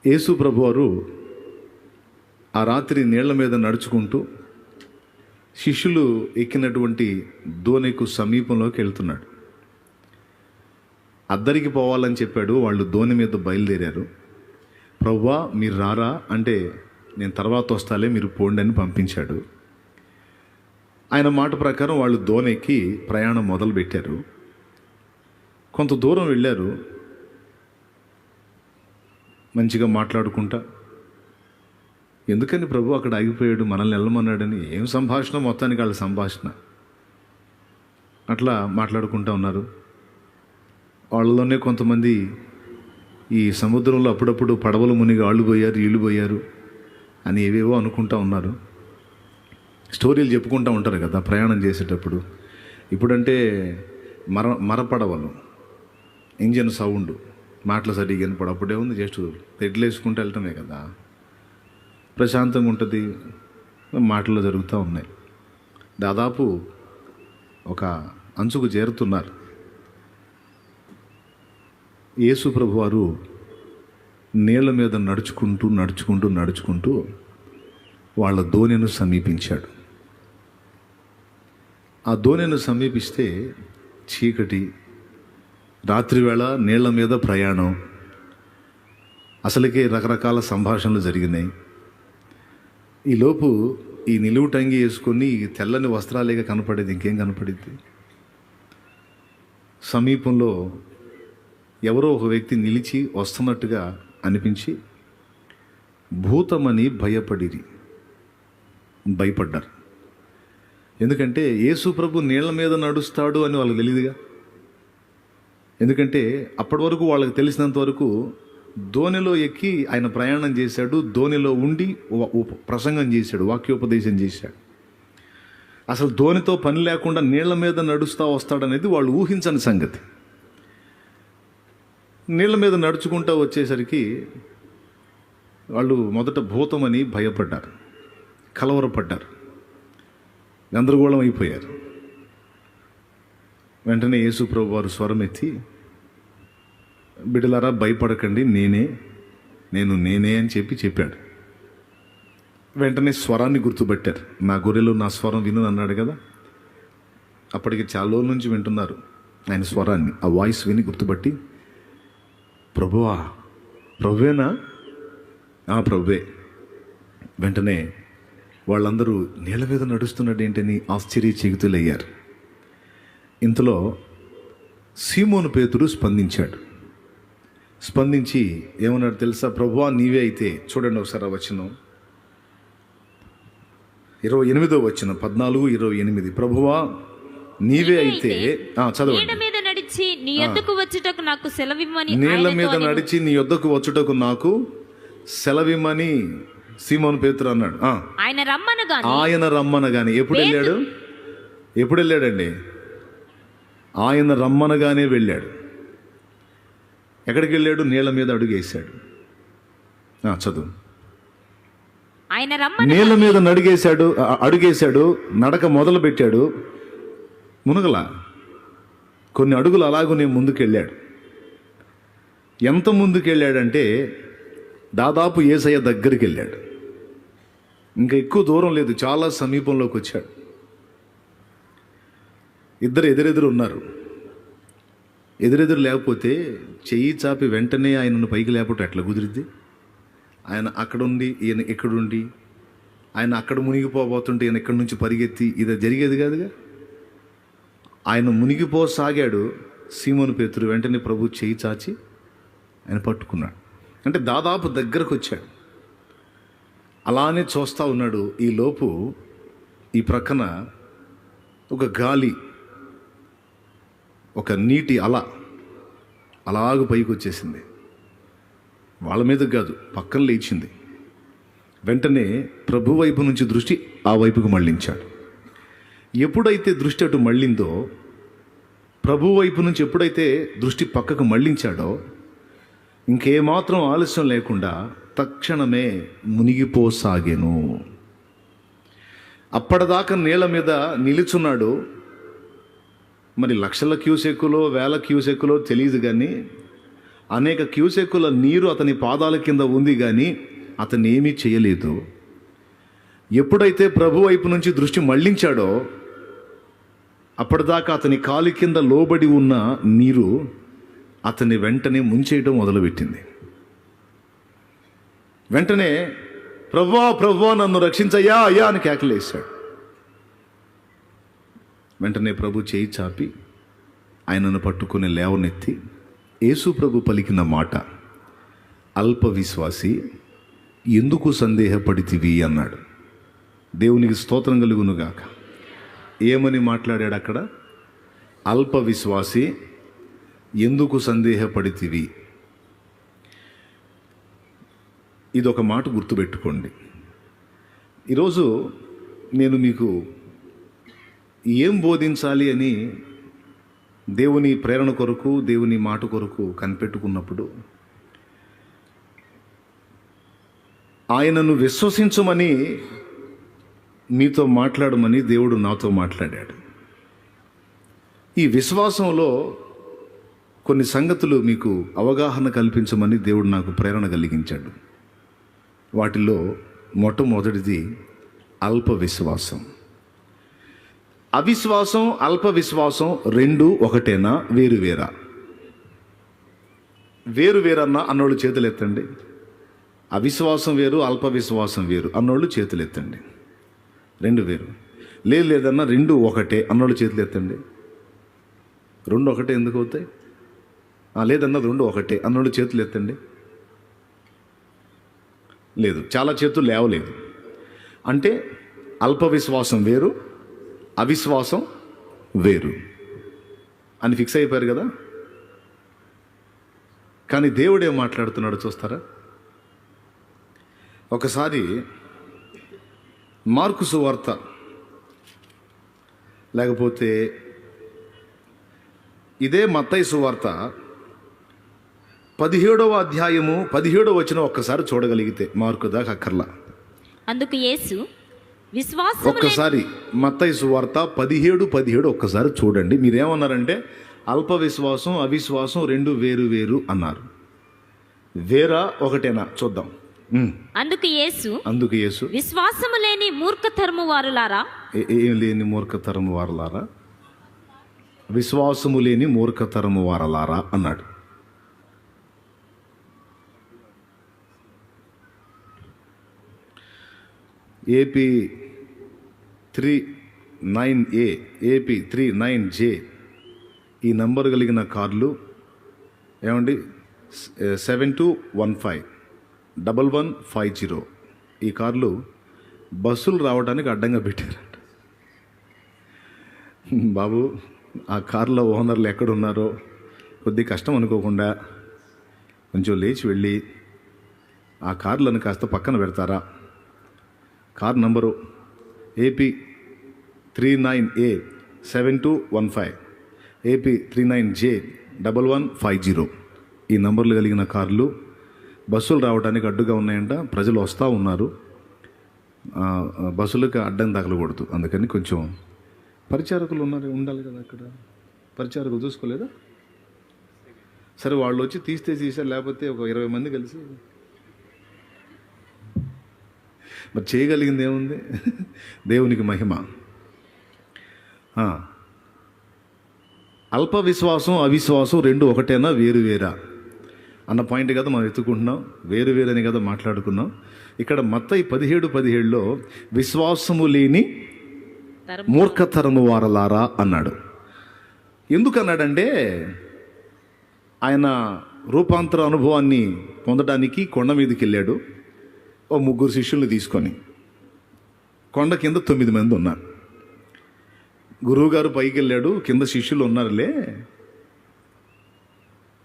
యేసు ప్రభువారు ఆ రాత్రి నీళ్ల మీద నడుచుకుంటూ శిష్యులు ఎక్కినటువంటి దోణికు సమీపంలోకి వెళ్తున్నాడు. అద్దరికి పోవాలని చెప్పాడు. వాళ్ళు దోణి మీద బయలుదేరారు. ప్రభువా మీరు రారా అంటే, నేను తర్వాత వస్తాలే, మీరు పోండి అని పంపించాడు. ఆయన మాట ప్రకారం వాళ్ళు దోణికి ప్రయాణం మొదలుపెట్టారు. కొంత దూరం వెళ్ళారు. మంచిగా మాట్లాడుకుంటా, ఎందుకని ప్రభు అక్కడ ఆగిపోయాడు, మనల్ని వెళ్ళమన్నాడని ఏం సంభాషణ, మొత్తానికి వాళ్ళ సంభాషణ. అట్లా మాట్లాడుకుంటూ ఉన్నారు. వాళ్ళలోనే కొంతమంది ఈ సముద్రంలో అప్పుడప్పుడు పడవలు మునిగి ఆళ్ళు పోయారు, వీళ్ళు పోయారు అని ఏవేవో అనుకుంటా ఉన్నారు. స్టోరీలు చెప్పుకుంటూ ఉంటారు కదా ప్రయాణం చేసేటప్పుడు. ఇప్పుడంటే మరపడవలు, ఇంజన్ సౌండ్, మాటలు సరిగ్గా వినపడు. అప్పుడే ఉంది జస్ట్ తెడ్లేసుకుంటూ వెళ్ళటమే కదా, ప్రశాంతంగా ఉంటుంది. మాటలు జరుగుతూ ఉన్నాయి. దాదాపు ఒక అంచుకు చేరుతున్నారు. యేసు ప్రభువారు నీళ్ల మీద నడుచుకుంటూ నడుచుకుంటూ నడుచుకుంటూ వాళ్ళ దోణిను సమీపించాడు. ఆ దోణిను సమీపిస్తే చీకటి, రాత్రివేళ నీళ్ల మీద ప్రయాణం, అసలుకే రకరకాల సంభాషణలు జరిగినాయి. ఈలోపు ఈ నిలువు టంగి వేసుకొని తెల్లని వస్త్రాలేగా కనపడేది, ఇంకేం కనపడింది. సమీపంలో ఎవరో ఒక వ్యక్తి నిలిచి వస్తున్నట్టుగా అనిపించి భూతమని భయపడ్డారు. ఎందుకంటే యేసు ప్రభు నీళ్ల మీద నడుస్తాడు అని వాళ్ళకి తెలియదుగా. ఎందుకంటే అప్పటి వరకు వాళ్ళకి తెలిసినంత వరకు దోణిలో ఎక్కి ఆయన ప్రయాణం చేశాడు, దోణిలో ఉండి ప్రసంగం చేశాడు, వాక్యోపదేశం చేశాడు. అసలు దోణితో పని లేకుండా నీళ్ల మీద నడుస్తూ వస్తాడనేది వాళ్ళు ఊహించని సంగతి. నీళ్ల మీద నడుచుకుంటూ వచ్చేసరికి వాళ్ళు మొదట భూతమని భయపడ్డారు, కలవరపడ్డారు, గందరగోళం అయిపోయారు. వెంటనే యేసు ప్రభు వారు స్వరం ఎత్తి, బిడ్డలారా భయపడకండి, నేనే అని చెప్పాడు. వెంటనే స్వరాన్ని గుర్తుపెట్టారు. నా గొర్రెలు నా స్వరం విను అన్నాడు కదా. అప్పటికి చాలా రోజుల నుంచి వింటున్నారు ఆయన స్వరాన్ని. ఆ వాయిస్ విని గుర్తుపట్టి, ప్రభువేనా? ప్రభువే. వెంటనే వాళ్ళందరూ నీళ్ళ మీద నడుస్తున్నాడు ఏంటని ఆశ్చర్యచకితులయ్యారు. ఇంతలో సీమోను పేతురు స్పందించి ఏమన్నాడు తెలుసా? ప్రభువా నీవే అయితే, చూడండి ఒకసారి ఆ వచనం, 28వ వచనం, 14:28. ప్రభువా నీవే అయితే, చదవండి. నీళ్ల మీద నడిచి నీ యొద్దకు వచ్చుటకు నాకు సెలవిమ్మని సీమోను పేతురు అన్నాడు. ఆయన రమ్మనగాని ఎప్పుడు వెళ్ళాడండి? ఆయన రమ్మనగానే వెళ్ళాడు. ఎక్కడికి వెళ్ళాడు? నీళ్ల మీద అడుగేశాడు. చదువు. నీళ్ల మీద అడుగేశాడు, నడక మొదలు పెట్టాడు. మునగల కొన్ని అడుగులు అలాగనే ముందుకెళ్ళాడు. ఎంత ముందుకెళ్ళాడంటే దాదాపు యేసయ్య దగ్గరికి వెళ్ళాడు. ఇంకా ఎక్కువ దూరం లేదు, చాలా సమీపంలోకి వచ్చాడు. ఇద్దరు ఎదురెదురు ఉన్నారు. ఎదురెదురు లేకపోతే చెయ్యి చాపి వెంటనే ఆయనను పైకి లేకపోతే ఎట్లా కుదిరిద్ది? ఆయన అక్కడుండి ఈయన ఇక్కడుండి, ఆయన అక్కడ మునిగిపోబోతుంటే ఈయన ఇక్కడి నుంచి పరిగెత్తి, ఇది జరిగేది కాదుగా. ఆయన మునిగిపోసాగాడు. సీమోను పేతురు వెంటనే ప్రభు చెయ్యి చాచి ఆయన పట్టుకున్నాడు. అంటే దాదాపు దగ్గరకు వచ్చాడు. అలానే చూస్తూ ఉన్నాడు. ఈ లోపు ఈ ప్రక్కన ఒక గాలి, ఒక నీటి అలాగ పైకి వచ్చేసింది. వాళ్ళ మీద కాదు, పక్కన లేచింది. వెంటనే ప్రభు వైపు నుంచి దృష్టి ఆ వైపుకు మళ్ళించాడు. ఎప్పుడైతే దృష్టి అటు మళ్ళిందో, ప్రభు వైపు నుంచి ఎప్పుడైతే దృష్టి పక్కకు మళ్ళించాడో, ఇంకేమాత్రం ఆలస్యం లేకుండా తక్షణమే మునిగిపోసాగెను. అప్పటిదాకా నీళ్ల మీద నిలుచున్నాడు. మరి లక్షల క్యూసెక్కులో వేల క్యూసెక్కులో తెలియదు, కానీ అనేక క్యూసెక్కుల నీరు అతని పాదాల కింద ఉంది, కానీ అతను ఏమీ చేయలేదు. ఎప్పుడైతే ప్రభు వైపు నుంచి దృష్టి మళ్లించాడో అప్పటిదాకా అతని కాలి కింద లోబడి ఉన్న నీరు అతన్ని వెంటనే ముంచేయడం మొదలుపెట్టింది. వెంటనే ప్రభువా ప్రభువా నన్ను రక్షించయ్యా అయ్యా అని కేకలేశాడు. వెంటనే ప్రభు చేయి చాపి ఆయనను పట్టుకుని లేవనెత్తి యేసు ప్రభు పలికిన మాట, అల్ప విశ్వాసి ఎందుకు సందేహపడితివి అన్నాడు. దేవునికి స్తోత్రం కలుగునుగాక. ఏమని మాట్లాడాడు అక్కడ? అల్ప విశ్వాసి ఎందుకు సందేహపడితివి. ఇదొక మాట గుర్తుపెట్టుకోండి. ఈరోజు నేను మీకు ఏం బోధించాలి అని దేవుని ప్రేరణ కొరకు, దేవుని మాట కొరకు కనిపెట్టుకున్నప్పుడు ఆయనను విశ్వసించమని మీతో మాట్లాడమని దేవుడు నాతో మాట్లాడాడు. ఈ విశ్వాసంలో కొన్ని సంగతులు మీకు అవగాహన కల్పించమని దేవుడు నాకు ప్రేరణ కలిగించాడు. వాటిలో మొట్టమొదటిది అల్ప విశ్వాసం. అవిశ్వాసం, అల్ప విశ్వాసం రెండు ఒకటేనా, వేరువేరా? వేరువేరన్నా అన్నోళ్ళు చేతులు ఎత్తండి. అవిశ్వాసం వేరు, అల్ప విశ్వాసం వేరు అన్నోళ్ళు చేతులు ఎత్తండి. రెండు వేరు. లేదన్నా రెండు ఒకటే అన్నోళ్ళు చేతులు ఎత్తండి. రెండు ఒకటే ఎందుకు అవుతాయి? లేదన్నా రెండు ఒకటే అన్నోళ్ళు చేతులు ఎత్తండి. లేదు, చాలా చేతులు లేవలేదు. అంటే అల్ప విశ్వాసం వేరు, అవిశ్వాసం వేరు అని ఫిక్స్ అయిపోయారు కదా. కానీ దేవుడు ఏం మాట్లాడుతున్నాడు చూస్తారా? ఒకసారి మార్కు సువార్త లేకపోతే ఇదే మత్తయి సువార్త 17వ అధ్యాయము 17వ వచనం ఒక్కసారి చూడగలిగితే, మార్కు దాకా అక్కర్లా. అందుకు యేసు విశ్వాసం, ఒక్కసారి మత్తయి సువార్త 17 ఒక్కసారి చూడండి. మీరేమన్నారంటే అల్ప విశ్వాసం అవిశ్వాసం రెండు వేరు వేరు అన్నారు. వేరా ఒకటేనా చూద్దాం. అందుకు యేసు విశ్వాసము లేని మూర్ఖతరము వారులారా. ఏం లేని మూర్ఖతరము వారలారా? విశ్వాసము లేని మూర్ఖతరము వారలారా అన్నాడు. ఏపీ 39A ఏపీ 39J ఈ నంబర్ కలిగిన కార్లు ఏమండి 7215-1150 ఈ కార్లు బస్సులు రావడానికి అడ్డంగా పెట్టారంట. బాబు, ఆ కార్లో ఓనర్లు ఎక్కడున్నారో కొద్ది కష్టం అనుకోకుండా కొంచెం లేచి వెళ్ళి ఆ కార్లను కాస్త పక్కన పెడతారా? Car number AP 39A 7215 AP 39J 1150 ఈ నంబర్లు కలిగిన కార్లు బస్సులు రావడానికి అడ్డుగా ఉన్నాయంట. ప్రజలు వస్తూ ఉన్నారు, బస్సులకు అడ్డం తగలకూడదు. అందుకని కొంచెం పరిచారకులు ఉండాలి కదా అక్కడ. పరిచారకులు చూసుకోలేదా? సరే, వాళ్ళు వచ్చి తీసారు, లేకపోతే ఒక 20 మంది కలిసి మరి చేయగలిగింది ఏముంది? దేవునికి మహిమ. అల్ప విశ్వాసం అవిశ్వాసం రెండు ఒకటేనా వేరువేరా అన్న పాయింట్ కదా మనం ఎత్తుకుంటున్నాం. వేరువేరని కదా మాట్లాడుకున్నాం. ఇక్కడ మత్తయి 17:17లో విశ్వాసము లేని మూర్ఖతరము వారలారా అన్నాడు. ఎందుకు అన్నాడంటే ఆయన రూపాంతర అనుభవాన్ని పొందడానికి కొండ మీదకి వెళ్ళాడు. ఓ 3 శిష్యుల్ని తీసుకొని కొండ కింద 9 మంది ఉన్నారు. గురువుగారు పైకి వెళ్ళాడు, కింద శిష్యులు ఉన్నారులే,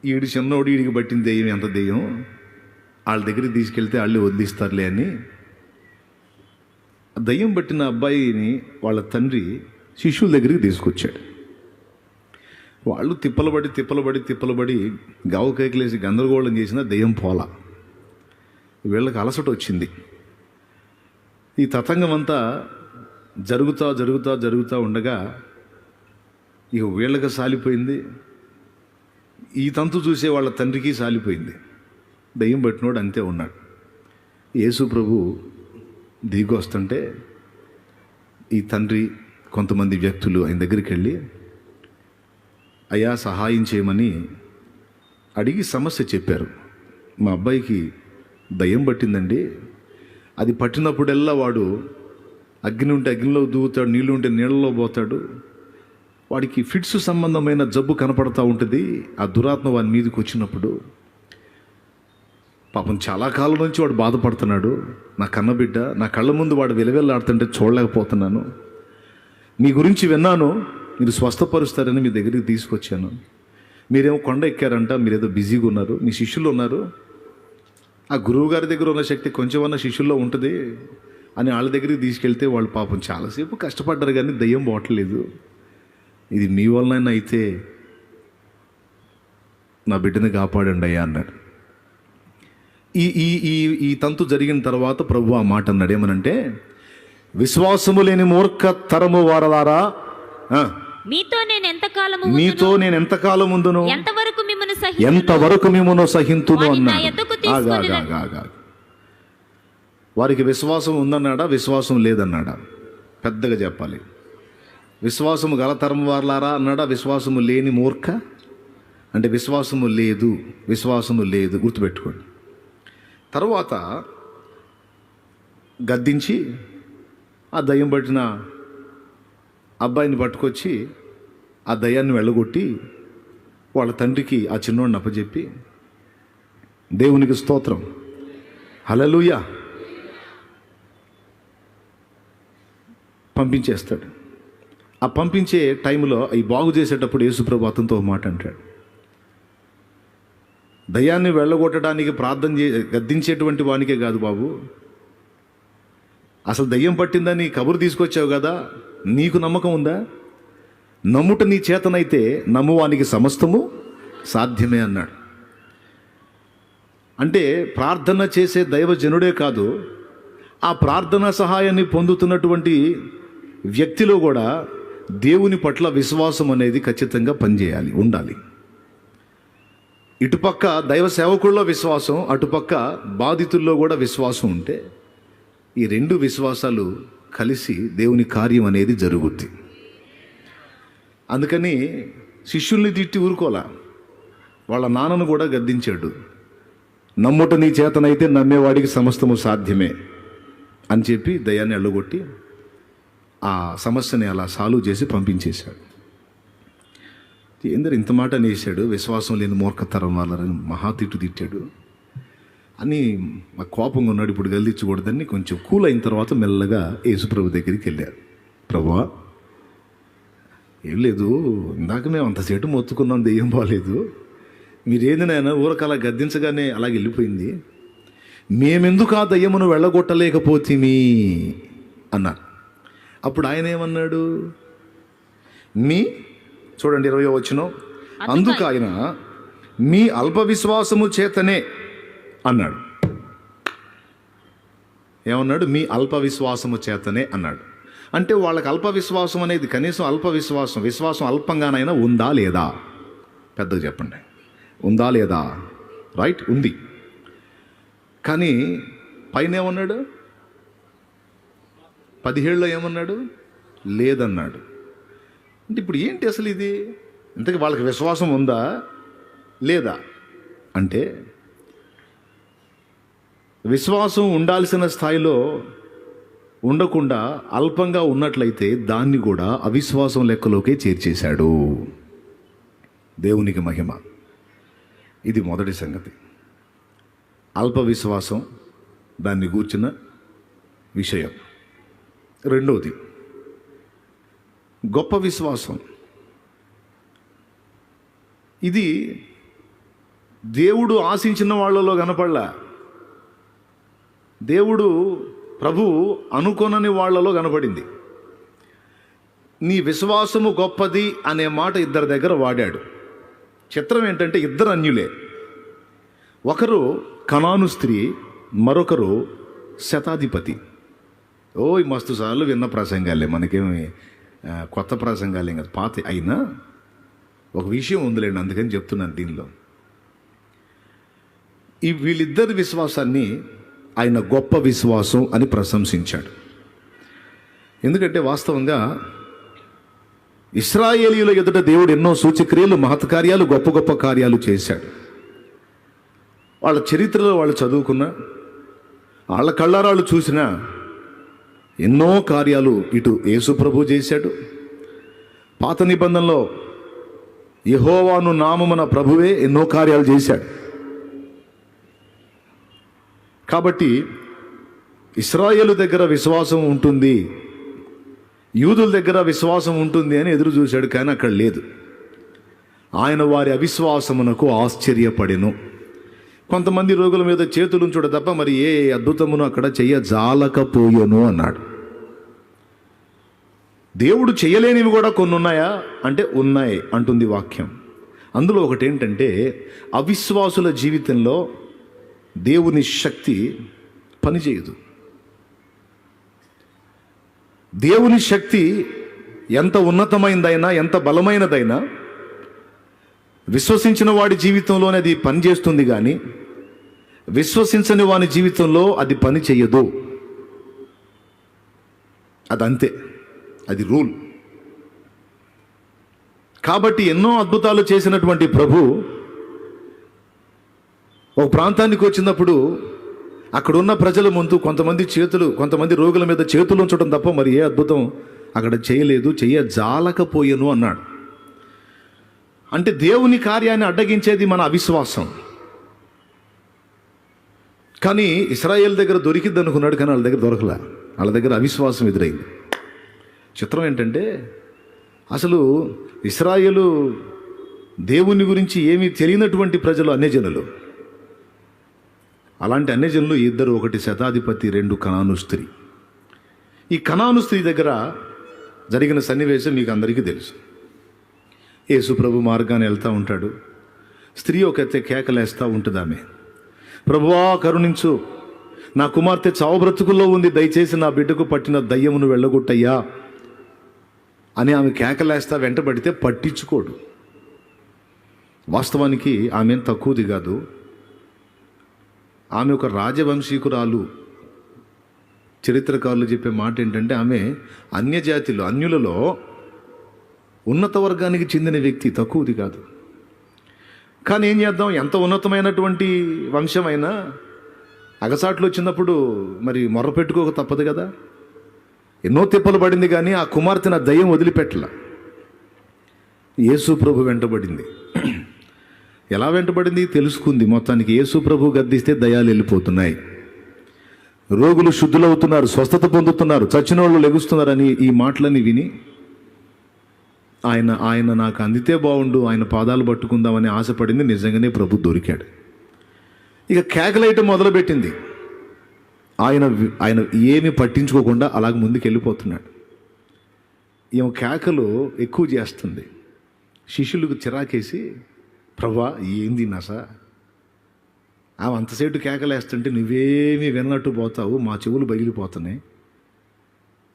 ఈడు చిన్నోడు, ఈడికి పట్టిన దెయ్యం ఎంత దెయ్యం, వాళ్ళ దగ్గరికి తీసుకెళ్తే వాళ్ళు వదిలిస్తారులే అని దయ్యం పట్టిన అబ్బాయిని వాళ్ళ తండ్రి శిష్యుల దగ్గరికి తీసుకొచ్చాడు. వాళ్ళు తిప్పలబడి గావు కేకలేసి గందరగోళం చేసిన దెయ్యం పోలా. వీళ్ళకి అలసట వచ్చింది. ఈ తతంగం అంతా జరుగుతా ఉండగా ఇక వీళ్ళకి సాలిపోయింది. ఈ తంతు చూసే వాళ్ళ తండ్రికి సాలిపోయింది. దయ్యం పట్టినోడు అంతే ఉన్నాడు. యేసు ప్రభు దిగి వస్తుంటే ఈ తండ్రి కొంతమంది వ్యక్తులు ఆయన దగ్గరికి వెళ్ళి, అయ్యా సహాయం చేయమని అడిగి సమస్య చెప్పారు. మా అబ్బాయికి దయ్యం పట్టిందండి, అది పట్టినప్పుడల్లా వాడు అగ్ని ఉంటే అగ్నిలో దూకుతాడు, నీళ్ళు ఉంటే నీళ్ళలో పోతాడు, వాడికి ఫిట్స్ సంబంధమైన జబ్బు కనపడతా ఉంటుంది. ఆ దురాత్మ వాని మీదకి వచ్చినప్పుడు పాపం చాలా కాలం నుంచి వాడు బాధపడుతున్నాడు. నా కన్నబిడ్డ నా కళ్ళ ముందు వాడు వెలవెల్లాడుతుంటే చూడలేకపోతున్నాను. మీ గురించి విన్నాను, మీరు స్వస్థపరుస్తారని మీ దగ్గరికి తీసుకొచ్చాను. మీరేమో కొండ ఎక్కారంట, మీరేదో బిజీగా ఉన్నారు, మీ శిష్యులు ఉన్నారు, ఆ గురువు గారి దగ్గర ఉన్న శక్తి కొంచెమన్నా శిష్యుల్లో ఉంటుంది అని వాళ్ళ దగ్గరికి తీసుకెళ్తే వాళ్ళు పాపం చాలాసేపు కష్టపడ్డారు కానీ దయ్యం పోవట్లేదు. ఇది మీ వలన అయితే నా బిడ్డని కాపాడండి అయ్యా అన్నాడు. ఈ ఈ ఈ ఈ తంతు జరిగిన తర్వాత ప్రభు ఆ మాట అన్నాడు, ఏమనంటే, విశ్వాసము లేని మూర్ఖ తరము వారలారా, మీతో నేను ఎంతకాలం ఉందును, ఎంతవరకు మిమ్మును సహింతును అన్నాడు. వారికి విశ్వాసం ఉందన్నాడా, విశ్వాసం లేదన్నాడా? పెద్దగా చెప్పాలి. విశ్వాసము గల తరం వారలారా అన్నాడా, విశ్వాసము లేని మూర్ఖ అంటే విశ్వాసము లేదు గుర్తుపెట్టుకోండి. తర్వాత గద్దించి ఆ దయ్యం పట్టిన అబ్బాయిని పట్టుకొచ్చి ఆ దయ్యాన్ని వెళ్ళగొట్టి వాళ్ళ తండ్రికి ఆ చిన్నోడిని అప్పచెప్పి, దేవునికి స్తోత్రం, హల్లెలూయా, పంపించేస్తాడు. ఆ పంపించే టైంలో అవి బాగు చేసేటప్పుడు యేసుప్రభు అతనితో మాట అంటాడు, దయ్యాన్ని వెళ్ళగొట్టడానికి గద్దించేటువంటి వానికే కాదు బాబు, అసలు దయ్యం పట్టిందని కబురు తీసుకొచ్చావు కదా, నీకు నమ్మకం ఉందా? నమ్ముట నీ చేతనైతే నమ్మువానికి సమస్తము సాధ్యమే అన్నాడు. అంటే ప్రార్థన చేసే దైవజనుడే కాదు, ఆ ప్రార్థనా సహాయాన్ని పొందుతున్నటువంటి వ్యక్తిలో కూడా దేవుని పట్ల విశ్వాసం అనేది ఖచ్చితంగా పనిచేయాలి, ఉండాలి. ఇటుపక్క దైవ సేవకుల్లో విశ్వాసం, అటుపక్క బాధితుల్లో కూడా విశ్వాసం ఉంటే ఈ రెండు విశ్వాసాలు కలిసి దేవుని కార్యం అనేది జరుగుద్ది. అందుకని శిష్యుల్ని తిట్టి ఊరుకోలా, వాళ్ళ నాన్నను కూడా గద్దించాడు. నమ్ముట నీ చేతనైతే నమ్మేవాడికి సమస్తము సాధ్యమే అని చెప్పి దయ్యాన్ని అల్లగొట్టి ఆ సమస్యని అలా సాల్వ్ చేసి పంపించేశాడు. ఏందరు ఇంత మాట అనేసాడు, విశ్వాసం లేని మూర్ఖతరం వాళ్ళని మహాతిట్టు తిట్టాడు అని మా కోపంగా ఉన్నాడు. ఇప్పుడు గల్దించకూడదని కొంచెం కూల్ అయిన తర్వాత మెల్లగా యేసుప్రభు దగ్గరికి వెళ్ళారు. ప్రభువా, ఏం లేదు, ఇందాక మేము అంతసేటు మొత్తుకున్నాం, దెయ్యం బాలేదు, మీరేందినైనా ఊరకలా గద్దించగానే అలాగ వెళ్ళిపోయింది, మేమెందుకు ఆ దయ్యమును వెళ్ళగొట్టలేకపోతేమి అన్నారు. అప్పుడు ఆయన ఏమన్నాడు, చూడండి 20వ వచనం, అందుకు ఆయన మీ అల్ప విశ్వాసము చేతనే అన్నాడు. ఏమన్నాడు? మీ అల్ప విశ్వాసము చేతనే అన్నాడు. అంటే వాళ్ళకి అల్ప విశ్వాసం అనేది కనీసం అల్ప విశ్వాసం అల్పంగానైనా ఉందా లేదా? పెద్దగా చెప్పండి, ఉందా లేదా? రైట్, ఉంది. కానీ పైన ఏమన్నాడు? 17లో ఏమన్నాడు? లేదన్నాడు. అంటే ఇప్పుడు ఏంటి అసలు ఇది? ఇంతకీ వాళ్ళకి విశ్వాసం ఉందా లేదా అంటే, విశ్వాసం ఉండాల్సిన స్థాయిలో ఉండకుండా అల్పంగా ఉన్నట్లయితే దాన్ని కూడా అవిశ్వాసం లెక్కలోకే చేర్చేశాడు. దేవునికి మహిమ. ఇది మొదటి సంగతి. అల్ప విశ్వాసం, దాన్ని గూర్చిన విషయం. రెండవది గొప్ప విశ్వాసం. ఇది దేవుడు ఆశించిన వాళ్ళలో కనపడలా, దేవుడు ప్రభువు అనుకోనని వాళ్ళలో కనపడింది. నీ విశ్వాసము గొప్పది అనే మాట ఇద్దరి దగ్గర వాడాడు. చిత్రం ఏంటంటే ఇద్దరు అన్యులే. ఒకరు కనాను స్త్రీ, మరొకరు శతాధిపతి. మస్తు సార్లు విన్న ప్రసంగాలే, మనకేమి కొత్త ప్రసంగాలే కదా, పాత అయినా ఒక విషయం ఉందిలేండి, అందుకని చెప్తున్నాను దీనిలో. ఈ వీళ్ళిద్దరి విశ్వాసాన్ని ఆయన గొప్ప విశ్వాసం అని ప్రశంసించాడు. ఎందుకంటే వాస్తవంగా ఇశ్రాయేలీయుల ఎదుట దేవుడు ఎన్నో సూచక్రియలు, మహత్కార్యాలు, గొప్ప గొప్ప కార్యాలు చేశాడు. వాళ్ళ చరిత్రలో వాళ్ళు చదువుకున్నా, వాళ్ళ కళ్ళారాళ్ళు చూసినా ఎన్నో కార్యాలు ఇటు యేసు ప్రభు చేశాడు. పాత నిబంధనలో యెహోవాను నామమున ప్రభువే ఎన్నో కార్యాలు చేశాడు. కాబట్టి ఇశ్రాయేలు దగ్గర విశ్వాసం ఉంటుంది, యూదుల దగ్గర విశ్వాసం ఉంటుంది అని ఎదురు చూశాడు, కానీ అక్కడ లేదు. ఆయన వారి అవిశ్వాసమునకు ఆశ్చర్యపడెను. కొంతమంది రోగుల మీద చేతులు ఉంచుడు తప్ప మరి ఏ అద్భుతమును అక్కడ చెయ్యజాలకపోయెను అన్నాడు. దేవుడు చేయలేనివి కూడా కొన్ని ఉన్నాయా అంటే ఉన్నాయి అంటుంది వాక్యం. అందులో ఒకటి ఏంటంటే, అవిశ్వాసుల జీవితంలో దేవుని శక్తి పనిచేయదు. దేవుని శక్తి ఎంత ఉన్నతమైనదైనా, ఎంత బలమైనదైనా విశ్వసించిన వాడి జీవితంలోనే అది పనిచేస్తుంది, కానీ విశ్వసించని వాని జీవితంలో అది పని చెయ్యదు. అదంతే, అది రూల్. కాబట్టి ఎన్నో అద్భుతాలు చేసినటువంటి ప్రభు ఒక ప్రాంతానికి వచ్చినప్పుడు అక్కడున్న ప్రజల ముందు కొంతమంది రోగుల మీద చేతులు ఉంచడం తప్ప మరి ఏ అద్భుతం అక్కడ చేయలేదు, చెయ్యజాలకపోయెను అన్నాడు. అంటే దేవుని కార్యాన్ని అడ్డగించేది మన అవిశ్వాసం. కానీ ఇశ్రాయేల్ దగ్గర దొరికిద్ది అనుకున్నాడు, కానీ వాళ్ళ దగ్గర దొరకలే. వాళ్ళ దగ్గర అవిశ్వాసం ఎదురైంది. చిత్రం ఏంటంటే, అసలు ఇశ్రాయేలు దేవుని గురించి ఏమీ తెలియనటువంటి ప్రజలు, అన్యజనులు. అలాంటి అన్యజనులు ఇద్దరు, ఒకటి శతాధిపతి, 2 కనాను స్త్రీ. ఈ కనాను స్త్రీ దగ్గర జరిగిన సన్నివేశం మీకు అందరికీ తెలుసు. యేసు ప్రభు మార్గాన్ని వెళ్తూ ఉంటాడు. స్త్రీ ఒకతే కేకలేస్తూ ఉంటుంది. ఆమె, ప్రభువా కరుణించు, నా కుమార్తె చావు బ్రతుకుల్లో ఉంది, దయచేసి నా బిడ్డకు పట్టిన దయ్యమును వెళ్ళగొట్టయ్యా అని ఆమె కేకలేస్తా వెంటబడితే పట్టించుకోడు. వాస్తవానికి ఆమె తక్కువది కాదు. ఆమె ఒక రాజవంశీకురాలు. చరిత్రకారులు చెప్పే మాట ఏంటంటే, ఆమె అన్యజాతిలో, అన్యులలో ఉన్నత వర్గానికి చెందిన వ్యక్తి, తక్కువది కాదు. కానీ ఏం చేద్దాం, ఎంత ఉన్నతమైనటువంటి వంశమైనా అగసాట్లు వచ్చినప్పుడు మరి మొర్ర పెట్టుకోక తప్పదు కదా. ఎన్నో తిప్పలు పడింది, కానీ ఆ కుమార్తె నా దయ్యం వదిలిపెట్టల. యేసు ప్రభు వెంటబడింది. ఎలా వెంటబడింది తెలుసుకుంది. మొత్తానికి యేసు ప్రభు గద్దిస్తే దయ్యాలు వెళ్ళిపోతున్నాయి, రోగులు శుద్ధులవుతున్నారు, స్వస్థత పొందుతున్నారు, చచ్చిన వాళ్ళు లెగుస్తున్నారని ఈ మాటలన్నీ విని ఆయన నాకు అందితే బాగుండు, ఆయన పాదాలు పట్టుకుందామని ఆశపడింది. నిజంగానే ప్రభు దొరికాడు. ఇక కేకలేయటం మొదలుపెట్టింది. ఆయన ఏమి పట్టించుకోకుండా అలాగ ముందుకు వెళ్ళిపోతున్నాడు. ఈమె కేకలు ఎక్కువ చేస్తుంది. శిష్యులకు చిరాకేసి, ప్రభా ఏంది నస, ఆమె అంతసేటు కేకలేస్తుంటే నువ్వేమీ విన్నట్టు పోతావు, మా చెవులు బగిలిపోతున్నాయి,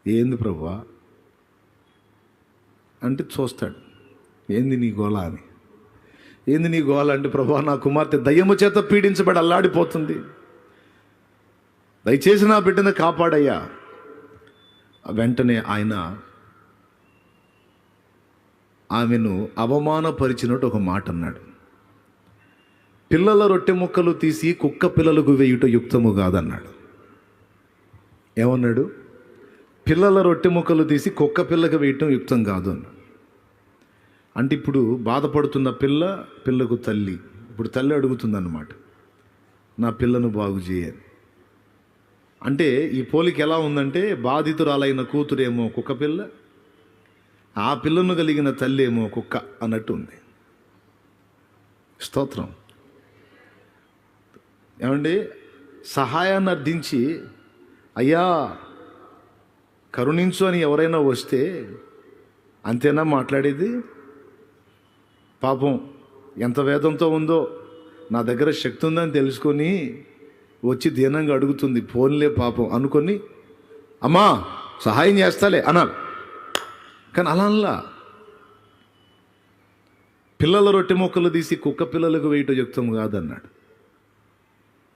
ఏంది ప్రభువా అంటే చూస్తాడు. ఏంది నీ గోల అని. ఏంది నీ గోల అంటే, ప్రభువా నా కుమార్తె దయ్యము చేత పీడించబడి అల్లాడిపోతుంది, దయచేసి నా బిడ్డను కాపాడయ్యా. వెంటనే ఆయన ఆమెను అవమానపరిచినట్టు ఒక మాట అన్నాడు. పిల్లల రొట్టె ముక్కలు తీసి కుక్క పిల్లలకు వేయుట యుక్తము కాదన్నాడు. ఏమన్నాడు? పిల్లల రొట్టె ముక్కలు తీసి కుక్క పిల్లకు వేయటం యుక్తం కాదు అన్నాడు. అంటే ఇప్పుడు బాధపడుతున్న పిల్లకు తల్లి, ఇప్పుడు తల్లి అడుగుతుందన్నమాట, నా పిల్లను బాగు చేయని. అంటే ఈ పోలిక ఎలా ఉందంటే, బాధితురాలైన కూతురేమో కుక్క పిల్ల, ఆ పిల్లను కలిగిన తల్లి ఏమో కుక్క అన్నట్టు ఉంది. స్తోత్రం. ఏమండి, సహాయాన్ని అర్థించి అయ్యా కరుణించు అని ఎవరైనా వస్తే అంతేనా మాట్లాడేది? పాపం ఎంత వేదంతో ఉందో, నా దగ్గర శక్తి ఉందని తెలుసుకొని వచ్చి దీనంగా అడుగుతుంది, ఫోన్లే పాపం అనుకొని అమ్మా సహాయం చేస్తాలే అనాలి. కానీ అలా పిల్లల రొట్టె మొక్కలు తీసి కుక్క పిల్లలకు వేయటం యుక్తం కాదన్నాడు.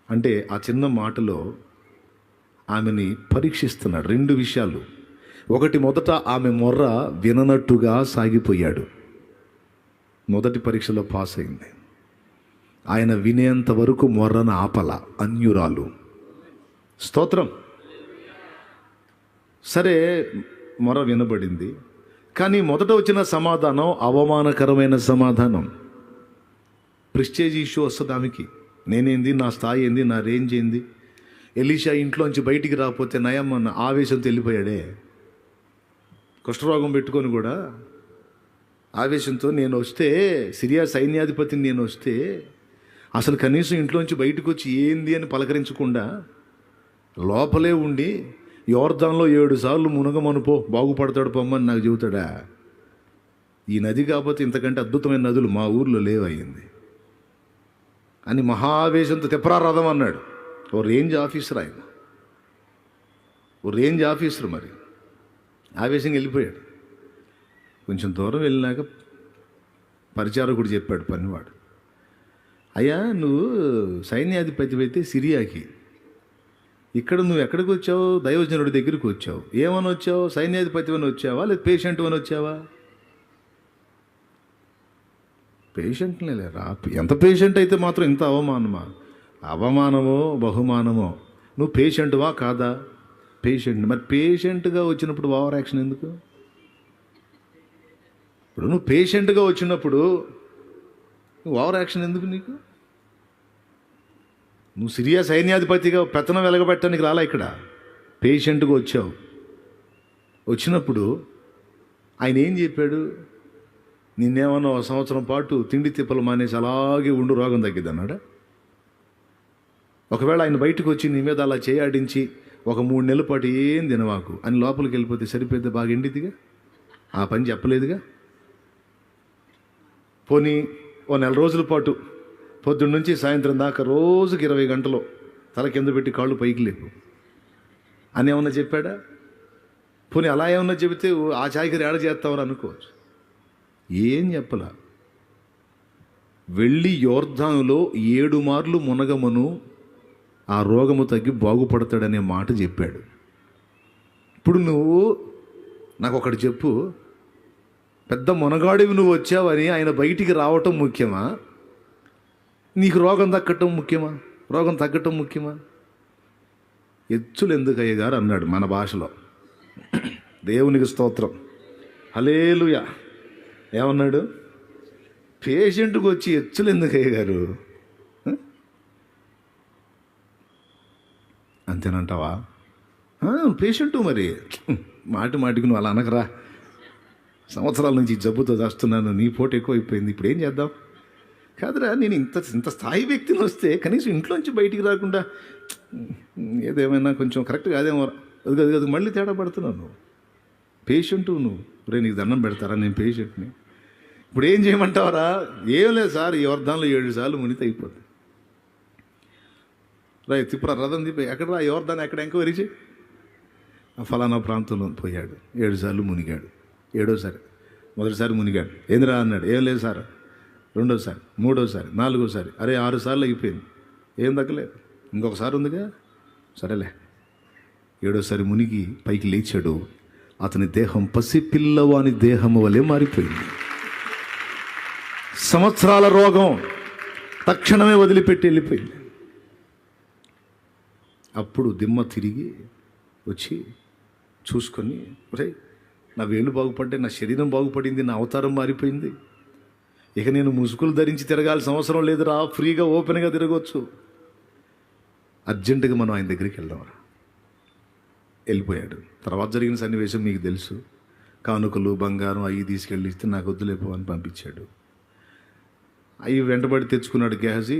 అంటే ఆ చిన్న మాటలో ఆమెని పరీక్షిస్తున్నాడు. 2 విషయాలు. ఒకటి, మొదట ఆమె మొర్ర విననట్టుగా సాగిపోయాడు. మొదటి పరీక్షలో పాస్ అయింది. ఆయన వినేంత వరకు మొర్రను ఆపల. అన్యురాలు. స్తోత్రం. సరే, మొర వినబడింది. కానీ మొదట వచ్చిన సమాధానం అవమానకరమైన సమాధానం. ప్రెస్టేజ్ ఇష్యూ వస్తుంది ఆమెకి. నేనేంది, నా స్థాయి ఏంది, నా రేంజ్ ఏంది. ఎలీషా ఇంట్లోంచి బయటికి రాకపోతే నయం అన్న ఆవేశంతో వెళ్ళిపోయాడే. కుష్ఠరోగం పెట్టుకొని కూడా ఆవేశంతో నేను వస్తే, సిరియా సైన్యాధిపతిని నేను వస్తే అసలు కనీసం ఇంట్లోంచి బయటకు వచ్చి ఏంది అని పలకరించకుండా లోపలే ఉండి యోర్దాన్లో 7 సార్లు మునగమనుపో బాగుపడతాడు పొమ్మని నాకు చెబుతాడా? ఈ నది కాకపోతే ఇంతకంటే అద్భుతమైన నదులు మా ఊర్లో లేవయ్యింది అని మహావేశంతో తిప్పరారథం అన్నాడు. ఓ రేంజ్ ఆఫీసర్ ఆయన, ఓ రేంజ్ ఆఫీసర్. మరి ఆవేశంగా వెళ్ళిపోయాడు. కొంచెం దూరం వెళ్ళినాక పరిచారకుడు చెప్పాడు, పనివాడు, అయ్యా నువ్వు సైన్యాధిపతి అయితే సిరియాకి, ఇక్కడ నువ్వు ఎక్కడికి వచ్చావు? దైవజనుడి దగ్గరికి వచ్చావు. ఏమని వచ్చావు? సైన్యాధిపతి అని వచ్చావా లేదా పేషెంట్ అని వచ్చావా? పేషెంట్లే లేరా. ఎంత పేషెంట్ అయితే మాత్రం ఇంత అవమానమా? అవమానమో బహుమానమో. నువ్వు పేషెంట్వా కాదా? పేషెంట్. మరి పేషెంట్గా వచ్చినప్పుడు ఓవర్ యాక్షన్ ఎందుకు? ఇప్పుడు నువ్వు పేషెంట్గా వచ్చినప్పుడు ఓవర్ యాక్షన్ ఎందుకు నీకు? నువ్వు సిరియా సైన్యాధిపతిగా పెత్తనం వెలగబెట్టడానికి రాలా. ఇక్కడ పేషెంట్గా వచ్చావు. వచ్చినప్పుడు ఆయన ఏం చెప్పాడు? నిన్నేమన్నా 1 సంవత్సరం పాటు తిండి తిప్పలు మానేసి అలాగే ఉండు, రోగం తగ్గిద్ది అన్నాడా? ఒకవేళ ఆయన బయటకు వచ్చి నీ మీద అలా చేయాడించి ఒక 3 నెలల పాటు ఏం తినవాకు అని లోపలికి వెళ్ళిపోతే సరిపోతే బాగా ఎండిదిగా. ఆ పని చెప్పలేదుగా. పోనీ ఓ 4 రోజుల పాటు పొద్దున్న నుంచి సాయంత్రం దాకా రోజుకి 20 గంటలు తల కింద పెట్టి కాళ్ళు పైకి లేపు అని ఏమన్నా చెప్పాడా? పోనీ అలా ఏమన్నా చెబితే ఆ చాయకి ఏడ చేస్తామని అనుకోవచ్చు. ఏం చెప్పలా. వెళ్ళి యోర్దానులో 7 మార్లు మునగమను, ఆ రోగము తగ్గి బాగుపడతాడనే మాట చెప్పాడు. ఇప్పుడు నువ్వు నాకు ఒకటి చెప్పు, పెద్ద మునగాడివి నువ్వు వచ్చావని ఆయన బయటికి రావటం ముఖ్యమా? నీకు రోగం తగ్గటం ముఖ్యమా? రోగం తగ్గటం ముఖ్యమా? ఎచ్చులు ఎందుకు అయ్య గారు అన్నాడు మన భాషలో. దేవునికి స్తోత్రం, హల్లెలూయా. ఏమన్నాడు? పేషెంట్కి వచ్చి ఎచ్చులు ఎందుకు అయ్య గారు? అంతేనంటావా? పేషెంటు మరి మాటి మాటికి నువ్వు అలా అనకరా. సంవత్సరాల నుంచి జబ్బుతో చేస్తున్నాను, నీ పోటు ఎక్కువైపోయింది, ఇప్పుడు ఏం చేద్దాం? కాదురా, నేను ఇంత స్థాయి వ్యక్తిని వస్తే కనీసం ఇంట్లోంచి బయటికి రాకుండా ఏదేమైనా కొంచెం కరెక్ట్ కాదేమో, అది మళ్ళీ తేడా పడుతున్నావు. నువ్వు పేషెంటు, నువ్వు రే నీకు దండం పెడతారా? నేను పేషెంట్ని. ఇప్పుడు ఏం చేయమంటావరా? ఏం లేదు సార్, ఈ యోర్దాన్లో 7 సార్లు మునిగితే అయిపోతుంది. తిప్పురా రథం తిప్పి ఎక్కడ రా యోర్దాన్ ఎక్కడ ఎంక్వైరీ చేయి. ఫలానా ప్రాంతంలో పోయాడు, 7 సార్లు మునిగాడు. 7వసారి మొదటిసారి మునిగాడు. ఏందిరా అన్నాడు. ఏం లేదు సార్. 2వసారి, 3వసారి, 4వసారి, అరే 6 సార్లు అయిపోయింది, ఏం తగ్గలేదు, ఇంకొకసారి ఉందిగా, సరేలే. 7వసారి మునిగి పైకి లేచాడు. అతని దేహం పసిపిల్లవాని దేహము వలె మారిపోయింది. సంవత్సరాల రోగం తక్షణమే వదిలిపెట్టి వెళ్ళిపోయింది. అప్పుడు దిమ్మ తిరిగి వచ్చి చూసుకొని, ఒరే నా వేళ్ళు బాగుపడ్డాయి, నా శరీరం బాగుపడింది, నా అవతారం మారిపోయింది, ఇక నేను ముసుగులు ధరించి తిరగాల్సిన అవసరం లేదురా, ఫ్రీగా ఓపెన్గా తిరగవచ్చు, అర్జెంటుగా మనం ఆయన దగ్గరికి వెళ్దాంరా. వెళ్ళిపోయాడు. తర్వాత జరిగిన సన్నివేశం మీకు తెలుసు. కానుకలు బంగారం అవి తీసుకెళ్ళి ఇస్తే నాకు వద్దులేపో అని పంపించాడు. అవి వెంటబడి తెచ్చుకున్నాడు గేహజీ.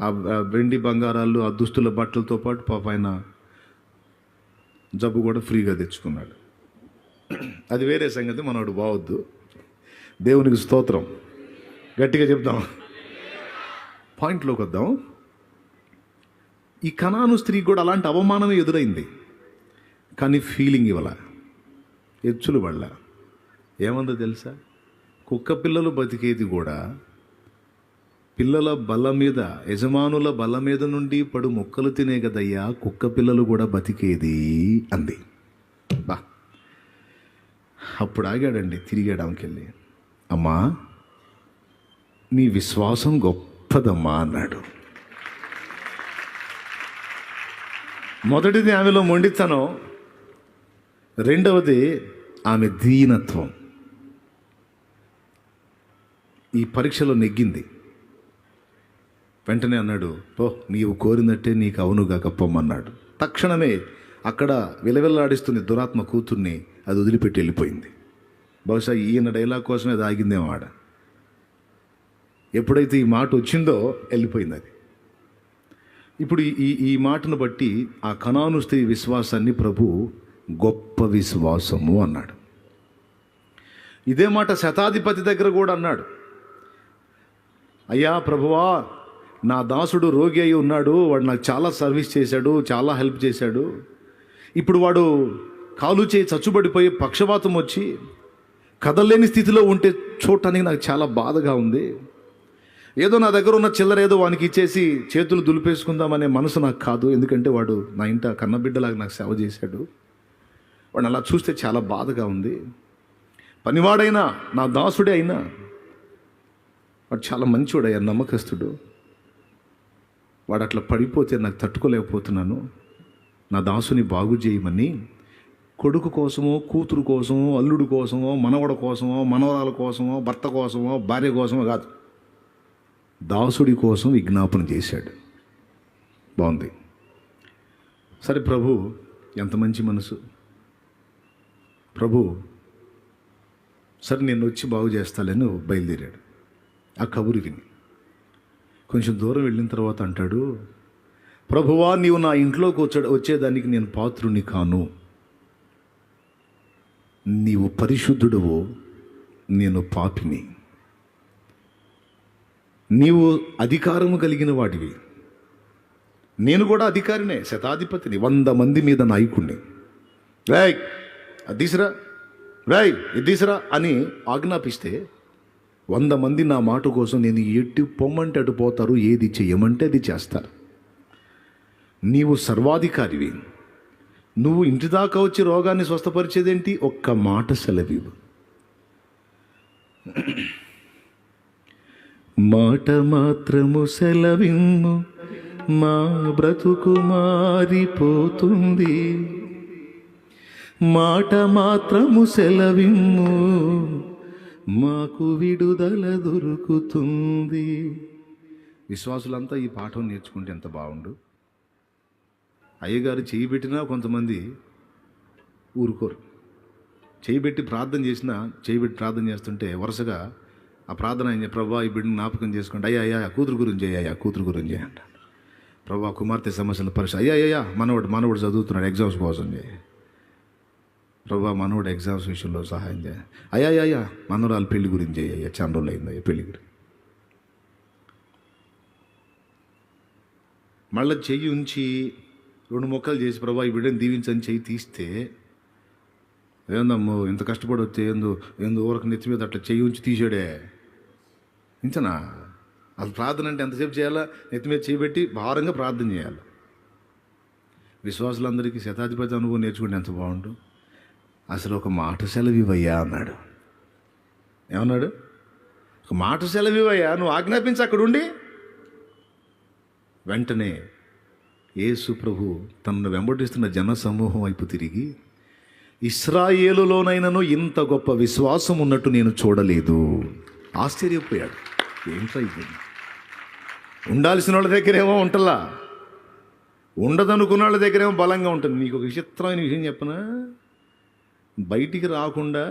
ఆ వెండి బంగారాలు, ఆ దుస్తుల బట్టలతో పాటు పాప ఆయన జబ్బు కూడా ఫ్రీగా తెచ్చుకున్నాడు. అది వేరే సంగతి, మనోడు బావద్దు. దేవునికి స్తోత్రం, గట్టిగా చెప్దాం. పాయింట్లోకి వద్దాం. ఈ కనాను స్త్రీ కూడా అలాంటి అవమానమే ఎదురైంది, కానీ ఫీలింగ్ ఇవ్వాల, ఎచ్చులు పడలా. ఏమందో తెలుసా? కుక్క పిల్లలు బతికేది కూడా పిల్లల బల్ల మీద, యజమానుల బల్ల మీద నుండి పడు ముక్కలు తినే కదయ్యా కుక్క పిల్లలు కూడా బతికేది అంది. బా, అప్పుడు ఆగాడండి, తిరిగాడు ఆమెకెళ్ళి. అమ్మా, నీ విశ్వాసం గొప్పదమ్మా అన్నాడు. మొదటిది ఆమెలో మొండితనం, రెండవది ఆమె దీనత్వం. ఈ పరీక్షలో నెగ్గింది. వెంటనే అన్నాడు, పో, నీవు కోరినట్టే నీకు అవునుగా గొప్పమ్మన్నాడు. తక్షణమే అక్కడ విలవిల్లాడిస్తుంది దురాత్మ కూతుర్ని అది వదిలిపెట్టి వెళ్ళిపోయింది. బహుశా ఈయన డైలాగ్ కోసమే అది ఆగిందేమో ఆడ. ఎప్పుడైతే ఈ మాట వచ్చిందో వెళ్ళిపోయింది అది. ఇప్పుడు ఈ మాటను బట్టి ఆ కనాను స్త్రీ విశ్వాసాన్ని ప్రభు గొప్ప విశ్వాసము అన్నాడు. ఇదే మాట శతాధిపతి దగ్గర కూడా అన్నాడు. అయ్యా ప్రభువా, నా దాసుడు రోగి అయి ఉన్నాడు, వాడు నాకు చాలా సర్వీస్ చేశాడు, చాలా హెల్ప్ చేశాడు. ఇప్పుడు వాడు కాలు చేయి చచ్చుబడిపోయి పక్షవాతం వచ్చి కదలలేని స్థితిలో ఉంటే చూడటానికి నాకు చాలా బాధగా ఉంది. ఏదో నా దగ్గర ఉన్న చిల్లర ఏదో వానికి ఇచ్చేసి చేతులు దులిపేసుకుందామనే మనసు నాకు కాదు. ఎందుకంటే వాడు నా ఇంట కన్నబిడ్డలాగా నాకు సేవ చేశాడు. వాడిని అలా చూస్తే చాలా బాధగా ఉంది. పనివాడైనా, నా దాసుడే అయినా వాడు చాలా మంచివాడయ్యా, నమ్మకస్తుడు. వాడు అట్లా పడిపోతే నాకు తట్టుకోలేకపోతున్నాను. నా దాసుని బాగు చేయమని కొడుకు కోసమో, కూతురు కోసమో, అల్లుడు కోసమో, మనవడ కోసమో, మనవరాల కోసమో, భర్త కోసమో, భార్య కోసమో కాదు, దాసుడి కోసం విజ్ఞాపన చేశాడు. బాగుంది. సరే ప్రభు, ఎంత మంచి మనసు ప్రభు. సరే నేను వచ్చి బాగు చేస్తానని బయలుదేరాడు. ఆ కబురు విని కొంచెం దూరం వెళ్ళిన తర్వాత అంటాడు, ప్రభువా, నీవు నా ఇంట్లోకి వచ్చేదానికి నేను పాత్రుని కాను. నీవు పరిశుద్ధుడవు, నేను పాపిని. నీవు అధికారము కలిగిన వాడివి, నేను కూడా అధికారినే, శతాధిపతిని, 100 మంది మీద నాయకుడిని. రాయ్ అది తీసురా, రాయ్ ఇది తీసురా అని ఆజ్ఞాపిస్తే 100 మంది నా మాట కోసం నేను ఎటు పొమ్మంటే అటు పోతారు, ఏది చెయ్యమంటే అది చేస్తారు. నీవు సర్వాధికారివి, నువ్వు ఇంటి దాకా వచ్చి రోగాన్ని స్వస్థపరిచేదేంటి? ఒక్క మాట సెలవివు. మాట మాత్రము సెలవిమ్ము, మా బ్రతుకు మారిపోతుంది. మాట మాత్రము సెలవిమ్ము, మాకు విడుదల దొరుకుతుంది. విశ్వాసులంతా ఈ పాఠం నేర్చుకుంటే ఎంత బాగుండు. అయ్యగారు చేయి పెట్టినా కొంతమంది ఊరుకోరు. చేయి పెట్టి ప్రార్థన చేసినా, చేయి పెట్టి ప్రార్థన చేస్తుంటే వరుసగా ఆ ప్రార్థన ఆయన, ప్రభా ఈ బిడ్డను జ్ఞాపకం చేసుకుంటే, అయ్యా కూతురు గురించి అయ్యా కూతురు గురించి అంట. ప్రభా కుమార్తె సమస్యల పరిస్థితి, అయ్యా మనవడు చదువుతున్నాడు ఎగ్జామ్స్ కోసం చేయ. ప్రభా మనవడు ఎగ్జామ్స్ విషయంలో సహాయం చేయ. అయ్యా మనవరాలు పెళ్లి గురించి అయ్యా, చాలా రోజులు అయిందయ్యా పెళ్లి గురించి. మళ్ళీ చెయ్యి ఉంచి 2 మొక్కలు చేసి, ప్రభా ఈ బిడ్డను దీవించని చెయ్యి తీస్తే, ఏందమ్మో ఇంత కష్టపడి వస్తే ఏందో ఊరకు నెత్తి మీద అట్లా చెయ్యి ఉంచి తీసాడే ఇంచనా? అసలు ప్రార్థన అంటే ఎంతసేపు చేయాలా? నెత్తి మీద చేయబెట్టి భారంగా ప్రార్థన చేయాలి. విశ్వాసులందరికీ శతాధిపతి అనుభవం నేర్చుకుంటే ఎంత బాగుండు. అసలు ఒక మాట సెలవివయ్యా అన్నాడు. ఏమన్నాడు? ఒక మాట సెలవివయ్యా, నువ్వు ఆజ్ఞాపించి అక్కడుండి. వెంటనే యేసు ప్రభు తనను వెంబడిస్తున్న జన సమూహం వైపు తిరిగి, ఇశ్రాయేలులోనైనను ఇంత గొప్ప విశ్వాసం ఉన్నట్టు నేను చూడలేదు. ఆశ్చర్యపోయాడు. ఏంట్రా ఇది? ఉండాల్సిన వాళ్ళ దగ్గరేమో ఉంటలా, ఉండదనుకున్న వాళ్ళ దగ్గరేమో బలంగా ఉంటుంది. నీకు ఒక విచిత్రమైన విషయం చెప్పనా? బయటికి రాకుండా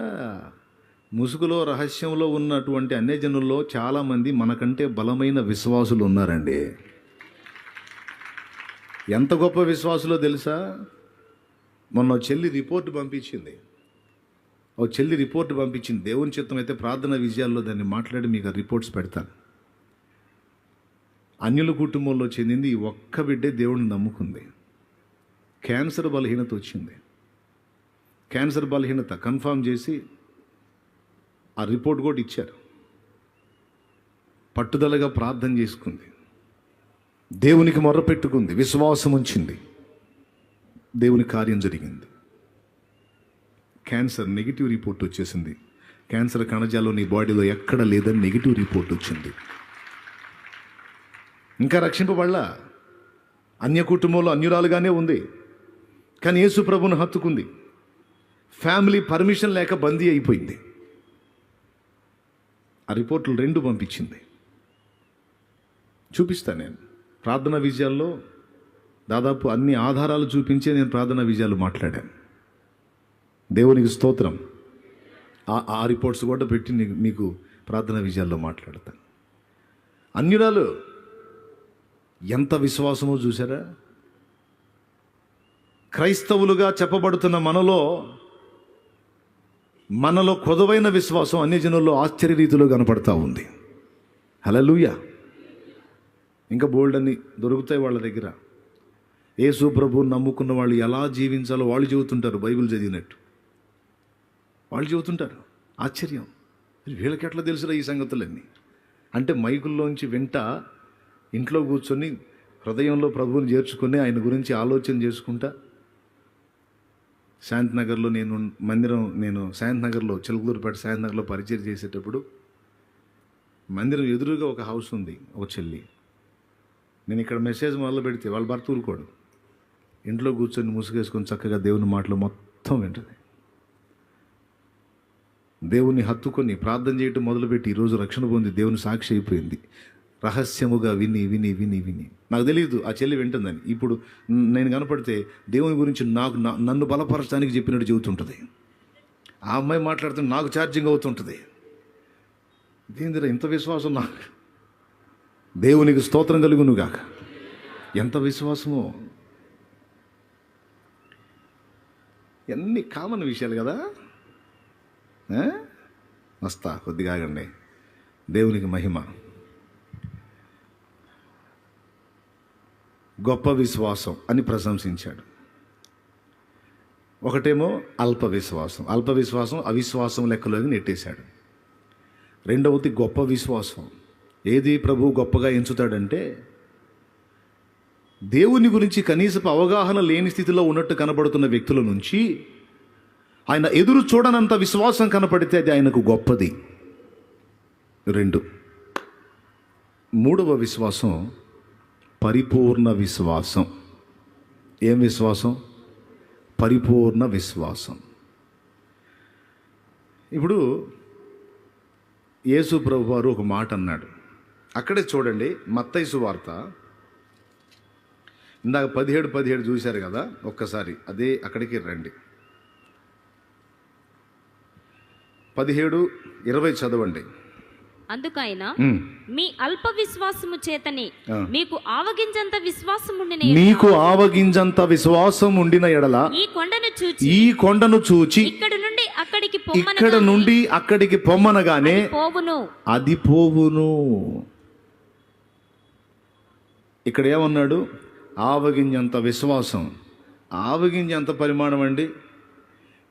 ముసుగులో రహస్యంలో ఉన్నటువంటి అన్యజనుల్లో చాలామంది మనకంటే బలమైన విశ్వాసులు ఉన్నారండి. ఎంత గొప్ప విశ్వాసులో తెలుసా? మొన్న చెల్లి రిపోర్ట్ పంపించింది. దేవుని చిత్తం అయితే ప్రార్థన విజయాల్లో దాన్ని మాట్లాడి మీకు ఆ రిపోర్ట్స్ పెడతాను. అన్యుల కుటుంబంలో చెందింది ఈ ఒక్క బిడ్డే దేవుడిని నమ్ముకుంది. క్యాన్సర్ బలహీనత వచ్చింది. క్యాన్సర్ బలహీనత కన్ఫామ్ చేసి ఆ రిపోర్ట్ కూడా ఇచ్చారు. పట్టుదలగా ప్రార్థన చేసుకుంది, దేవునికి మొర్రపెట్టుకుంది, విశ్వాసం ఉంచింది, దేవుని కార్యం జరిగింది. క్యాన్సర్ నెగిటివ్ రిపోర్ట్ వచ్చేసింది. క్యాన్సర్ కణజాలం నీ బాడీలో ఎక్కడ లేదని నెగిటివ్ రిపోర్ట్ వచ్చింది. ఇంకా రక్షింపబడలా, అన్య కుటుంబంలో అన్యురాలుగానే ఉంది. కానీ యేసు ప్రభువును హత్తుకుంది. ఫ్యామిలీ పర్మిషన్ లేక బందీ అయిపోయింది. ఆ రిపోర్ట్లు 2 పంపించింది. చూపిస్తాను నేను ప్రార్థనా విజయాల్లో దాదాపు అన్ని ఆధారాలు చూపించే నేను ప్రార్థనా విజయాలు మాట్లాడాను. దేవునికి స్తోత్రం. ఆ రిపోర్ట్స్ కూడా పెట్టి మీకు ప్రార్థనా విజయాల్లో మాట్లాడతాను. అన్యురాలు ఎంత విశ్వాసమో చూసారా? క్రైస్తవులుగా చెప్పబడుతున్న మనలో కొదువైన విశ్వాసం అన్యజనుల్లో ఆశ్చర్య రీతిలో కనపడతా ఉంది. హల్లెలూయా. ఇంకా బోల్డ్ అని దొరుకుతాయి వాళ్ళ దగ్గర. యేసు ప్రభువుని నమ్ముకున్న వాళ్ళు ఎలా జీవించాలో వాళ్ళు చెబుతుంటారు. బైబిల్ చదివినట్టు వాళ్ళు చెబుతుంటారు. ఆశ్చర్యం, వీళ్ళకి ఎట్లా తెలుసురా ఈ సంగతులన్నీ అంటే మైకుల్లోంచి వింటా ఇంట్లో కూర్చొని హృదయంలో ప్రభువుని చేర్చుకొని ఆయన గురించి ఆలోచన చేసుకుంటా. శాంతినగర్లో నేను శాంతినగర్లో చిలకలూరుపేట శాంతినగర్లో పరిచయం చేసేటప్పుడు మందిరం ఎదురుగా ఒక హౌస్ ఉంది, ఒక చెల్లి. నేను ఇక్కడ మెసేజ్ మొదలు పెడితే వాళ్ళ భర్త ఊరుకోడు. ఇంట్లో కూర్చొని ముసుగేసుకొని చక్కగా దేవుని మాటలు మొత్తం వింటుంది. దేవుని హత్తుకొని ప్రార్థన చేయటం మొదలుపెట్టి ఈరోజు రక్షణ పొంది దేవుని సాక్షి అయిపోయింది. రహస్యముగా విని విని విని విని నాకు తెలియదు ఆ చెల్లి వింటుందని. ఇప్పుడు నేను కనపడితే దేవుని గురించి నన్ను బలపరచడానికి చెప్పినట్టు చెబుతుంటుంది. ఆ అమ్మాయి మాట్లాడుతుంటే నాకు ఛార్జింగ్ అవుతుంటుంది. ఇదేందిరా ఇంత విశ్వాసం నాకు. దేవునికి స్తోత్రం కలుగునుగాక. ఎంత విశ్వాసమో. ఎన్ని కామన్ విషయాలు కదా. వస్తా కొద్దిగా ఆగండి. దేవునికి మహిమ. గొప్ప విశ్వాసం అని ప్రశంసించాడు. ఒకటేమో అల్ప విశ్వాసం అవిశ్వాసం లెక్కలోకి నెట్టేశాడు. రెండవది గొప్ప విశ్వాసం. ఏది ప్రభు గొప్పగా ఎంచుతాడంటే దేవుని గురించి కనీసపు అవగాహన లేని స్థితిలో ఉన్నట్టు కనబడుతున్న వ్యక్తుల నుంచి ఆయన ఎదురు చూడనంత విశ్వాసం కనపడితే అది ఆయనకు గొప్పది. 2 మూడవ విశ్వాసం పరిపూర్ణ విశ్వాసం. ఏం విశ్వాసం? పరిపూర్ణ విశ్వాసం. ఇప్పుడు యేసు ప్రభు వారు ఒక మాట అన్నాడు. అక్కడే చూడండి, మత్తయి సువార్త ఇందాక 17 చూశారు కదా. ఒక్కసారి అదే అక్కడికి రండి. 17:20 చదవండి. అందుకైన మీ అల్ప విశ్వాసము చేతనే మీకు ఆవగింజంత విశ్వాసం ఉండిన ఎడల ఈ కొండను చూచి ఇక్కడ నుండి అక్కడికి పొమ్మనగానే అది పోవును. ఇక్కడ ఏమన్నాడు? ఆవగింజంత విశ్వాసం. ఆవగింజ ఎంత పరిమాణం అండి?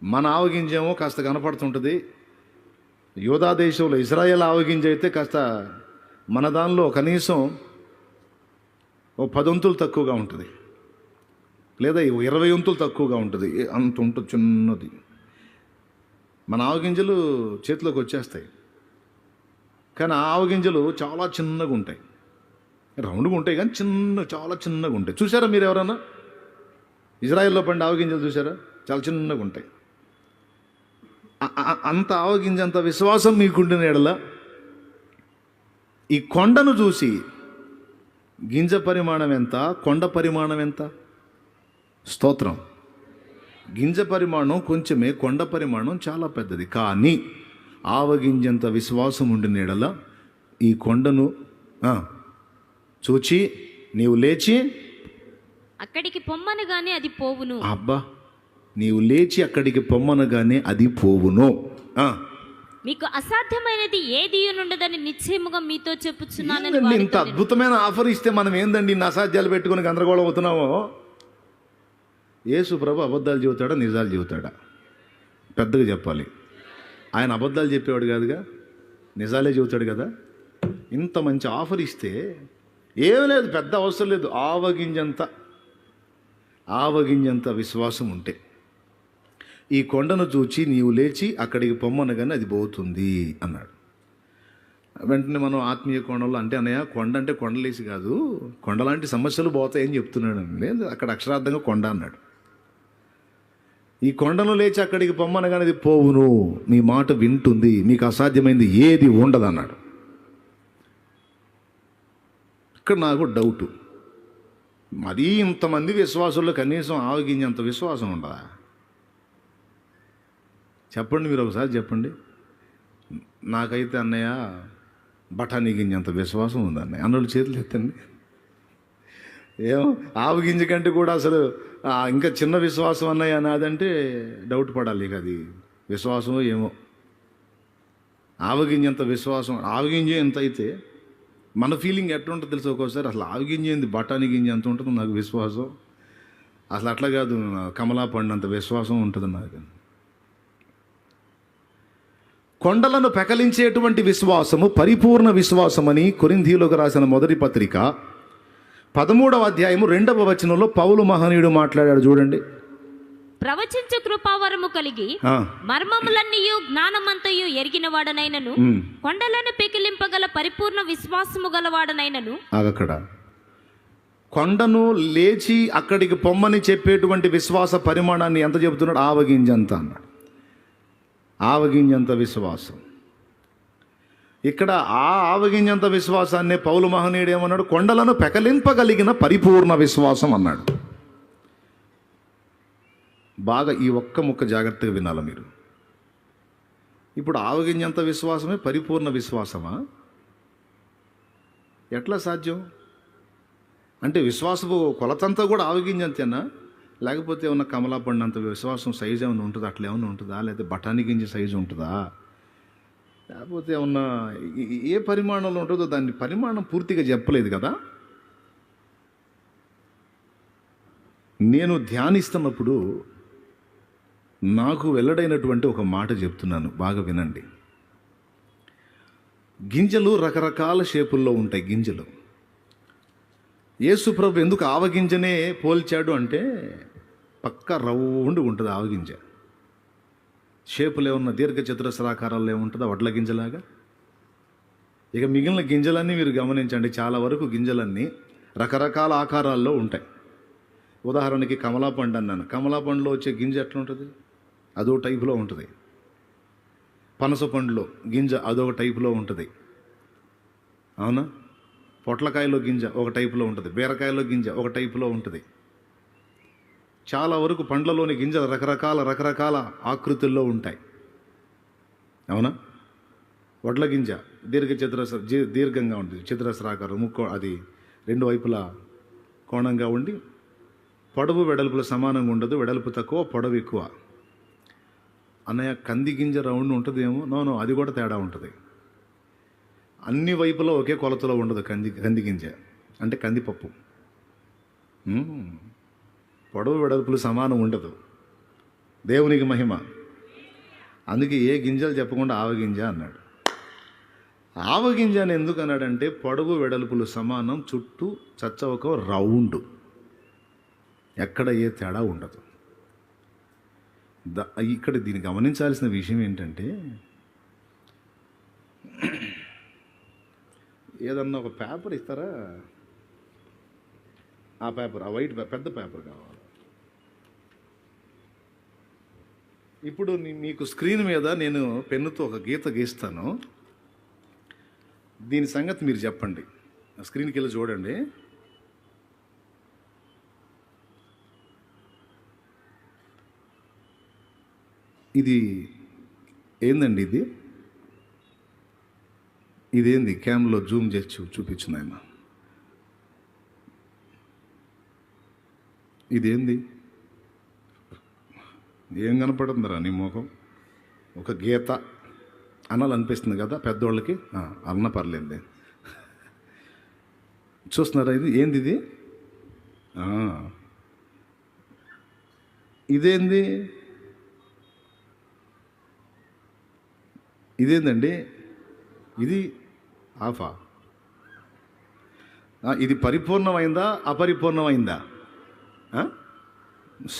మన ఆవగింజేమో కాస్త కనపడుతుంటుంది. యూదా దేశంలో ఇజ్రాయెల్ ఆవగింజ అయితే కాస్త మన దానిలో కనీసం 10 వంతులు తక్కువగా ఉంటుంది, లేదా 20 వంతులు తక్కువగా ఉంటుంది. అంత ఉంటుంది, చిన్నది. మన ఆవగింజలు చేతిలోకి వచ్చేస్తాయి, కానీ ఆ ఆవగింజలు చాలా చిన్నగా ఉంటాయి. రౌండ్గా ఉంటాయి కానీ చాలా చిన్నగా ఉంటాయి. చూసారా మీరు ఎవరన్నా ఇజ్రాయెల్లో పండే ఆవగింజలు చూసారా? చాలా చిన్నగా ఉంటాయి. అంత ఆవగింజంత విశ్వాసం మీకుండిన ఎడల ఈ కొండను చూసి గింజ పరిమాణం ఎంత, కొండ పరిమాణం ఎంత? స్తోత్రం. గింజ పరిమాణం కొంచెమే, కొండ పరిమాణం చాలా పెద్దది. కానీ ఆవగింజంత విశ్వాసం ఉండిన ఎడల ఈ కొండను చూచి నీవు లేచి అక్కడికి పొమ్మనగానే అది పోవును. అబ్బా, నీవు లేచి అక్కడికి పొమ్మనగానే అది పోవును. మీకు అసాధ్యమైనది ఏది ఉండదని నిశ్చయముగా మీతో చెప్పుచున్నాను. ఇంత అద్భుతమైన ఆఫర్ ఇస్తే మనం ఏందండి ఇన్ని అసాధ్యాలు పెట్టుకుని గందరగోళం అవుతున్నామో? యేసు ప్రభు అబద్ధాలు చెబుతాడా, నిజాలు చెబుతాడా? పెద్దగా చెప్పాలి. ఆయన అబద్ధాలు చెప్పేవాడు కాదుగా, నిజాలే చెబుతాడు కదా. ఇంత మంచి ఆఫర్ ఇస్తే ఏం లేదు, పెద్ద అవసరం లేదు, ఆవగింజంత విశ్వాసం ఉంటే ఈ కొండను చూచి నీవు లేచి అక్కడికి పొమ్మనగానే అది పోతుంది అన్నాడు. వెంటనే మనం ఆత్మీయ కోణంలో అంటే అన్నయ్య కొండ అంటే కొండలేసి కాదు, కొండలాంటి సమస్యలు పోతాయని చెప్తున్నాడు. లేదు, అక్కడ అక్షరార్థంగా కొండ అన్నాడు. ఈ కొండను లేచి అక్కడికి పొమ్మనగానే అది పోవును, మీ మాట వింటుంది, మీకు అసాధ్యమైంది ఏది ఉండదు అన్నాడు. ఇక్కడ నాకు డౌటు, మరీ ఇంతమంది విశ్వాసుల్లో కనీసం ఆవగింజంత విశ్వాసం ఉండదా? చెప్పండి, మీరు ఒకసారి చెప్పండి. నాకైతే అన్నయ్య బఠానీ గింజంత విశ్వాసం ఉంది అన్నయ్య అన్నోళ్ళు చేతులు ఎత్తండి. ఏమో ఆవగింజ కంటే కూడా అసలు ఇంకా చిన్న విశ్వాసం అన్నయ్య నాదంటే డౌట్ పడాలి. ఇక అది విశ్వాసమో ఏమో. ఆవగింజంత విశ్వాసం, ఆవగింజ ఎంత అయితే మన ఫీలింగ్ ఎట్లా ఉంటుందో తెలుసు. ఒక్కోసారి అసలు ఆవగింజ ఏంది, బఠానీ గింజ ఎంత ఉంటుందో నాకు విశ్వాసం. అసలు అట్లా కాదు, కమలా పండు అంత విశ్వాసం ఉంటుంది నాకు. కొండలను పెకలించేటువంటి విశ్వాసము పరిపూర్ణ విశ్వాసమని కొరింథీయులకు రాసిన మొదటి పత్రిక 13వ అధ్యాయము 2వ వచనంలో పౌలు మహనీయుడు మాట్లాడాడు. చూడండి. ప్రవచించు కృపావరము కలిగి మర్మములన్నీయు జ్ఞానమంతయు ఎరిగిన వాడనైనను కొండలను పెకిలింపగల పరిపూర్ణ విశ్వాసము గలవాడనైనను. అక్కడ కొండను లేచి అక్కడికి పొమ్మని చెప్పేటువంటి విశ్వాస పరిమాణాన్ని ఎంత చెబుతున్నాడు? ఆవగింజంత అన్నాడు. ఆవగింజంత విశ్వాసం. ఇక్కడ ఆ ఆవగింజంత విశ్వాసాన్ని పౌలు మహనీయుడు ఏమన్నాడు? కొండలను పెకలింపగలిగిన పరిపూర్ణ విశ్వాసం అన్నాడు. బాగా ఈ ఒక్క ముక్క జాగ్రత్తగా వినాలి మీరు. ఇప్పుడు ఆవగింజంత విశ్వాసమే పరిపూర్ణ విశ్వాసమా? ఎట్లా సాధ్యం? అంటే విశ్వాసపు కొలతంతా కూడా ఆవగింజంతేనా? లేకపోతే ఏమన్నా కమలా పండంత విశ్వాసం సైజు ఏమైనా ఉంటుందా? అట్లా ఏమైనా ఉంటుందా? లేకపోతే బఠానీ గింజ సైజు ఉంటుందా? లేకపోతే ఏమన్నా ఏ పరిమాణంలో ఉంటుందో దాన్ని పరిమాణం పూర్తిగా చెప్పలేదు కదా. నేను ధ్యానిస్తున్నప్పుడు నాకు వెల్లడైనటువంటి ఒక మాట చెప్తున్నాను, బాగా వినండి. గింజలు రకరకాల షేపుల్లో ఉంటాయి. గింజలు యేసు ప్రభు ఎందుకు ఆవగింజనే పోల్చాడు అంటే పక్క రౌండ్ ఉంటుంది ఆవగింజ. షేపులు ఏమన్నా దీర్ఘ చతురస్రాకారాల్లో ఏముంటుందా వడ్ల గింజలాగా. ఇక మిగిలిన గింజలన్నీ మీరు గమనించండి, చాలా వరకు గింజలన్నీ రకరకాల ఆకారాల్లో ఉంటాయి. ఉదాహరణకి కమలా పండు అన్నాను, కమలా పండులో వచ్చే గింజ ఎట్లా ఉంటుంది? అదో టైపులో ఉంటుంది. పనస పండులో గింజ అదొక టైపులో ఉంటుంది, అవునా? పొట్లకాయలో గింజ ఒక టైపులో ఉంటుంది, బీరకాయలో గింజ ఒక టైపులో ఉంటుంది. చాలా వరకు పండ్లలోని గింజలు రకరకాల ఆకృతుల్లో ఉంటాయి, అవునా? వడ్ల గింజ దీర్ఘంగా ఉంటుంది, చతురస్రాకారం, అది రెండు వైపులా కోణంగా ఉండి పొడవు వెడల్పులు సమానంగా ఉండదు, వెడల్పు తక్కువ పొడవు ఎక్కువ. అన్నయ్య కంది గింజ రౌండ్ ఉంటుందేమో? నో, అది కూడా తేడా ఉంటుంది. అన్ని వైపులో ఒకే కొలతలో ఉండదు కంది గింజ అంటే కందిపప్పు. పొడవు వెడల్పులు సమానం ఉండదు. దేవునికి మహిమ. అందుకే ఏ గింజలు చెప్పకుండా ఆవగింజ అన్నాడు. ఆవగింజ అని ఎందుకు అన్నాడంటే పొడవు వెడల్పులు సమానం, చుట్టూ చచ్చవక రౌండ్, ఎక్కడ ఏ తేడా ఉండదు. ఇక్కడ దీన్ని గమనించాల్సిన విషయం ఏంటంటే, ఏదన్నా ఒక పేపర్ ఇస్తారా, ఆ పేపర్, ఆ వైట్ పెద్ద పేపర్ కావాలి. ఇప్పుడు మీకు స్క్రీన్ మీద నేను పెన్నుతో ఒక గీత గీస్తాను, దీని సంగతి మీరు చెప్పండి. స్క్రీన్కి వెళ్ళి చూడండి. ఇది ఏందండి? ఇదేంది? క్యామ్లో జూమ్ చేసి చూపించింది ఆయన. ఇదేంది? ఏం కనపడుతుందిరా నీ ముఖం? ఒక గీత అనాలనిపిస్తుంది కదా పెద్దోళ్ళకి, అన్న పర్లేదు. చూస్తున్నారా? ఇది ఏంది? ఇది ఇదేంది? ఇదేందండి, ఇది ఆఫా? ఇది పరిపూర్ణమైందా అపరిపూర్ణమైందా?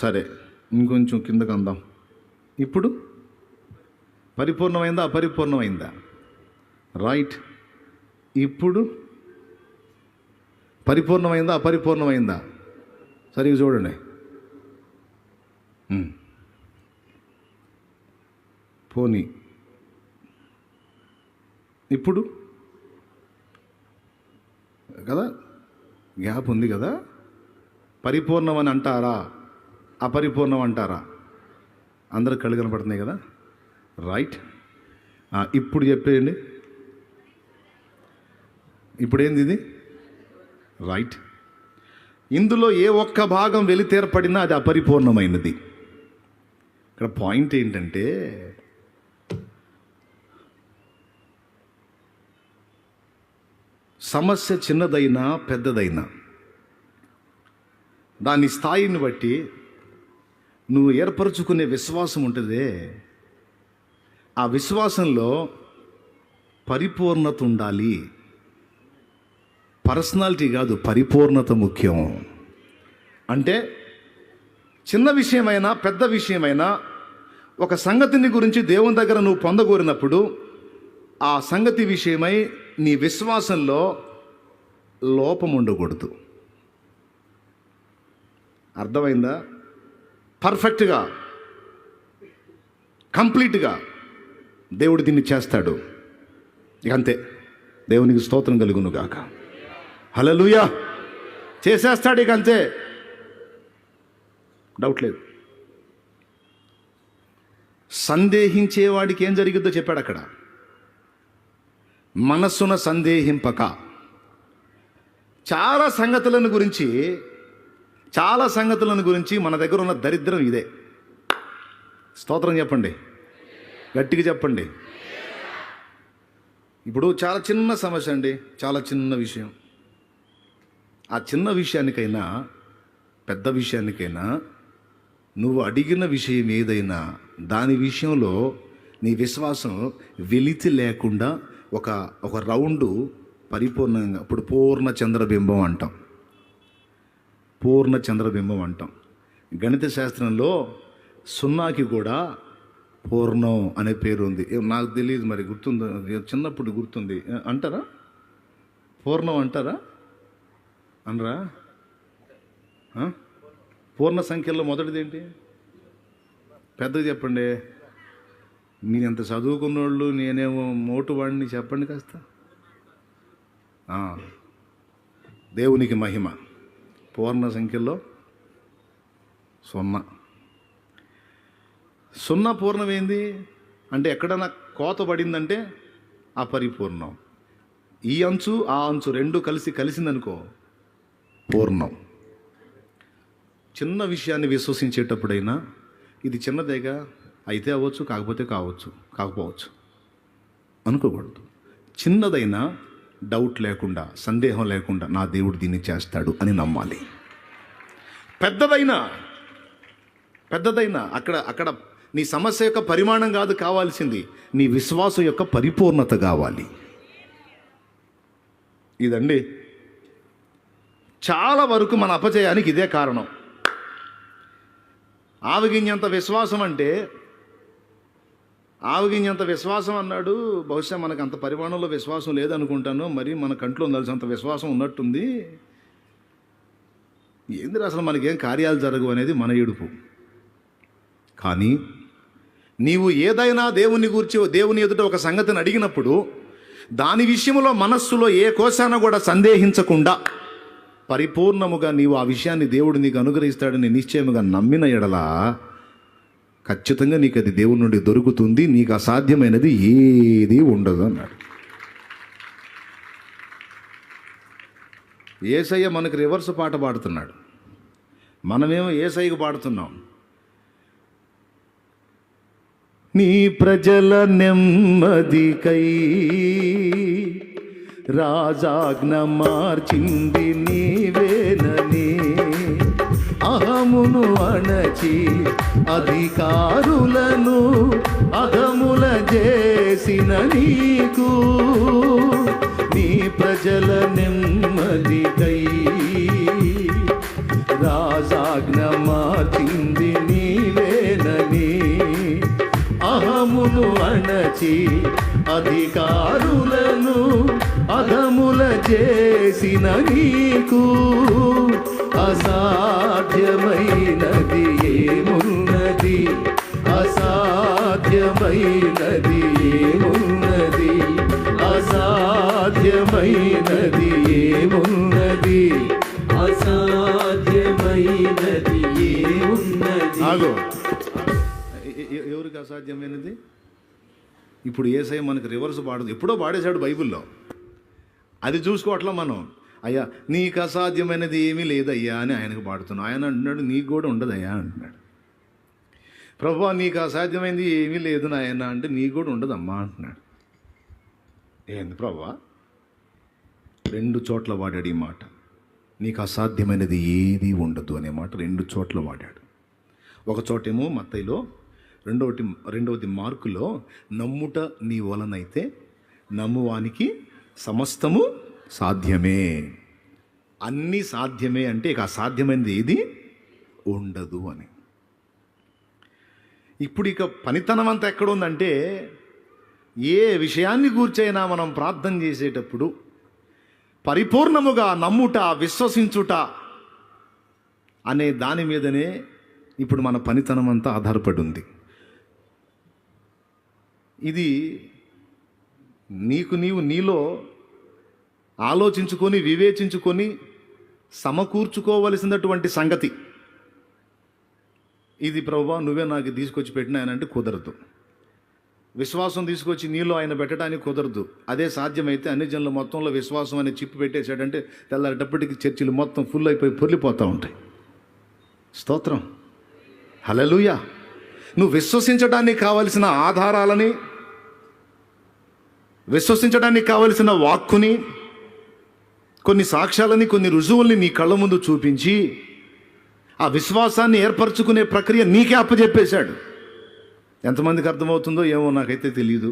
సరే, ఇంకొంచెం కిందకు అందాం. ఇప్పుడు పరిపూర్ణమైందా అపరిపూర్ణమైందా? రైట్. ఇప్పుడు పరిపూర్ణమైందా అపరిపూర్ణమైందా? సరిగ్గా చూడండి. పోనీ ఇప్పుడు కదా, గ్యాప్ ఉంది కదా. పరిపూర్ణం అని అంటారా అపరిపూర్ణం అంటారా? అందరికి కళ్ళు కనపడుతున్నాయి కదా. రైట్. ఇప్పుడు చెప్పేయండి, ఇప్పుడేంది ఇది? రైట్. ఇందులో ఏ ఒక్క భాగం వెలితేర్పడినా అది అపరిపూర్ణమైనది. ఇక్కడ పాయింట్ ఏంటంటే, సమస్య చిన్నదైనా పెద్దదైనా దాని స్థాయిని బట్టి నువ్వు ఏర్పరచుకునే విశ్వాసం ఉంటుందే, ఆ విశ్వాసంలో పరిపూర్ణత ఉండాలి. పర్సనాలిటీ కాదు, పరిపూర్ణత ముఖ్యం. అంటే చిన్న విషయమైనా పెద్ద విషయమైనా ఒక సంగతిని గురించి దేవుని దగ్గర నువ్వు పొందగోరినప్పుడు ఆ సంగతి విషయమై నీ విశ్వాసంలో లోపం ఉండకూడదు. అర్థమైందా? పర్ఫెక్ట్గా, కంప్లీట్గా దేవుడు దీన్ని చేస్తాడు. ఇక అంతే. దేవునికి స్తోత్రం కలుగును గాక. హల్లెలూయా. చేసేస్తాడు, ఇక అంతే, డౌట్ లేదు. సందేహించేవాడికి ఏం జరిగిద్దో చెప్పాడు అక్కడ. మనస్సున సందేహింపక. చాలా సంగతులను గురించి మన దగ్గర ఉన్న దరిద్రం ఇదే. స్తోత్రం చెప్పండి, గట్టిగా చెప్పండి. ఇప్పుడు చాలా చిన్న సమస్య అండి, చాలా చిన్న విషయం. ఆ చిన్న విషయానికైనా పెద్ద విషయానికైనా నువ్వు అడిగిన విషయం ఏదైనా దాని విషయంలో నీ విశ్వాసం వెలితి లేకుండా ఒక రౌండు పరిపూర్ణంగా, ఇప్పుడు పూర్ణ చంద్రబింబం అంటాం. గణిత శాస్త్రంలో సున్నాకి కూడా పూర్ణం అనే పేరు ఉంది. నాకు తెలియదు, మరి గుర్తుందో, చిన్నప్పుడు గుర్తుంది. అంటారా? పూర్ణం అంటారా? అనరా? పూర్ణ సంఖ్యలో మొదటిది ఏంటి? పెద్దగా చెప్పండి. మీరు ఎంత చదువుకున్నోళ్ళు, నేనేమో మోటువాడిని, చెప్పండి కాస్త. దేవునికి మహిమ. పూర్ణ సంఖ్యలో సున్నా పూర్ణమైంది అంటే ఎక్కడన్నా కోత పడిందంటే అపరిపూర్ణం. ఈ అంచు ఆ అంచు రెండు కలిసిందనుకో పూర్ణం. చిన్న విషయాన్ని విశ్వసించేటప్పుడైనా ఇది చిన్నదేగా, అయితే అవ్వచ్చు, కాకపోవచ్చు అనుకోకూడదు. చిన్నదైనా డౌట్ లేకుండా, సందేహం లేకుండా నా దేవుడు దీన్ని చేస్తాడు అని నమ్మాలి. పెద్దదైనా అక్కడ నీ సమస్య యొక్క పరిమాణం కాదు కావాల్సింది, నీ విశ్వాసం యొక్క పరిపూర్ణత కావాలి. ఇదండి చాలా వరకు మన అపజయానికి ఇదే కారణం. ఆవగింజంత విశ్వాసం అంటే, ఆవగింజంత విశ్వాసం అన్నాడు. బహుశా మనకు అంత పరిమాణంలో విశ్వాసం లేదనుకుంటాను, మరి మన కంట్లో ఉండాల్సినంత విశ్వాసం ఉన్నట్టుంది. ఏంది అసలు మనకేం కార్యాలు జరగవు అనేది మన ఏడుపు. కానీ నీవు ఏదైనా దేవుని ఎదుట ఒక సంగతిని అడిగినప్పుడు దాని విషయంలో మనస్సులో ఏ కోశాన కూడా సందేహించకుండా పరిపూర్ణముగా నీవు ఆ విషయాన్ని దేవుడు నీకు అనుగ్రహిస్తాడని నిశ్చయముగా నమ్మిన ఎడల ఖచ్చితంగా నీకు అది దేవుని నుండి దొరుకుతుంది. నీకు అసాధ్యమైనది ఏది ఉండదు అన్నాడు. యేసయ్య మనకు రివర్స్ పాట పాడుతున్నాడు, మనమేమో యేసయ్యకు పాడుతున్నాం. నీ ప్రజల నెమ్మదికై రాజాజ్ఞ మార్చింది నీవేనని అహము అహమును అణచి అధికారులను అధముల చేసిన నీకు నీ ప్రజల నెమ్మదికై రాజాజ్ఞ మార్చింది నీవేనని అహమును అణచి అధికారులను అధముల చేసిన నీకు అసాధ్యమైనది ఏమున్నది అసాధ్యమైనది ఏమున్నది అసాధ్యమైనది ఏమున్నది అసాధ్యమైనది ఏమున్నది. ఆగో, ఎవరికి అసాధ్యమైనది? ఇప్పుడు యేసయ్య మనకు రివర్స్ పాడదు, ఎప్పుడో పాడేశాడు బైబిల్లో. అది చూసుకోవట్లా మనం. అయ్యా నీకు అసాధ్యమైనది ఏమీ లేదయ్యా అని ఆయనకు పాడుతున్నాం. ఆయన అంటున్నాడు నీకు కూడా ఉండదయ్యా అంటున్నాడు. ప్రభువా నీకు అసాధ్యమైనది ఏమీ లేదు నాయన అంటే నీకు కూడా ఉండదమ్మా అంటున్నాడు. ఏంది ప్రభువా? 2 చోట్ల వాడాడు ఈ మాట. నీకు అసాధ్యమైనది ఏది ఉండదు అనే మాట 2 చోట్ల వాడాడు. ఒక చోటేమో మత్తయిలో, రెండవది మార్కులో, నమ్ముట నీ వలనైతే నమ్మువానికి సమస్తము సాధ్యమే. అన్నీ సాధ్యమే అంటే ఇక అసాధ్యమైనది ఏది ఉండదు అని. ఇప్పుడు ఇక పనితనం అంతా ఎక్కడుందంటే, ఏ విషయాన్ని గూర్చైనా మనం ప్రార్థన చేసేటప్పుడు పరిపూర్ణముగా నమ్ముట, విశ్వసించుట అనే దాని మీదనే ఇప్పుడు మన పనితనం అంతా ఆధారపడి ఉంది. ఇది నీలో ఆలోచించుకొని వివేచించుకొని సమకూర్చుకోవలసినటువంటి సంగతి. ఇది ప్రభువా నువ్వే నాకు తీసుకొచ్చి పెట్టినాయనంటే కుదరదు. విశ్వాసం తీసుకొచ్చి నీలో ఆయన పెట్టడానికి కుదరదు. అదే సాధ్యమైతే అన్ని జనుల మొత్తంలో విశ్వాసం అనే చిప్పు పెట్టేశాడంటే తెల్లారేటప్పటికి చర్చిలు మొత్తం ఫుల్ అయిపోయి పొర్లిపోతూ ఉంటాయి. స్తోత్రం, హల్లెలూయా. నువ్వు విశ్వసించడానికి కావలసిన ఆధారాలని, విశ్వసించడానికి కావలసిన వాక్కుని, కొన్ని సాక్ష్యాలని, కొన్ని రుజువుల్ని నీ కళ్ళ ముందు చూపించి ఆ విశ్వాసాన్ని ఏర్పరచుకునే ప్రక్రియ నీకే అప్పచెప్పేశాడు. ఎంతమందికి అర్థమవుతుందో ఏమో నాకైతే తెలియదు.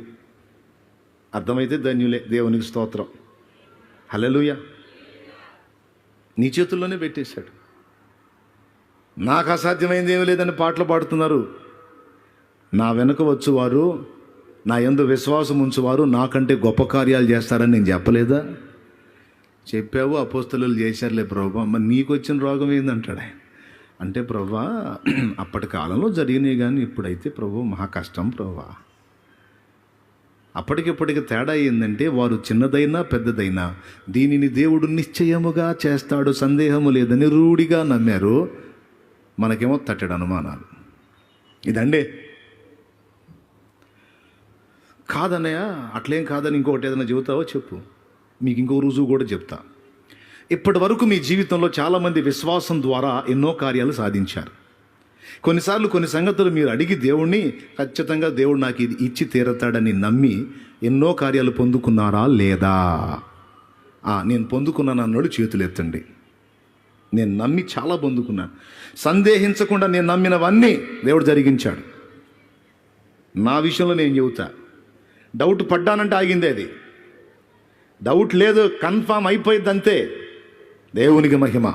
అర్థమైతే ధన్యులే, దేవునికి స్తోత్రం, హల్లెలూయా. నీ చేతుల్లోనే పెట్టేశాడు. నాకు అసాధ్యమైంది ఏమీ లేదని పాటలు పాడుతున్నారు. నా వెనుక వచ్చువారు, నా యందు విశ్వాసం ఉంచువారు నాకంటే గొప్ప కార్యాలు చేస్తారని నేను చెప్పలేదా? చెప్పావు, అపోస్తలులు చేశారులే ప్రభువా. మరి నీకు వచ్చిన రోగం ఏందంటాడే అంటే, ప్రభువా అప్పటి కాలంలో జరిగినాయి కానీ ఇప్పుడైతే ప్రభు మహా కష్టం ప్రభువా. అప్పటికిప్పటికి తేడా ఏంటంటే, వారు చిన్నదైనా పెద్దదైనా దీనిని దేవుడు నిశ్చయముగా చేస్తాడు, సందేహము లేదని రూఢిగా నమ్మారు. మనకేమో తట్టడు అనుమానాలు. ఇదండే కాదన్నయ్య, అట్లేం కాదని ఇంకొకటి ఏదైనా చెబుతావో చెప్పు, మీకు ఇంకో రుజువు కూడా చెప్తా. ఇప్పటి వరకు మీ జీవితంలో చాలామంది విశ్వాసం ద్వారా ఎన్నో కార్యాలు సాధించారు. కొన్నిసార్లు కొన్ని సంగతులు మీరు అడిగి దేవుణ్ణి ఖచ్చితంగా దేవుడు నాకు ఇది ఇచ్చి తీరతాడని నమ్మి ఎన్నో కార్యాలు పొందుకున్నారా లేదా? నేను పొందుకున్నాను అన్నాడు చేతులు ఎత్తండి. నేను నమ్మి చాలా పొందుకున్నాను. సందేహించకుండా నేను నమ్మినవన్నీ దేవుడు జరిగించాడు. నా విషయంలో నేను చెబుతా. డౌట్ పడ్డానంటే ఆగిందే అది. డౌట్ లేదు, కన్ఫామ్ అయిపోయింది అంతే. దేవునికి మహిమ.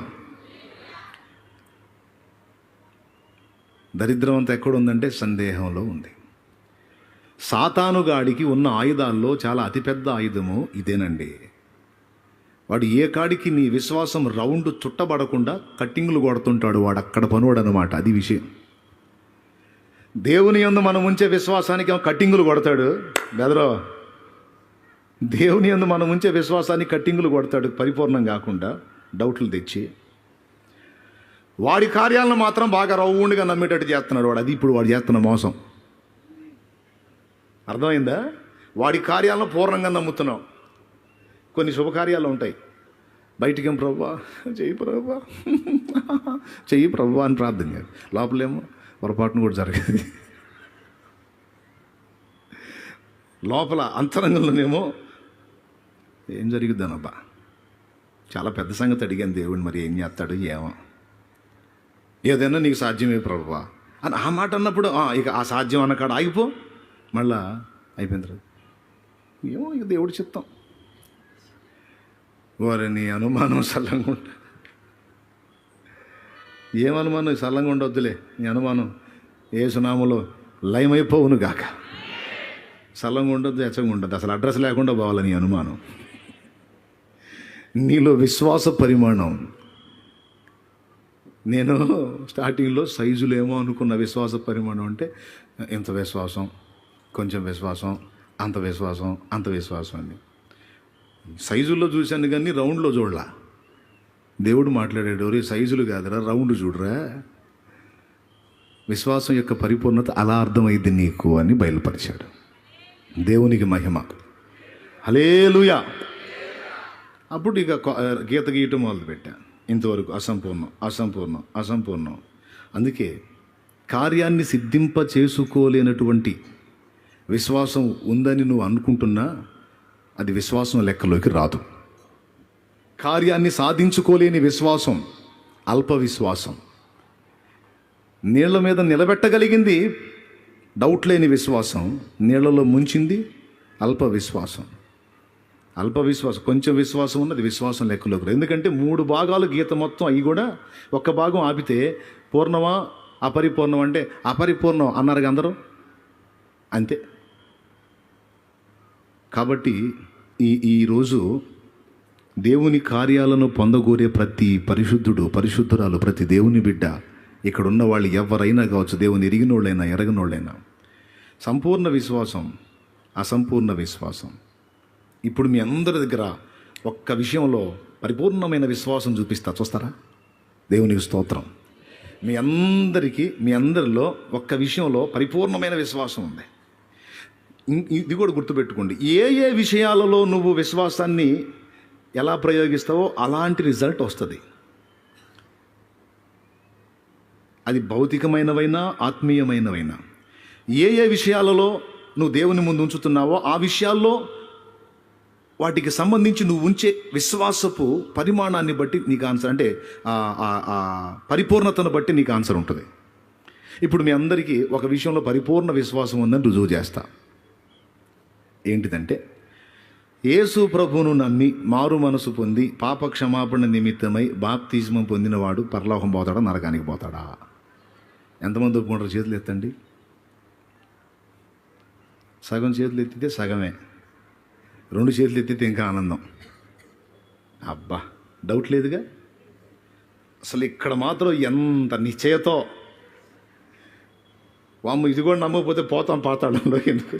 దరిద్రం అంతా ఎక్కడుందంటే సందేహంలో ఉంది. సాతానుగాడికి ఉన్న ఆయుధాల్లో చాలా అతిపెద్ద ఆయుధము ఇదేనండి. వాడు ఏ కాడికి నీ విశ్వాసం రౌండ్ చుట్టబడకుండా కట్టింగులు కొడుతుంటాడు. వాడు అక్కడ పనువాడు అనమాట. అది విషయం. దేవుని యందు మనం ఉంచే విశ్వాసానికి కట్టింగులు కొడతాడు బెదరో. దేవుని యందు మనం ఉంచే విశ్వాసానికి కట్టింగులు కొడతాడు, పరిపూర్ణం కాకుండా డౌట్లు తెచ్చి. వాడి కార్యాలను మాత్రం బాగా రౌండ్గా నమ్మేటట్టు చేస్తున్నాడు వాడు. అది ఇప్పుడు వాడు చేస్తున్న మోసం. అర్థమైందా? వాడి కార్యాలను పూర్ణంగా నమ్ముతున్నాం. కొన్ని శుభకార్యాలు ఉంటాయి, బయటికేం ప్రభువా చెయ్యి ప్రభువా చెయ్యి ప్రభువా అని ప్రార్థన చేయాలి. లోపలేమో పొరపాటును కూడా జరగదు. లోపల అంతరంగంలోనేమో ఏం జరుగుద్దనబ్బా, చాలా పెద్ద సంగతి అడిగాను దేవుడు, మరి ఏం చేస్తాడు ఏమో. ఏదైనా నీకు సాధ్యమే ప్రభువా అని ఆ మాట అన్నప్పుడు ఇక ఆ సాధ్యం అన్న కాడ ఆగిపో, మళ్ళా అయిపోయిన తర్వాత ఏమో ఇక దేవుడు చిత్తం. వారి నీ అనుమానం సల్లంగా ఉంట, ఏమనుమానం సల్లంగా ఉండొద్దులే నీ అనుమానం, ఏ సునామలో లయమైపోవును గాక. సల్లంగా ఉండొద్దు, ఎచ్చగా ఉండొద్దు, అసలు అడ్రస్ లేకుండా పోవాలి నీ అనుమానం. నీలో విశ్వాస పరిమాణం. నేను స్టార్టింగ్లో సైజులేమో అనుకున్న విశ్వాస పరిమాణం అంటే ఇంత విశ్వాసం, కొంచెం విశ్వాసం, అంత విశ్వాసం, అంత విశ్వాసం అని సైజుల్లో చూశాను కానీ రౌండ్లో చూడలా. దేవుడు మాట్లాడాడు, ఒరే సైజులు కాదురా రౌండ్ చూడరా, విశ్వాసం యొక్క పరిపూర్ణత అలా అర్థమైంది నీకు అని బయలుపరిచాడు. దేవునికి మహిమ. హల్లెలూయా. అప్పుడు ఇక గీత గీయటం మొదలుపెట్టాను. ఇంతవరకు అసంపూర్ణం, అసంపూర్ణం, అసంపూర్ణం. అందుకే కార్యాన్ని సిద్ధింప చేసుకోలేనటువంటి విశ్వాసం ఉందని నువ్వు అనుకుంటున్నా అది విశ్వాసం లెక్కలోకి రాదు. కార్యాన్ని సాధించుకోలేని విశ్వాసం అల్ప విశ్వాసం. నీళ్ల మీద నిలబెట్టగలిగింది డౌట్ లేని విశ్వాసం, నీళ్లలో ముంచింది అల్ప విశ్వాసం. అల్ప విశ్వాసం, కొంచెం విశ్వాసం ఉన్నది విశ్వాసం లెక్కలోకి రాదు. ఎందుకంటే 3 భాగాలు గీత మొత్తం, అవి కూడా ఒక్క భాగం ఆపితే పూర్ణమా అపరిపూర్ణం అంటే అపరిపూర్ణం అన్నారు అందరూ, అంతే. కాబట్టి ఈరోజు దేవుని కార్యాలను పొందగోరే ప్రతి పరిశుద్ధుడు, పరిశుద్ధురాలు, ప్రతి దేవుని బిడ్డ, ఇక్కడ ఉన్న వాళ్ళు ఎవరైనా కావచ్చు, దేవుని ఎరిగినోళ్ళైనా ఎరగనోళ్ళైనా, సంపూర్ణ విశ్వాసం, అసంపూర్ణ విశ్వాసం. ఇప్పుడు మీ అందరి దగ్గర ఒక్క విషయంలో పరిపూర్ణమైన విశ్వాసం చూపిస్తా, చూస్తారా? దేవునికి స్తోత్రం. మీ అందరిలో ఒక్క విషయంలో పరిపూర్ణమైన విశ్వాసం ఉంది. ఇది కూడా గుర్తుపెట్టుకోండి, ఏ విషయాలలో నువ్వు విశ్వాసాన్ని ఎలా ప్రయోగిస్తావో అలాంటి రిజల్ట్ వస్తుంది. అది భౌతికమైనవైనా ఆత్మీయమైనవైనా. ఏ విషయాలలో నువ్వు దేవుని ముందు ఉంచుతున్నావో ఆ విషయాల్లో వాటికి సంబంధించి నువ్వు ఉంచే విశ్వాసపు పరిమాణాన్ని బట్టి నీకు ఆన్సర్, అంటే పరిపూర్ణతను బట్టి నీకు ఆన్సర్ ఉంటుంది. ఇప్పుడు మీ అందరికీ ఒక విషయంలో పరిపూర్ణ విశ్వాసం ఉందని రుజువు చేస్తా. ఏంటిదంటే, యేసు ప్రభువును నమ్మి మారు మనసు పొంది పాప క్షమాపణ నిమిత్తమై బాప్తిస్మం పొందినవాడు పరలోకం పోతాడా, నరకానికి పోతాడా? ఎంతమంది ఒప్పుకుంటారు? చేతులు ఎత్తండి. సగం చేతులు ఎత్తితే సగమే, 2 చేతులు ఎత్తితే ఇంకా ఆనందం. అబ్బా, డౌట్ లేదుగా. అసలు ఇక్కడ మాత్రం ఎంత నిశ్చయతో, వామ్మ ఇది కూడా నమ్మకపోతే పోతాం పాతాళంలో ఎందుకు.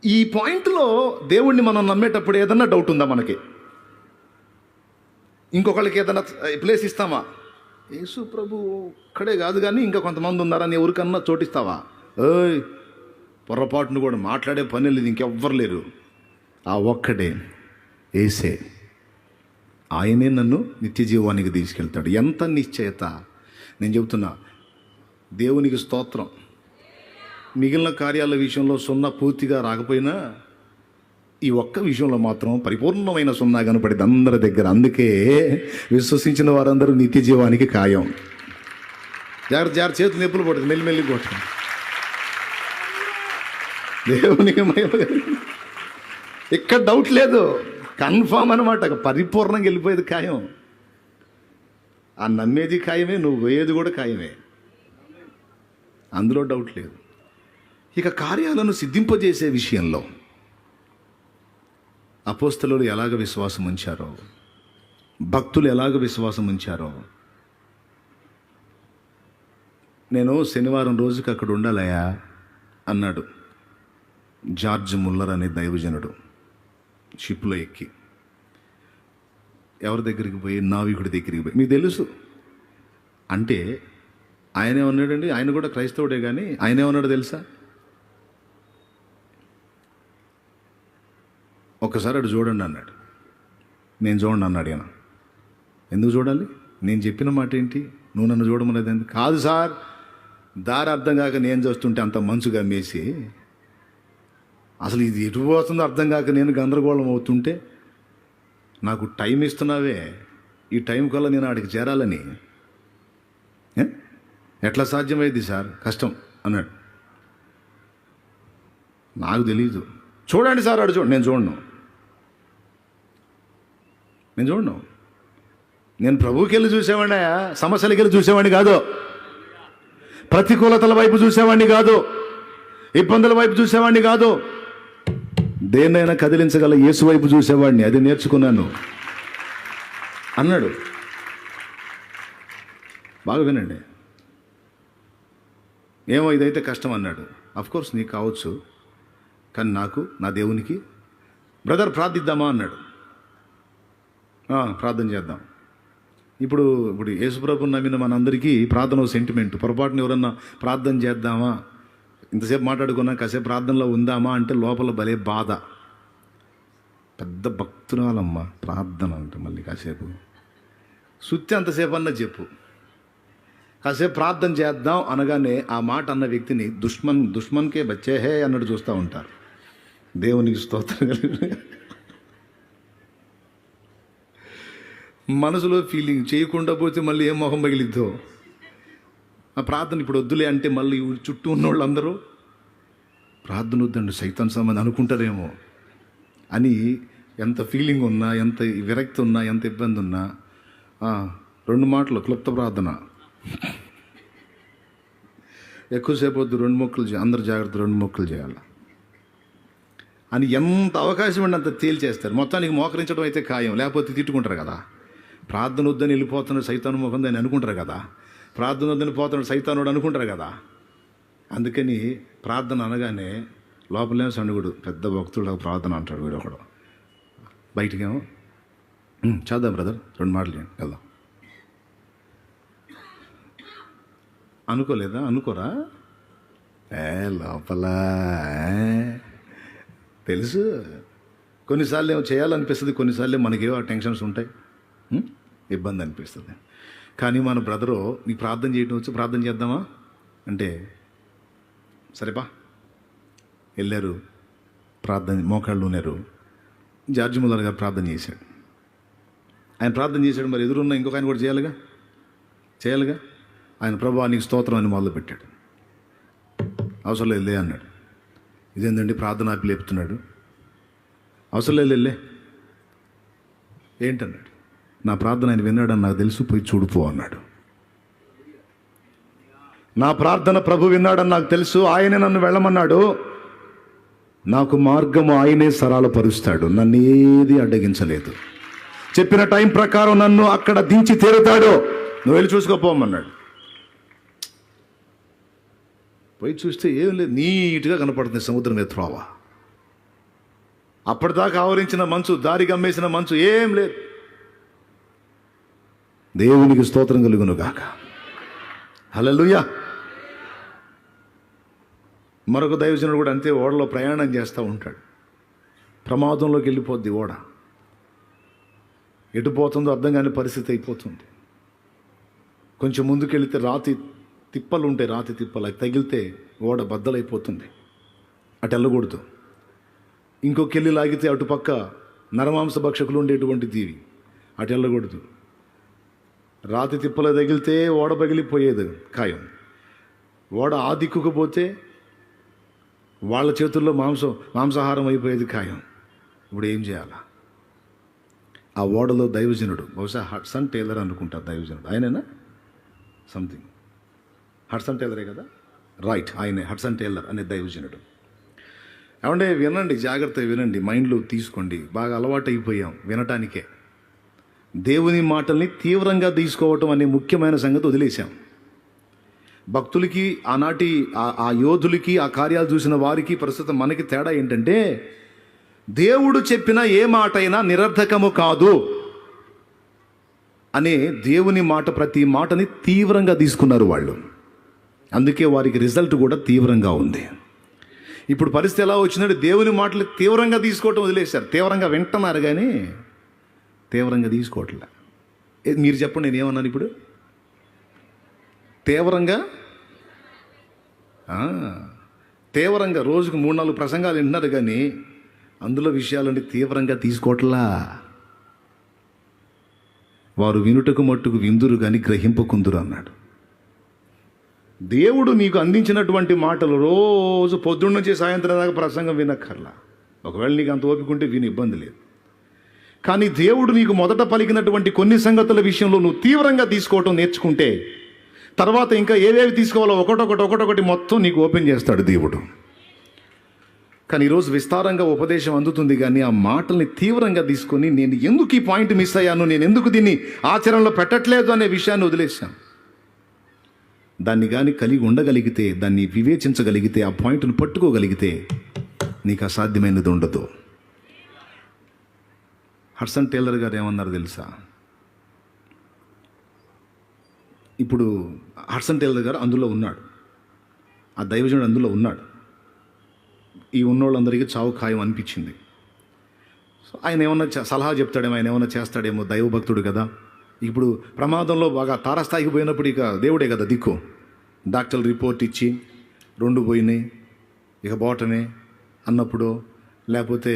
ఈ పాయింట్లో దేవుణ్ణి మనం నమ్మేటప్పుడు ఏదన్నా డౌట్ ఉందా మనకి? ఇంకొకళ్ళకి ఏదైనా ప్లేస్ ఇస్తామా? యేసు ప్రభు ఒక్కడే కాదు కానీ ఇంకా కొంతమంది ఉన్నారని ఎవరికన్నా చోటిస్తావా? ఏయ్, పొరపాటును కూడా మాట్లాడే పని లేదు, ఇంకెవ్వరు లేరు. ఆ ఒక్కడే యేసే. ఆయనే నన్ను నిత్య జీవానికి తీసుకెళ్తాడు. ఎంత నిశ్చయత! నేను చెబుతున్నా, దేవునికి స్తోత్రం. మిగిలిన కార్యాల విషయంలో 0 పూర్తిగా రాకపోయినా ఈ ఒక్క విషయంలో మాత్రం పరిపూర్ణమైన 0 కనపడింది అందరి దగ్గర. అందుకే విశ్వసించిన వారందరూ నిత్య జీవానికి ఖాయం. జాగ్రత్త చేతులు నొప్పులు పడుతుంది, మెల్లిమెల్లి కొట్టండి. దేవునికి మహిమ. ఇక్కడ డౌట్ లేదు, కన్ఫామ్ అనమాట. పరిపూర్ణంగా వెళ్ళిపోయేది ఖాయం. ఆ నమ్మేది ఖాయమే, నువ్వు పోయేది కూడా ఖాయమే, అందులో డౌట్ లేదు. ఇక కార్యాలను సిద్ధింపజేసే విషయంలో అపోస్తలులు ఎలాగ విశ్వాసం ఉంచారో, భక్తులు ఎలాగ విశ్వాసం ఉంచారో. నేను శనివారం రోజుకి అక్కడ ఉండాలయా అన్నాడు జార్జ్ ముల్లర్ అనే దైవజనుడు. షిప్లో ఎక్కి ఎవరి దగ్గరికి పోయి? నావికుడి దగ్గరికి పోయి. మీకు తెలుసు అంటే ఆయనే ఉన్నాడండి, ఆయన కూడా క్రైస్తవుడే, కానీ ఆయనే ఉన్నాడు తెలుసా? ఒక్కసారి అటు చూడండి అన్నాడు. నేను చూడండి అన్నాడు ఆయన. ఎందుకు చూడాలి? నేను చెప్పిన మాట ఏంటి? నువ్వు నన్ను చూడమనేది ఎందుకు? కాదు సార్, దారి అర్థం కాక నేను చూస్తుంటే అంత మంచుగా మేసి, అసలు ఇది ఎటు పోతుందో అర్థం కాక నేను గందరగోళం అవుతుంటే నాకు టైం ఇస్తున్నావే, ఈ టైం కల్లా నేను ఆడికి చేరాలని. ఎట్లా సాధ్యమైంది సార్, కష్టం అన్నాడు. నాకు తెలీదు. చూడండి సార్, ఆడు చూడండి. నేను చూడను. నేను ప్రభువుకి వెళ్ళి చూసేవాడిని, సమస్యలకి వెళ్ళి చూసేవాడిని కాదు, ప్రతికూలతల వైపు చూసేవాడిని కాదు, ఇబ్బందుల వైపు చూసేవాడిని కాదు. దేన్నైనా కదిలించగల యేసు వైపు చూసేవాడిని. అది నేర్చుకున్నాను అన్నాడు. బాగా వినండి. ఏమో ఇదైతే కష్టం అన్నాడు. అఫ్కోర్స్ నీకు కావచ్చు, కానీ నాకు, నా దేవునికి, బ్రదర్ ప్రార్థిద్దామా అన్నాడు. ప్రార్థన చేద్దాం. ఇప్పుడు యేసుప్రభుని నమ్మిన మనందరికీ ప్రార్థన సెంటిమెంట్. పొరపాటున ఎవరన్నా ప్రార్థన చేద్దామా, ఇంతసేపు మాట్లాడుకున్నా కాసేపు ప్రార్థనలో ఉందామా అంటే లోపల భలే బాధ. పెద్ద భక్తురాలమ్మ ప్రార్థన అంటే మళ్ళీ కాసేపు సుత్తి అంతసేపు అన్నా చెప్పు. కాసేపు ప్రార్థన చేద్దాం అనగానే ఆ మాట అన్న వ్యక్తిని దుష్మన్కే బచ్చే హే అన్నట్టు చూస్తూ ఉంటారు. దేవునికి స్తోత్రం. మనసులో ఫీలింగ్ చేయకుండా పోతే మళ్ళీ ఏం మొహం పగిలిద్దో. ఆ ప్రార్థన ఇప్పుడు వద్దులే అంటే మళ్ళీ చుట్టూ ఉన్న వాళ్ళందరూ ప్రార్థన వద్దండి సైతాన్ సంబంధం అనుకుంటారేమో అని ఎంత ఫీలింగ్ ఉన్నా, ఎంత విరక్తి ఉన్నా, ఎంత ఇబ్బంది ఉన్నా 2 మాటలు క్లుప్త ప్రార్థన. ఎక్కువసేపు వద్దు, 2 మొక్కలు అందరు జాగ్రత్త, 2 మొక్కలు చేయాలి అని ఎంత అవకాశం ఉండి అంత తేల్చేస్తారు. మొత్తానికి మోకరించడం అయితే ఖాయం, లేకపోతే తిట్టుకుంటారు కదా. ప్రార్థన వద్దని వెళ్ళిపోతున్నాడు సైతాను ముఖం అని అనుకుంటారు కదా. ప్రార్థన వద్దని పోతున్నాడు సైతానుడు అనుకుంటారు కదా. అందుకని ప్రార్థన అనగానే లోపలేమో సణుగుడు, పెద్ద భక్తుడు ప్రార్థన అంటాడు వీడు ఒకడు. బయటికేమో చేద్దాం బ్రదర్, 2 మాటలు వెళ్దాం. అనుకోలేదా? అనుకోరా? లోపల తెలుసు. కొన్నిసార్లు ఏమో చేయాలనిపిస్తుంది, కొన్నిసార్లు మనకేవో ఆ టెన్షన్స్ ఉంటాయి, ఇబ్బంది అనిపిస్తుంది. కానీ మన బ్రదరు నీకు ప్రార్థన చేయడం వచ్చి ప్రార్థన చేద్దామా అంటే సరేపా వెళ్ళారు. ప్రార్థన మోకాళ్ళు ఉన్నారు. జార్జి ముల్లర్ గారు ప్రార్థన చేశాడు. ఆయన ప్రార్థన చేశాడు, మరి ఎదురున్న ఇంకొక ఆయన కూడా చేయాలిగా. ఆయన ప్రభువా నీకు స్తోత్రం అని మొదలుపెట్టాడు. అవసరం లేదు అన్నాడు. ఇదేందండి ప్రార్థన ఆపి లేపుతున్నాడు. అవసరం లేదు ఏంటన్నాడు. నా ప్రార్థన ఆయన విన్నాడని నాకు తెలుసు, పోయి చూడుపో అన్నాడు. నా ప్రార్థన ప్రభు విన్నాడని నాకు తెలుసు, ఆయనే నన్ను వెళ్ళమన్నాడు. నాకు మార్గము ఆయనే సరళపరుస్తాడు, నన్ను ఏది అడ్డగించలేదు. చెప్పిన టైం ప్రకారం నన్ను అక్కడ దించి తీరుతాడు. నువ్వు వెళ్ళి చూసుకోపోమన్నాడు. పోయి చూస్తే ఏం లేదు, నీట్గా కనపడుతుంది సముద్రం మీద త్రోవ. అప్పటిదాకా ఆవరించిన మంచు, దారి గమ్మేసిన మంచు ఏం లేదు. దేవునికి స్తోత్రం కలుగును గాక. హల్లెలూయా. మరొక దైవజనుడు కూడా అంతే, ఓడలో ప్రయాణం చేస్తూ ఉంటాడు. ప్రమాదంలోకి వెళ్ళిపోద్ది ఓడ. ఎటు పోతుందో అర్థం కాని పరిస్థితి అయిపోతుంది. కొంచెం ముందుకెళ్తే రాతి తిప్పలు ఉంటాయి, రాతి తిప్పలు అవి తగిలితే ఓడ బద్దలైపోతుంది. అటు వెళ్ళకూడదు. ఇంకొకెళ్ళి లాగితే అటుపక్క నరమాంస భక్షకులు ఉండేటువంటి దీవి, అటు వెళ్ళకూడదు. రాతి తిప్పలు తగిలితే ఓడ పగిలిపోయేది ఖాయం. ఓడ ఆ దిక్కుకు పోతే వాళ్ళ చేతుల్లో మాంసాహారం అయిపోయేది ఖాయం. ఇప్పుడు ఏం చేయాలా? ఆ ఓడలో దైవజనుడు, బహుశా హడ్సన్ టేలర్ అనుకుంటారు దైవజనుడు, ఆయనేనా సంథింగ్, హడ్సన్ టేలరే కదా, రైట్, ఆయనే హడ్సన్ టేలర్ అనే దైవజనుడు. ఏమంటే వినండి, జాగ్రత్తగా వినండి, మైండ్లో తీసుకోండి. బాగా అలవాటు అయిపోయాం వినటానికే. దేవుని మాటల్ని తీవ్రంగా తీసుకోవటం అనే ముఖ్యమైన సంగతి వదిలేశాం. భక్తులకి, ఆనాటి ఆ యోధులకి, ఆ కార్యాలు చూసిన వారికి, ప్రస్తుతం మనకి తేడా ఏంటంటే, దేవుడు చెప్పిన ఏ మాట అయినా నిరర్థకము కాదు అనే దేవుని మాట, ప్రతి మాటని తీవ్రంగా తీసుకున్నారు వాళ్ళు. అందుకే వారికి రిజల్ట్ కూడా తీవ్రంగా ఉంది. ఇప్పుడు పరిస్థితి ఎలా వచ్చిందంటే, దేవుని మాటలు తీవ్రంగా తీసుకోవటం వదిలేశారు. తీవ్రంగా వింటున్నారు కానీ తీవ్రంగా తీసుకోవట్లే. మీరు చెప్పండి, నేనేమన్నాను ఇప్పుడు? తీవ్రంగా రోజుకు 3-4 ప్రసంగాలు వింటున్నారు కానీ అందులో విషయాలని తీవ్రంగా తీసుకోవట్లా. వారు వినుటకు మట్టుకు విందురు గాని గ్రహింపకుందురు అన్నాడు. దేవుడు నీకు అందించినటువంటి మాటలు రోజు పొద్దున్న నుంచి సాయంత్రం దాకా ప్రసంగం వినక్కర్లా. ఒకవేళ నీకు అంత ఓపిక ఉంటే విని ఇబ్బంది లేదు. కానీ దేవుడు నీకు మొదట పలికినటువంటి కొన్ని సంగతుల విషయంలో నువ్వు తీవ్రంగా తీసుకోవటం నేర్చుకుంటే తర్వాత ఇంకా ఏవేవి తీసుకోవాలో ఒకటొకటి మొత్తం నీకు ఓపెన్ చేస్తాడు దేవుడు. కానీ ఈరోజు విస్తారంగా ఉపదేశం అందుతుంది, కానీ ఆ మాటల్ని తీవ్రంగా తీసుకొని నేను ఎందుకు ఈ పాయింట్ మిస్ అయ్యాను, నేను ఎందుకు దీన్ని ఆచరణలో పెట్టట్లేదు అనే విషయాన్ని వదిలేశాను. దాన్ని కానీ కలిగి ఉండగలిగితే, దాన్ని వివేచించగలిగితే, ఆ పాయింట్ను పట్టుకోగలిగితే నీకు అసాధ్యమైనది ఉండదు. హడ్సన్ టేలర్ గారు ఏమన్నారు తెలుసా? ఇప్పుడు హడ్సన్ టేలర్ గారు అందులో ఉన్నాడు, ఆ దైవజనుడు అందులో ఉన్నాడు. ఈ ఉన్నోళ్ళందరికీ చావు ఖాయం అనిపించింది. సో ఆయన ఏమన్నా సలహా చెప్తాడేమో, ఆయన ఏమన్నా చేస్తాడేమో, దైవభక్తుడు కదా. ఇప్పుడు ప్రమాదంలో బాగా తారస్థాయికి పోయినప్పుడు ఇక దేవుడే కదా దిక్కు. డాక్టర్లు రిపోర్ట్ ఇచ్చి 2 పోయినాయి ఇక బోటమే అన్నప్పుడు, లేకపోతే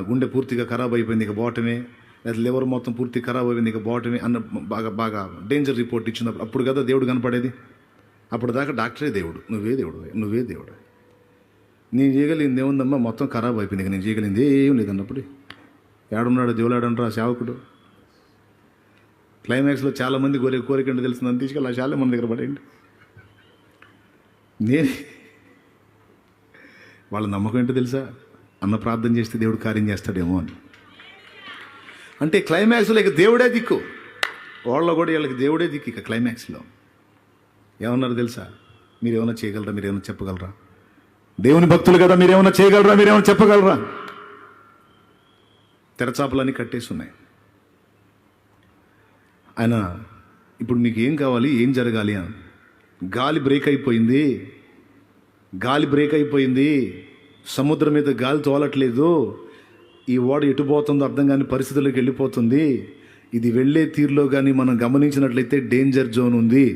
గుండె పూర్తిగా ఖరాబ్ అయిపోయింది ఇక బోటమే, లేదా లివర్ మొత్తం పూర్తి ఖరాబ్ అయిపోయింది ఇక బోటమే అన్న బాగా డేంజర్ రిపోర్ట్ ఇచ్చినప్పుడు అప్పుడు కదా దేవుడు కనపడేది. అప్పుడు దాకా డాక్టరే దేవుడు, నువ్వే దేవుడు. నేను చేయగలిగింది ఏముందమ్మా, మొత్తం ఖరాబ్ అయిపోయింది ఇక నేను చేయగలిగింది ఏం లేదన్నప్పుడు ఏడున్నాడు దేవులాడంటారు ఆ సేవకుడు. క్లైమాక్స్లో చాలామంది కోరిక అంటే తెలిసిందని తీసుకెళ్ళి ఆ చాలా మన దగ్గర పడేయండి. వాళ్ళ నమ్మకం ఏంటో తెలుసా? అన్న ప్రార్థన చేస్తే దేవుడు కార్యం చేస్తాడేమో అని. అంటే క్లైమాక్స్లో ఇక దేవుడే దిక్కు, వాళ్ళలో కూడా వీళ్ళకి దేవుడే దిక్కు. ఇక క్లైమాక్స్లో ఏమన్నారు తెలుసా? మీరేమైనా చేయగలరా, మీరేమైనా చెప్పగలరా? దేవుని భక్తులు కదా, మీరేమైనా చేయగలరా, మీరేమైనా చెప్పగలరా? తెరచాపలన్నీ కట్టేసి ఉన్నాయి. ఆయన ఇప్పుడు మీకు ఏం కావాలి, ఏం జరగాలి అని. గాలి బ్రేక్ అయిపోయింది, సముద్రం మీద గాలి తోలట్లేదు, ఈ ఓడ ఎటు పోతుందో అర్థం కాని పరిస్థితుల్లోకి వెళ్ళిపోతుంది. ఇది వెళ్ళే తీరులో కానీ మనం గమనించినట్లయితే డేంజర్ జోన్ ఉంది.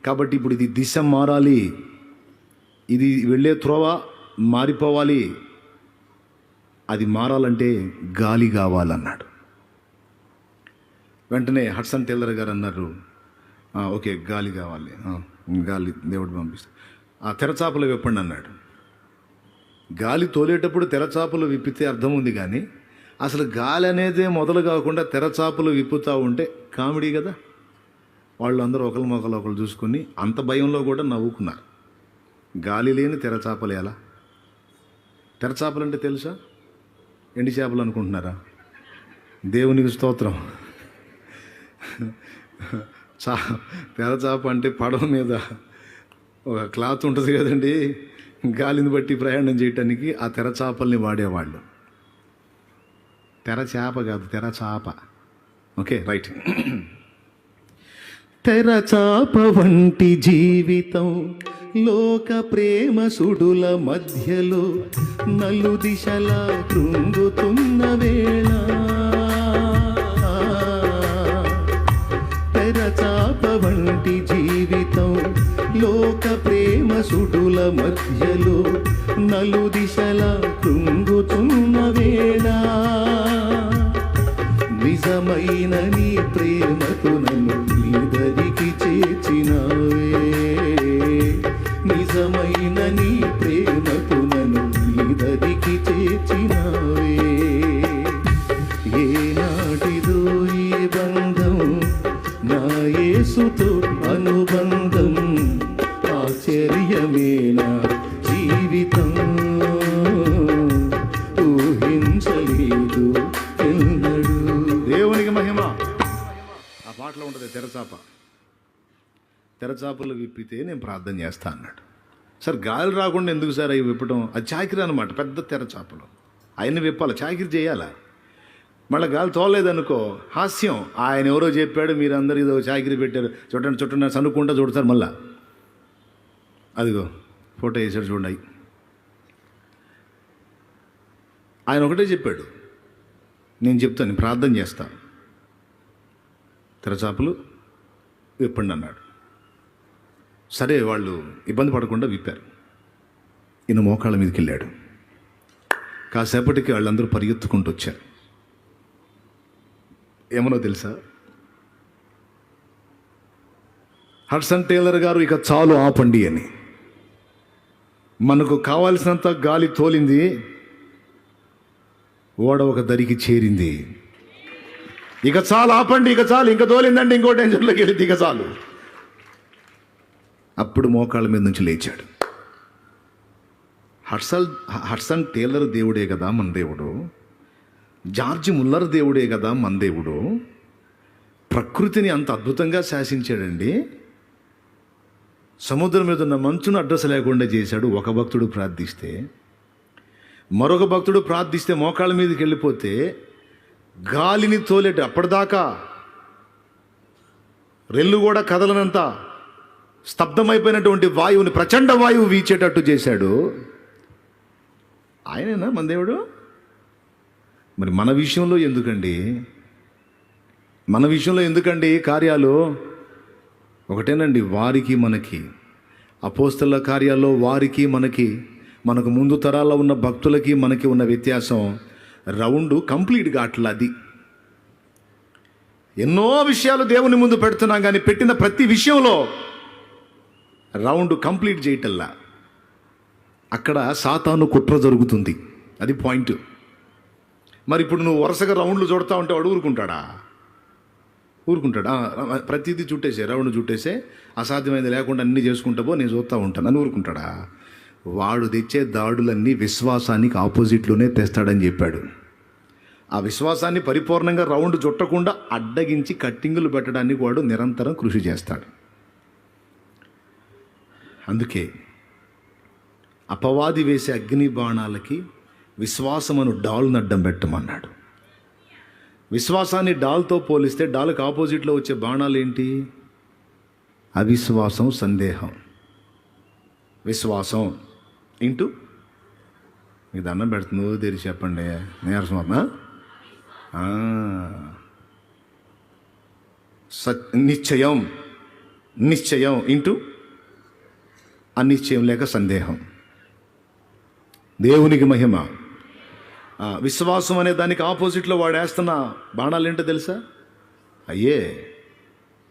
కాబట్టి ఇప్పుడు ఇది దిశ మారాలి, ఇది వెళ్ళే త్రోవ మారిపోవాలి. అది మారాలంటే గాలి కావాలన్నాడు. వెంటనే హడ్సన్ టేలర్ గారు అన్నారు, ఓకే గాలి కావాలి, గాలి దేవుడు పంపిస్తాడు, ఆ తెరచాపలు విప్పండి అన్నాడు. గాలి తోలేటప్పుడు తెరచాపలు విప్పితే అర్థం ఉంది, కానీ అసలు గాలి అనేదే మొదలు కాకుండా తెరచాపలు విప్పుతూ ఉంటే కామెడీ కదా. వాళ్ళు అందరూ ఒకరు చూసుకొని అంత భయంలో కూడా నవ్వుకున్నారు. గాలి లేని తెరచాపలు ఎలా? తెరచాపలు అంటే తెలుసా? ఎండి చేపలు అనుకుంటున్నారా? దేవునికి స్తోత్రం. తెరచాప అంటే పడవ మీద ఒక క్లాత్ ఉంటుంది కదండి, గాలిని బట్టి ప్రయాణం చేయటానికి ఆ తెరచాపల్ని వాడేవాళ్ళు. తెరచాప కాదు, తెరచాప. Okay right. తెరచాప వంటి జీవితం లోక ప్రేమ సుడుల మధ్యలో నలు దిశలా కృంగుతున్న వేళ, తెరచాప వంటి జీవితం లోక ప్రేమ సుడుల మధ్యలో నలు దిశలా కృంగుతున్న వేళ, నిజమైన నీ ప్రేమతో నన్ను నీ దరికి చేర్చినావే, నిజమైన నీ ప్రేమతో నన్ను నీ దరికి చేర్చినావే. ఏనాటిదో ఈ బంధం, నా యేసుతో అనుబంధం, ఆశ్చర్యమేనా జీవితం, ఊహించలేదు ఎన్నడూ. దేవునికి మహిమ. ఆ పాటలో ఉంటుంది తెరచాప. తెరచాపలు విప్పితే నేను ప్రార్థన చేస్తా అన్నాడు. సార్ గాలి రాకుండా ఎందుకు సార్ అవి విప్పటం? అది చాకిరి అనమాట, పెద్ద తెరచాపలు. ఆయన్ని విప్పాలి, చాకిరి చేయాలా. మళ్ళీ గాలి తోలేదనుకో హాస్యం. ఆయన ఎవరో చెప్పాడు, మీరందరూ ఏదో చాకిరి పెట్టారు, చుట్టండి సనుక్కుంటా చూడతారు. మళ్ళా అదిగో ఫోటో వేసాడు చూడండి. ఆయన ఒకటే చెప్పాడు, నేను చెప్తాను, ప్రార్థన చేస్తాను, తెరచాపలు విప్పండి అన్నాడు. సరే వాళ్ళు ఇబ్బంది పడకుండా విప్పారు. ఈయన మోకాళ్ళ మీదకి వెళ్ళాడు. కాసేపటికి వాళ్ళందరూ పరిగెత్తుకుంటూ వచ్చారు. ఏమనో తెలుసా? హడ్సన్ టేలర్ గారు ఇక చాలు ఆపండి అని. మనకు కావాల్సినంత గాలి తోలింది, ఓడ ఒక దరికి చేరింది. ఇక చాలు ఆపండి, ఇక చాలు, ఇంకా తోలిందంటే ఇంకో డేంజర్లోకి వెళ్ళింది, ఇక చాలు. అప్పుడు మోకాళ్ళ మీద నుంచి లేచాడు. హడ్సన్ టేలర్ దేవుడే కదా మన దేవుడు, జార్జ్ ముల్లర్ దేవుడే కదా మన దేవుడు. ప్రకృతిని అంత అద్భుతంగా శాసించాడండి. సముద్రం మీద ఉన్న మంచును అడ్రస్ లేకుండా చేశాడు. ఒక భక్తుడు ప్రార్థిస్తే, మరొక భక్తుడు ప్రార్థిస్తే మోకాళ్ళ మీదకి వెళ్ళిపోతే గాలిని తోలేట అప్పటిదాకా రెల్లు కూడా కదలనంత స్తబ్దమైపోయినటువంటి వాయువుని ప్రచండ వాయువు వీచేటట్టు చేశాడు. ఆయనేనా మన దేవుడు? మరి మన విషయంలో ఎందుకండి కార్యాలు? ఒకటేనండి, వారికి మనకి. అపోస్తల కార్యాల్లో వారికి మనకి, మనకు ముందు తరాల్లో ఉన్న భక్తులకి మనకి ఉన్న వ్యత్యాసం రౌండ్ కంప్లీట్గా అట్లా. అది ఎన్నో విషయాలు దేవుని ముందు పెడుతున్నాం, కానీ పెట్టిన ప్రతి విషయంలో రౌండ్ కంప్లీట్ చేయటల్లా. అక్కడ సాతాను కుట్ర జరుగుతుంది. అది పాయింట్. మరి ఇప్పుడు నువ్వు వరుసగా రౌండ్లు చూడతా ఉంటే వాడు ఊరుకుంటాడా? ప్రతిదీ చుట్టేసే, రౌండ్ చుట్టేసే, అసాధ్యమైనది లేకుండా అన్నీ చేసుకుంటా పో, నేను చూస్తూ ఉంటాను అని ఊరుకుంటాడా? వాడు తెచ్చే దాడులన్నీ విశ్వాసానికి ఆపోజిట్లోనే తెస్తాడని చెప్పాడు. ఆ విశ్వాసాన్ని పరిపూర్ణంగా రౌండ్ చుట్టకుండా అడ్డగించి కట్టింగులు పెట్టడానికి వాడు నిరంతరం కృషి చేస్తాడు. అందుకే అపవాది వేసే అగ్ని బాణాలకి విశ్వాసమును డాల్ను అడ్డం పెట్టమన్నాడు. విశ్వాసాన్ని డాల్తో పోలిస్తే డాల్కి ఆపోజిట్లో వచ్చే బాణాలు ఏంటి? అవిశ్వాసం, సందేహం. విశ్వాసం ఇంటూ మీకు దండం పెడుతుందో తెరిచి చెప్పండి, నీరసం. నిశ్చయం ఇంటూ అనిశ్చయం లేక సందేహం. దేవునికి మహిమ. విశ్వాసం అనే దానికి ఆపోజిట్లో వాడేస్తున్న బాణాలు ఏంటో తెలుసా? అయ్యే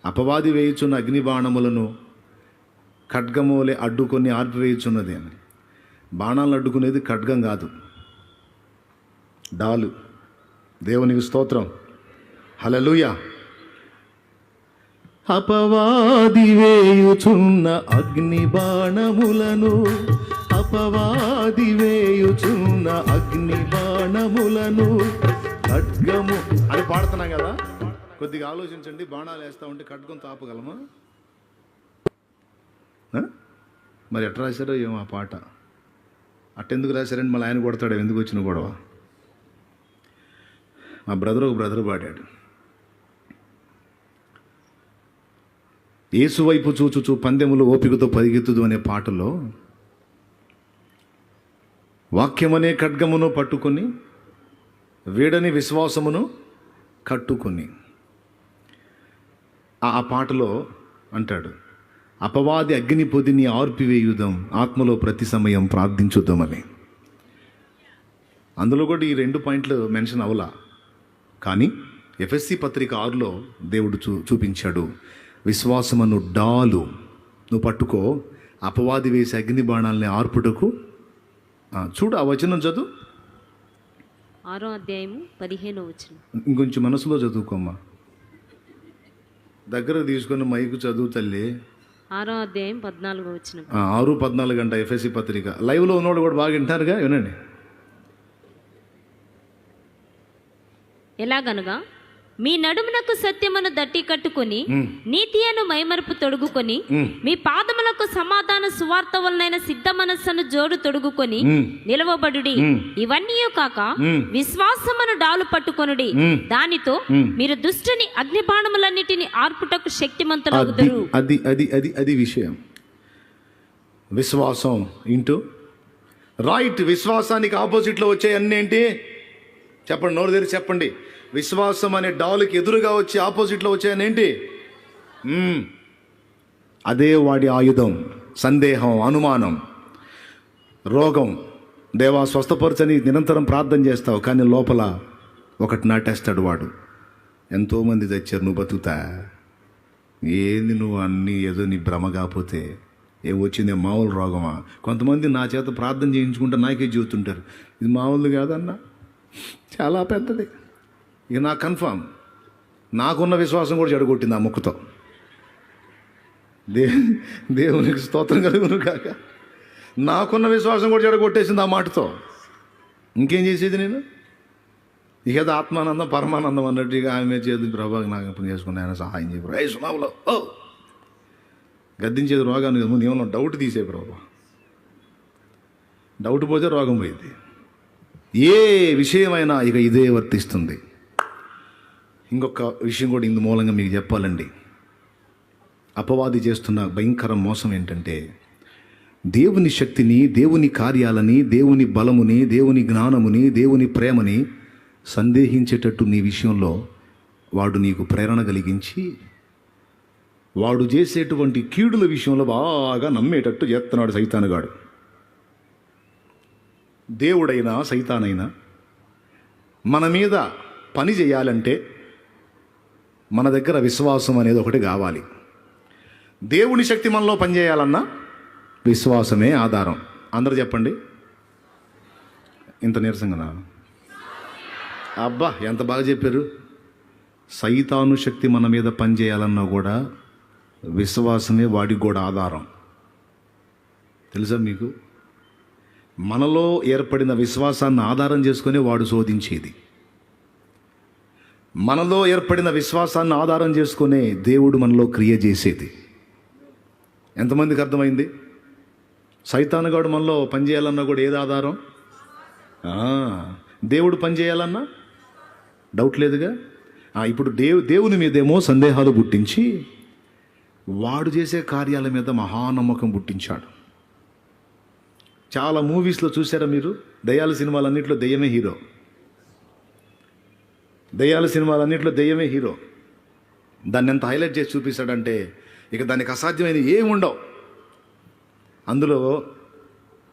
అపవాది వేయుచున్న అగ్ని బాణములను ఖడ్గమూలే అడ్డుకొని ఆర్పివేయుచున్నది అని. బాణాలను అడ్డుకునేది ఖడ్గం కాదు, డాలు. దేవునికి స్తోత్రం, హల్లెలూయా. అపవాది వేయుచున్న అగ్ని బాణములను, అపవాది వేయుచున్న అగ్ని బాణములను ఖడ్గము అని పాడుతున్నాం కదా. కొద్దిగా ఆలోచించండి. బాణాలు వేస్తూ ఉంటే ఖడ్గంతో ఆపగలమా? మరి ఎట్లా రాశారో ఏమో ఆ పాట. అట్టెందుకు రాశారండి? మళ్ళీ ఆయన కొడతాడు, ఎందుకు వచ్చిన గొడవ? మా ఒక బ్రదర్ పాడాడు, యేసు వైపు చూచుచూ పందెములు ఓపికతో పరిగెత్తుదు అనే పాటలో వాక్యమనే ఖడ్గమును పట్టుకొని వీడని విశ్వాసమును కట్టుకొని, ఆ పాటలో అంటాడు, అపవాది అగ్ని పొదిని ఆర్పివేయుదాం, ఆత్మలో ప్రతి సమయం ప్రార్థించుద్దామని. అందులో కూడా ఈ 2 పాయింట్లు మెన్షన్ అవలా. కానీ ఎఫెస్సి పత్రిక 6లో దేవుడు చూపించాడు, విశ్వాసమును డాలు నువ్వు పట్టుకో, అపవాది వేసే అగ్ని బాణాలని ఆర్పుటకు. చూడు ఆ వచనం చదువు, 6వ అధ్యాయము 15వ వచనం. ఇంకొంచెం మనసులో చదువుకోమ్మా, దగ్గర తీసుకొని మైకు చదువు తల్లి. 6వ అధ్యాయం 14వ వచనం. 6-14 గంట ఎఫ్ఎస్సి పత్రిక. లైవ్లో ఉన్నవాడు కూడా బాగా వింటారుగా, వినండి. ఎలాగనగా మీ నడుమునకు సత్యమును దట్టి కట్టుకొని నీతి అను మైమరుపు తొడుగుకొని మీ పాదములకు సమాధాన సువార్త వలనైన సిద్ధ మనస్సును జోడు తొడుగుకొని నిలవబడుడి. ఇవన్నీ కాక విశ్వాసమును డాలు పట్టుకొనుడి, దానితో మీరు దుష్టుని అగ్ని బాణములన్నిటిని ఆర్పుటకు శక్తిమంతులగుదురు. అది విషయం. విశ్వాసం ఇంటూ రైట్. విశ్వాసానికి ఆపోజిట్లో వచ్చే అన్నీ ఏంటి చెప్పండి, నోరు తెరిచి చెప్పండి. విశ్వాసం అనే డాలుకి ఎదురుగా వచ్చి ఆపోజిట్లో వచ్చాయని ఏంటి? అదే వాడి ఆయుధం. సందేహం, అనుమానం, రోగం. దేవా స్వస్థపరచని నిరంతరం ప్రార్థన చేస్తావు, కానీ లోపల ఒకటి నాటేస్తాడు వాడు. ఎంతోమంది తెచ్చారు, నువ్వు బతుకుతా. ఏంది నువ్వు అన్నీ ఏదో నీ భ్రమ కాకపోతే ఏం వచ్చింది మామూలు రోగమా? కొంతమంది నా చేత ప్రార్థన చేయించుకుంటే నాకే చెబుతుంటారు, ఇది మామూలు కాదన్నా, చాలా పెద్దది. ఇక నాకు కన్ఫామ్, నాకున్న విశ్వాసం కూడా చెడగొట్టింది ఆ ముక్కుతో. దేవునికి స్తోత్రం కలుగును కాక. నాకున్న విశ్వాసం కూడా చెడగొట్టేసింది ఆ మాటతో. ఇంకేం చేసేది నేను? ఇక అది ఆత్మానందం పరమానందం అన్నట్టు ఇక ఆమె చేతి ప్రభావం నాకు చేసుకుని ఆయన సహాయం చేయ సునాములో గద్దించేది రోగాన్ని కదా, ముందు ఏమన్నా డౌట్ తీసే ప్రభా. డౌట్ పోతే రోగం పోయింది. ఏ విషయమైనా ఇక ఇదే వర్తిస్తుంది. ఇంకొక విషయం కూడా ఇందు మూలంగా మీకు చెప్పాలండి. అపవాది చేస్తున్న భయంకర మోసం ఏంటంటే, దేవుని శక్తిని, దేవుని కార్యాలని, దేవుని బలముని, దేవుని జ్ఞానముని, దేవుని ప్రేమని సందేహించేటట్టు నీ విషయంలో వాడు నీకు ప్రేరణ కలిగించి వాడు చేసేటువంటి కీడుల విషయంలో బాగా నమ్మేటట్టు చేస్తున్నాడు సైతానుగాడు. దేవుడైనా సైతానైనా మన మీద పని చేయాలంటే మన దగ్గర విశ్వాసం అనేది ఒకటి కావాలి. దేవుని శక్తి మనలో పనిచేయాలన్నా విశ్వాసమే ఆధారం. అందరూ చెప్పండి. ఇంత నీరసంగా అబ్బా ఎంత బాగా చెప్పారు. సైతాను శక్తి మన మీద పనిచేయాలన్నా కూడా విశ్వాసమే వాడికి కూడా ఆధారం. తెలుసా మీకు? మనలో ఏర్పడిన విశ్వాసాన్ని ఆధారం చేసుకుని వాడు శోధించేది. మనలో ఏర్పడిన విశ్వాసాన్ని ఆధారం చేసుకునే దేవుడు మనలో క్రియ చేసేది. ఎంతమందికి అర్థమైంది? సైతానుగాడు మనలో పనిచేయాలన్నా కూడా ఏది ఆధారం? దేవుడు పనిచేయాలన్నా డౌట్ లేదుగా. ఇప్పుడు దేవుని మీదేమో సందేహాలు పుట్టించి వాడు చేసే కార్యాల మీద మహానమ్మకం పుట్టించాడు. చాలా మూవీస్లో చూసారా మీరు? దయ్యాల సినిమాలన్నింటిలో దెయ్యమే హీరో. దయ్యాల సినిమాలన్నింటిలో దెయ్యమే హీరో. దాన్ని ఎంత హైలైట్ చేసి చూపిస్తాడంటే ఇక దానికి అసాధ్యమైన ఏమి ఉండవు. అందులో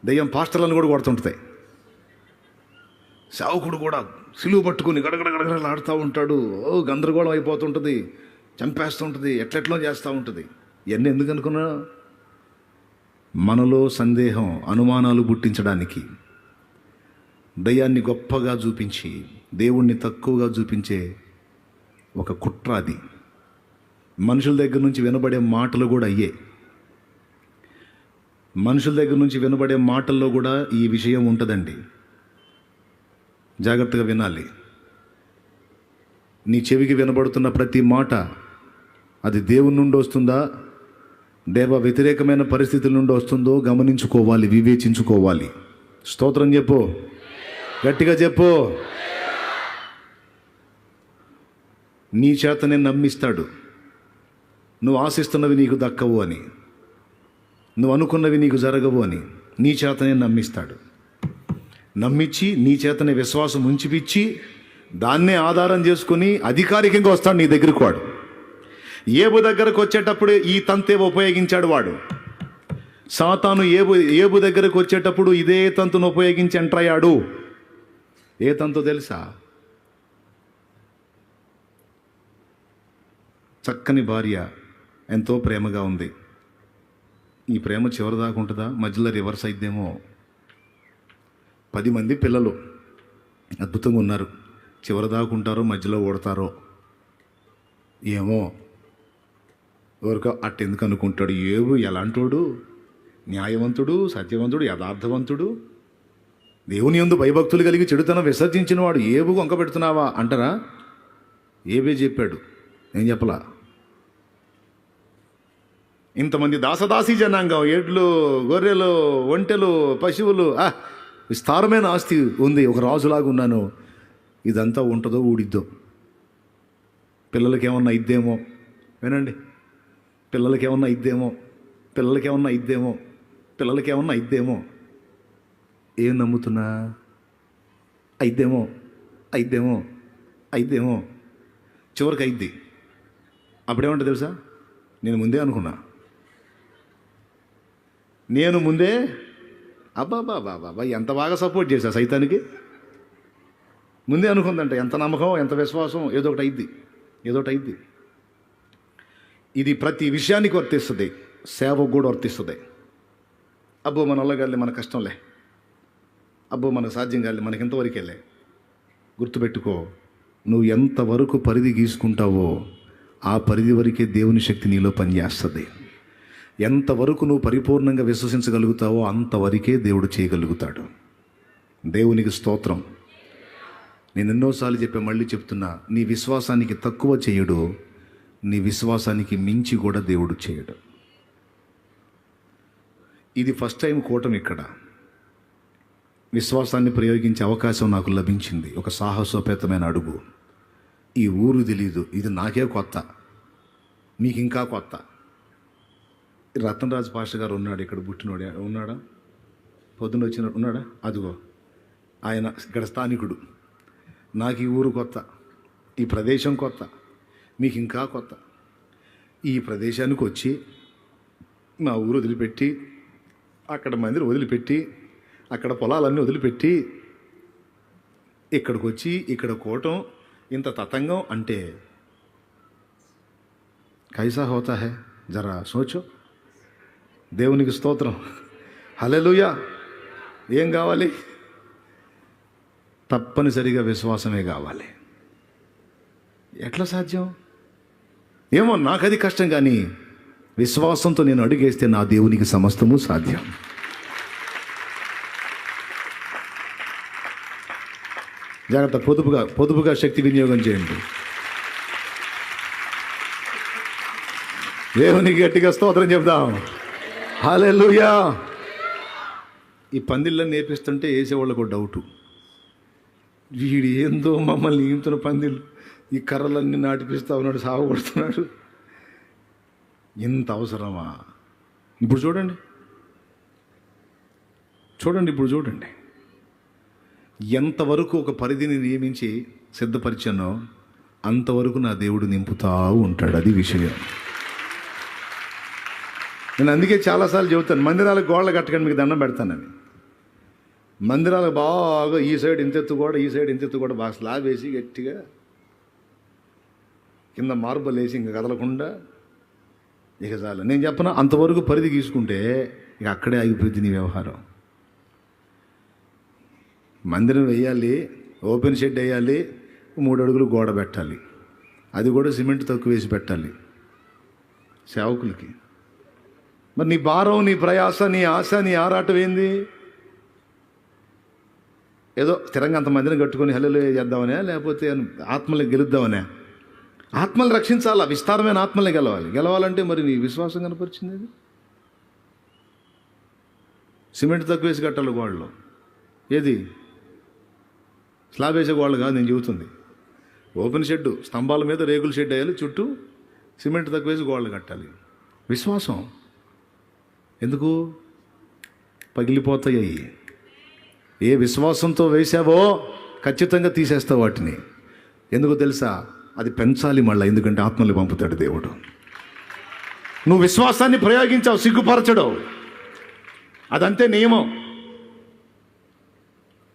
దెయ్యం పాస్టర్లను కూడా కొడుతుంటుంది. సేవకుడు కూడా సిలువు పట్టుకుని గడగడగడగడలాడుతూ ఉంటాడు. గందరగోళం అయిపోతుంటుంది, చంపేస్తుంటుంది, ఎట్లెట్లో చేస్తూ ఉంటుంది. ఇవన్నీ ఎందుకు అనుకున్నా? మనలో సందేహం, అనుమానాలు పుట్టించడానికి, దయ్యాన్ని గొప్పగా చూపించి దేవుణ్ణి తక్కువగా చూపించే ఒక కుట్ర అది. మనుషుల దగ్గర నుంచి వినబడే మాటలు కూడా అయ్యే. మనుషుల దగ్గర నుంచి వినబడే మాటల్లో కూడా ఈ విషయం ఉంటుందండి. జాగ్రత్తగా వినాలి. నీ చెవికి వినబడుతున్న ప్రతి మాట అది దేవుని నుండి వస్తుందా, దేవ వ్యతిరేకమైన పరిస్థితుల నుండి వస్తుందో గమనించుకోవాలి, వివేచించుకోవాలి. స్తోత్రం చెప్పు, గట్టిగా చెప్పు. నీ చేతనే నమ్మిస్తాడు. నువ్వు ఆశిస్తున్నవి నీకు దక్కవు అని, నువ్వు అనుకున్నవి నీకు జరగవు అని నీ చేతనే నమ్మిస్తాడు. నమ్మించి నీ చేతనే విశ్వాసం ఉంచిపిచ్చి దాన్నే ఆధారం చేసుకుని అధికారికంగా వస్తాడు నీ దగ్గరకు. వాడు ఏబు దగ్గరకు వచ్చేటప్పుడు ఈ తంతే ఉపయోగించాడు వాడు. సాతాను ఏబు దగ్గరకు వచ్చేటప్పుడు ఇదే తంతును ఉపయోగించి ఎంటర్ అయ్యాడు. ఏ తంతో తెలుసా? చక్కని భార్య, ఎంతో ప్రేమగా ఉంది. ఈ ప్రేమ చివరిదాకా ఉంటుందా? మధ్యలో రివర్స్ అయిద్దేమో. 10 మంది పిల్లలు అద్భుతంగా ఉన్నారు. చివరిదాకా ఉంటారో మధ్యలో ఓడతారో ఏమో. ఎవరికో అట్టెందుకు అనుకుంటాడు. ఏవు ఎలాంటోడు? న్యాయవంతుడు, సత్యవంతుడు, యథార్థవంతుడు, దేవుని యందు భయభక్తులు కలిగి చెడుతనం విసర్జించిన వాడు. ఏబు వంక పెడుతున్నావా అంటారా? ఏబే చెప్పాడు, నేను చెప్పలా. ఇంతమంది దాసదాసీ జనాంగం, ఎడ్లు, గొర్రెలు, ఒంటెలు, పశువులు, విస్తారమైన ఆస్తి ఉంది, ఒక రాజులాగా ఉన్నాను. ఇదంతా ఉంటుందో ఊడిద్దో. పిల్లలకేమన్నా ఇద్దేమో. వినండి, పిల్లలకేమన్నా ఇద్దేమో, పిల్లలకేమన్నా ఇద్దేమో, పిల్లలకేమన్నా ఇద్దేమో. ఏం నమ్ముతున్నా? అయిద్దేమో, అయిద్దేమో, అయిద్దేమో. చివరికి అయిద్ది. అప్పుడేమంటే తెలుసా? నేను ముందే అనుకున్నా. నేను ముందే అబ్బాబాబాబా ఎంత బాగా సపోర్ట్ చేశా సైతానికి. ముందే అనుకుందంట. ఎంత నమ్మకం, ఎంత విశ్వాసం. ఏదో ఒకటి అయిద్ది, ఏదో ఒకటి అయిద్ది. ఇది ప్రతి విషయానికి వర్తిస్తుంది, సేవకు కూడా వర్తిస్తుంది. అబ్బో మన వల్ల మన కష్టంలే, అబ్బో మనకు సాధ్యం కాలే, మనకి ఎంతవరకేలే. గుర్తుపెట్టుకో, నువ్వు ఎంతవరకు పరిధి గీసుకుంటావో ఆ పరిధి వరకే దేవుని శక్తి నీలో పనిచేస్తుంది. ఎంతవరకు నువ్వు పరిపూర్ణంగా విశ్వసించగలుగుతావో అంతవరకే దేవుడు చేయగలుగుతాడు. దేవునికి స్తోత్రం. నేను ఎన్నోసార్లు చెప్పా, మళ్ళీ చెప్తున్నా, నీ విశ్వాసానికి తక్కువ చేయడు, నీ విశ్వాసానికి మించి కూడా దేవుడు చేయడు. ఇది ఫస్ట్ టైం కూటమి. ఇక్కడ విశ్వాసాన్ని ప్రయోగించే అవకాశం నాకు లభించింది. ఒక సాహసోపేతమైన అడుగు. ఈ ఊరు తెలీదు, ఇది నాకే కొత్త, మీకు ఇంకా కొత్త. రతనరాజు పాస్టర్ గారు ఉన్నాడు ఇక్కడ, పుట్టినోడే ఉన్నాడా, పొద్దున్న వచ్చిన ఉన్నాడా, అదిగో ఆయన ఇక్కడ స్థానికుడు. నాకు ఈ ఊరు కొత్త, ఈ ప్రదేశం కొత్త, మీకు ఇంకా కొత్త. ఈ ప్రదేశానికి వచ్చి నా ఊరు వదిలిపెట్టి, అక్కడ మందిని వదిలిపెట్టి, అక్కడ పొలాలన్నీ వదిలిపెట్టి ఇక్కడికి వచ్చి ఇక్కడ కూటం, ఇంత తతంగం అంటే కైసా హోతా హై, జరా సోచో. దేవునికి స్తోత్రం, హల్లెలూయా. ఏం కావాలి? తప్పనిసరిగా విశ్వాసమే కావాలి. ఎట్లా సాధ్యం? ఏమో నాకు అది కష్టం, కానీ విశ్వాసంతో నేను అడుగేస్తే నా దేవునికి సమస్తము సాధ్యం. జాగ్రత్త, పొదుపుగా శక్తి వినియోగం చేయండి. దేవునికి గట్టిగా స్తోత్రం చెప్దాం, హల్లెలూయా. ఈ పందిళ్ళని నేర్పిస్తుంటే వేసేవాళ్ళకు డౌటు, వీడు ఏందో మమ్మల్ని ఈంతున్న పందిళ్ళు, ఈ కర్రలన్నీ నాటిపిస్తా ఉన్నాడు, సాగొడుతున్నాడు, ఇంత అవసరమా? ఇప్పుడు చూడండి, ఇప్పుడు చూడండి, ఎంతవరకు ఒక పరిధిని నియమించి సిద్ధపరిచానో అంతవరకు నా దేవుడు నింపుతా ఉంటాడు. అది విషయం. నేను అందుకే చాలాసార్లు చెబుతాను, మందిరాలకు గోడలు కట్టకండి, మీకు దండం పెడతానని. మందిరాలకు బాగా ఈ సైడ్ ఇంతెత్తు కూడా, ఈ సైడ్ ఇంతెత్తు కూడా బాగా స్లాబ్ వేసి గట్టిగా కింద మార్బల్ వేసి ఇంకా కదలకుండా ఇక చాలు. నేను చెప్పను, అంతవరకు పరిధి గీసుకుంటే ఇక అక్కడే ఆగిపోయింది నీ వ్యవహారం. మందిరం వేయాలి, ఓపెన్ షెడ్ వేయాలి, 3 అడుగులు గోడ పెట్టాలి, అది కూడా సిమెంట్ తక్కువ వేసి పెట్టాలి సేవకులకి. మరి నీ భారం, నీ ప్రయాస, నీ ఆశ, నీ ఆరాటం ఏంది? ఏదో స్థిరంగా అంత మందిని కట్టుకొని హల్లెలూయా చేద్దామనే, లేకపోతే ఆత్మల్ని గెలుద్దామనే? ఆత్మలు రక్షించాలా, విస్తారమైన ఆత్మల్ని గెలవాలంటే మరి నీ విశ్వాసం కనపరిచింది. అది సిమెంట్ తక్కువ వేసి కట్టాలి గోడలో. ఏది స్లాబ్ వేసే గోడలు కాదు నేను చెబుతుంది. ఓపెన్ షెడ్, స్తంభాల మీద రేకుల షెడ్ వేయాలి, చుట్టూ సిమెంట్ తక్కువ వేసి గోడలు కట్టాలి. విశ్వాసం ఎందుకు? పగిలిపోతాయి. ఏ విశ్వాసంతో వేసావో ఖచ్చితంగా తీసేస్తావు వాటిని. ఎందుకు తెలుసా? అది పెంచాలి మళ్ళీ, ఎందుకంటే ఆత్మల్ని పంపుతాడు దేవుడు. నువ్వు విశ్వాసాన్ని ప్రయోగించావు, సిగ్గుపరచడు, అదంతే నియమం,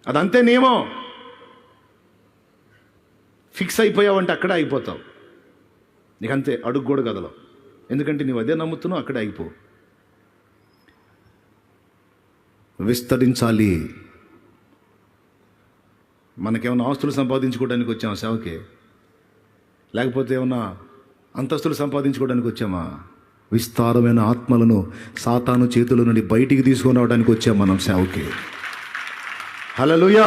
అదంతే నియమం. ఫిక్స్ అయిపోయావంటే అక్కడే అయిపోతావు, నీకు అంతే, అడుగు కూడా కదలవు. ఎందుకంటే నువ్వు అదే నమ్ముతున్నావు, అక్కడే అయిపో. విస్తరించాలి. మనకేమైనా ఆస్తులు సంపాదించుకోవడానికి వచ్చామా సేవకి? లేకపోతే ఏమన్నా అంతస్తులు సంపాదించుకోవడానికి వచ్చామా? విస్తారమైన ఆత్మలను సాతాను చేతుల నుండి బయటికి తీసుకొని రావడానికి వచ్చాం మనం సేవకి. హల్లెలూయా.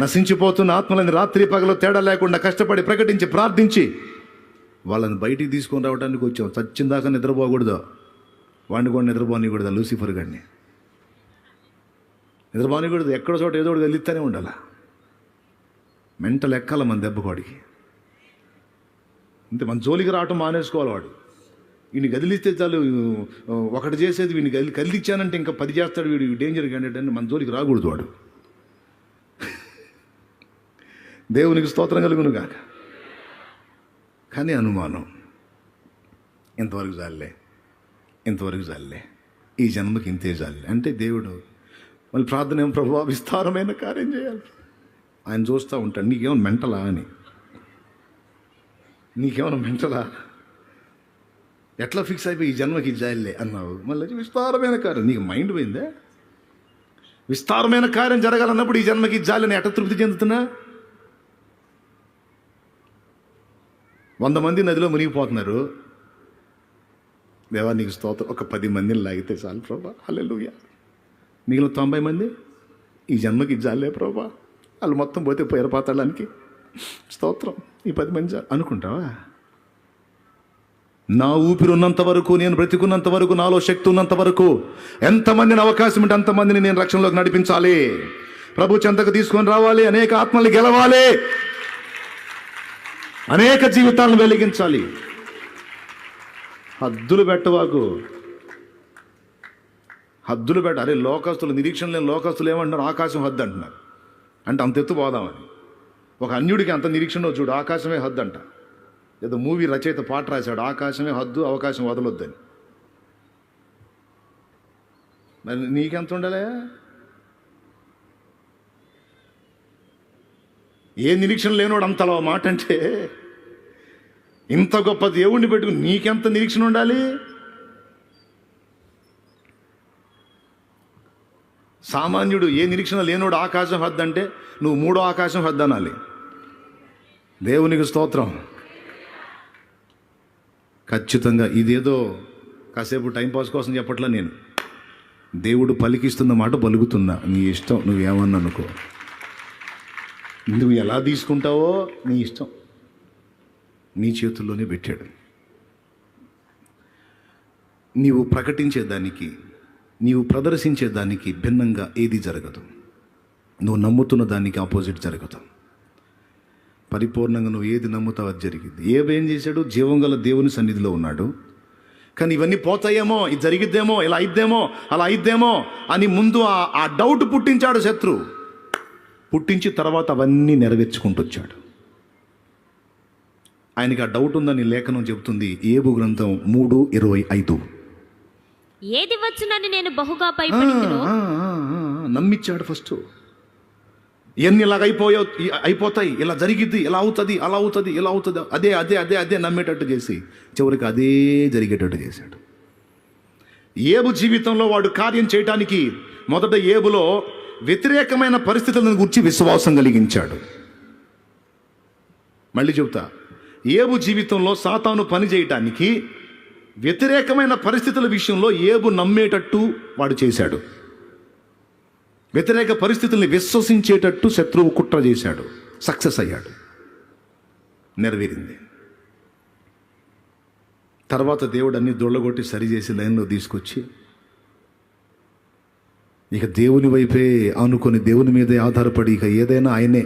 నశించిపోతున్న ఆత్మలని రాత్రి పగలు తేడా లేకుండా కష్టపడి ప్రకటించి ప్రార్థించి వాళ్ళని బయటికి తీసుకొని రావడానికి వచ్చాం. చచ్చిందాకా నిద్రపోకూడదు, వాడిని కూడా నిద్రపోనికూడదు. లూసిఫర్ గాడిని నిద్రపోనికూడదు, ఎక్కడో చోట ఏదో ఒకటి వెళ్తానే ఉండాలి. మెంటల్ ఎక్కాల మన దెబ్బకోడికి. అంతే, మన జోలికి రావటం మానేసుకోవాలి. వాడు వీడిని కదిలిస్తే చాలు, ఒకటి చేసేది వీడిని కదిలిచ్చానంటే ఇంకా 10 చేస్తాడు. వీడు డేంజర్ క్యాండిడేట్ అని మన జోలికి రాకూడదు వాడు. దేవునికి స్తోత్రం కలుగును గాక. కానీ అనుమానం, ఇంతవరకు చాలే, ఈ జన్మకి ఇంతే చాలే అంటే దేవుడు మళ్ళీ ప్రార్థన ఏం, ప్రభువా విస్తారమైన కార్యం చేయాలి. ఆయన చూస్తూ ఉంటాడు, నీకేమైనా మెంటలా అని. ఎట్లా ఫిక్స్ అయిపోయి ఈ జన్మకి జాయిలే అన్నావు. మళ్ళీ విస్తారమైన కార్యం, నీకు మైండ్ పోయిందే. విస్తారమైన కార్యం జరగాలన్నప్పుడు ఈ జన్మకి జాలని ఎట్లా తృప్తి చెందుతున్నా? 100 మంది నదిలో మునిగిపోతున్నారు. దేవా నీకు స్తోత్రం, ఒక 10 మందిని లాగితే చాలు ప్రభా, హల్లెలూయా. మిగిలిన 90 మంది ఈ జన్మకి జాలే ప్రభా, వాళ్ళు మొత్తం పోతే పోయారు పాతాళానికి, స్తోత్రం, ఈ 10 మంది చాలు అనుకుంటావా? నా ఊపిరి ఉన్నంత వరకు, నేను బ్రతికున్నంత వరకు, నాలో శక్తి ఉన్నంత వరకు ఎంతమందిని అవకాశం ఉంటే అంతమందిని నేను రక్షణలోకి నడిపించాలి, ప్రభు చెంతకు తీసుకొని రావాలి, అనేక ఆత్మల్ని గెలవాలి, అనేక జీవితాలను వెలిగించాలి. హద్దులు పెట్టవాకు, హద్దులు పెట్ట. అరే లోకస్తులు, నిరీక్షణ లేని లోకస్తులు ఏమంటున్నారు? ఆకాశం హద్దు అంటున్నారు. అంటే అంత ఎత్తు పోదామని. ఒక అన్యుడికి అంత నిరీక్షణ చూడు, ఆకాశమే హద్దు అంట. ఏదో మూవీ రచయిత పాట రాశాడు, ఆకాశమే హద్దు, అవకాశం వదలొద్దని. మరి నీకెంత ఉండాలి? ఏ నిరీక్షణ లేనోడు అంతలో మాట అంటే, ఇంత గొప్ప దేవుణ్ణి పెట్టుకుని నీకెంత నిరీక్షణ ఉండాలి? సామాన్యుడు ఏ నిరీక్షణ లేనోడు ఆకాశం హద్దు అంటే నువ్వు 3వ ఆకాశం హద్దు అనాలి. దేవునికి స్తోత్రం. ఖచ్చితంగా ఇదేదో కాసేపు టైంపాస్ కోసం చెప్పట్లా నేను. దేవుడు పలికిస్తున్న మాట పలుకుతున్నా, నీ ఇష్టం, నువ్వేమన్నా అనుకో, నువ్వు ఎలా తీసుకుంటావో నీ ఇష్టం, నీ చేతుల్లోనే పెట్టాడు. నీవు ప్రకటించేదానికి, నీవు ప్రదర్శించేదానికి భిన్నంగా ఏది జరగదు. నువ్వు నమ్ముతున్న దానికి ఆపోజిట్ జరగదు. పరిపూర్ణంగా నువ్వు ఏది నమ్ముతావు అది జరిగింది. ఏం చేశాడు? జీవం గల దేవుని సన్నిధిలో ఉన్నాడు. కానీ ఇవన్నీ పోతాయేమో, ఇది జరిగిద్దేమో, ఇలా అయిద్దేమో, అలా అయిద్దేమో అని ముందు ఆ డౌట్ పుట్టించాడు శత్రువు. పుట్టించి తర్వాత అవన్నీ నెరవేర్చుకుంటూ వచ్చాడు. ఆయనకి ఆ డౌట్ ఉందని లేఖనం చెబుతుంది. ఏబు గ్రంథం 3:25. ఏది వచ్చునని నేను బహుగా భయపడితినో. నమ్మిచ్చాడు ఫస్ట్. ఎన్ని ఇలాగ అయిపోతాయి, ఇలా జరిగిద్ది, ఇలా అవుతుంది, అలా అవుతుంది, ఇలా అవుతుంది, అదే అదే అదే అదే నమ్మేటట్టు చేసి చివరికి అదే జరిగేటట్టు చేశాడు. ఏబు జీవితంలో వాడు కార్యం చేయటానికి మొదట ఏబులో వ్యతిరేకమైన పరిస్థితులను గురించి విశ్వాసం కలిగించాడు. మళ్ళీ చెబుతా, ఏబు జీవితంలో సాతాను పని చేయటానికి వ్యతిరేకమైన పరిస్థితుల విషయంలో ఏబు నమ్మేటట్టు వాడు చేశాడు. వ్యతిరేక పరిస్థితుల్ని విశ్వసించేటట్టు శత్రువు కుట్ర చేశాడు. సక్సెస్ అయ్యాడు, నెరవేరింది. తర్వాత దేవుడు అన్ని దొళ్ళగొట్టి సరిచేసి లైన్లో తీసుకొచ్చి ఇక దేవుని వైపే ఆనుకొని, దేవుని మీదే ఆధారపడి, ఇక ఏదైనా ఆయనే,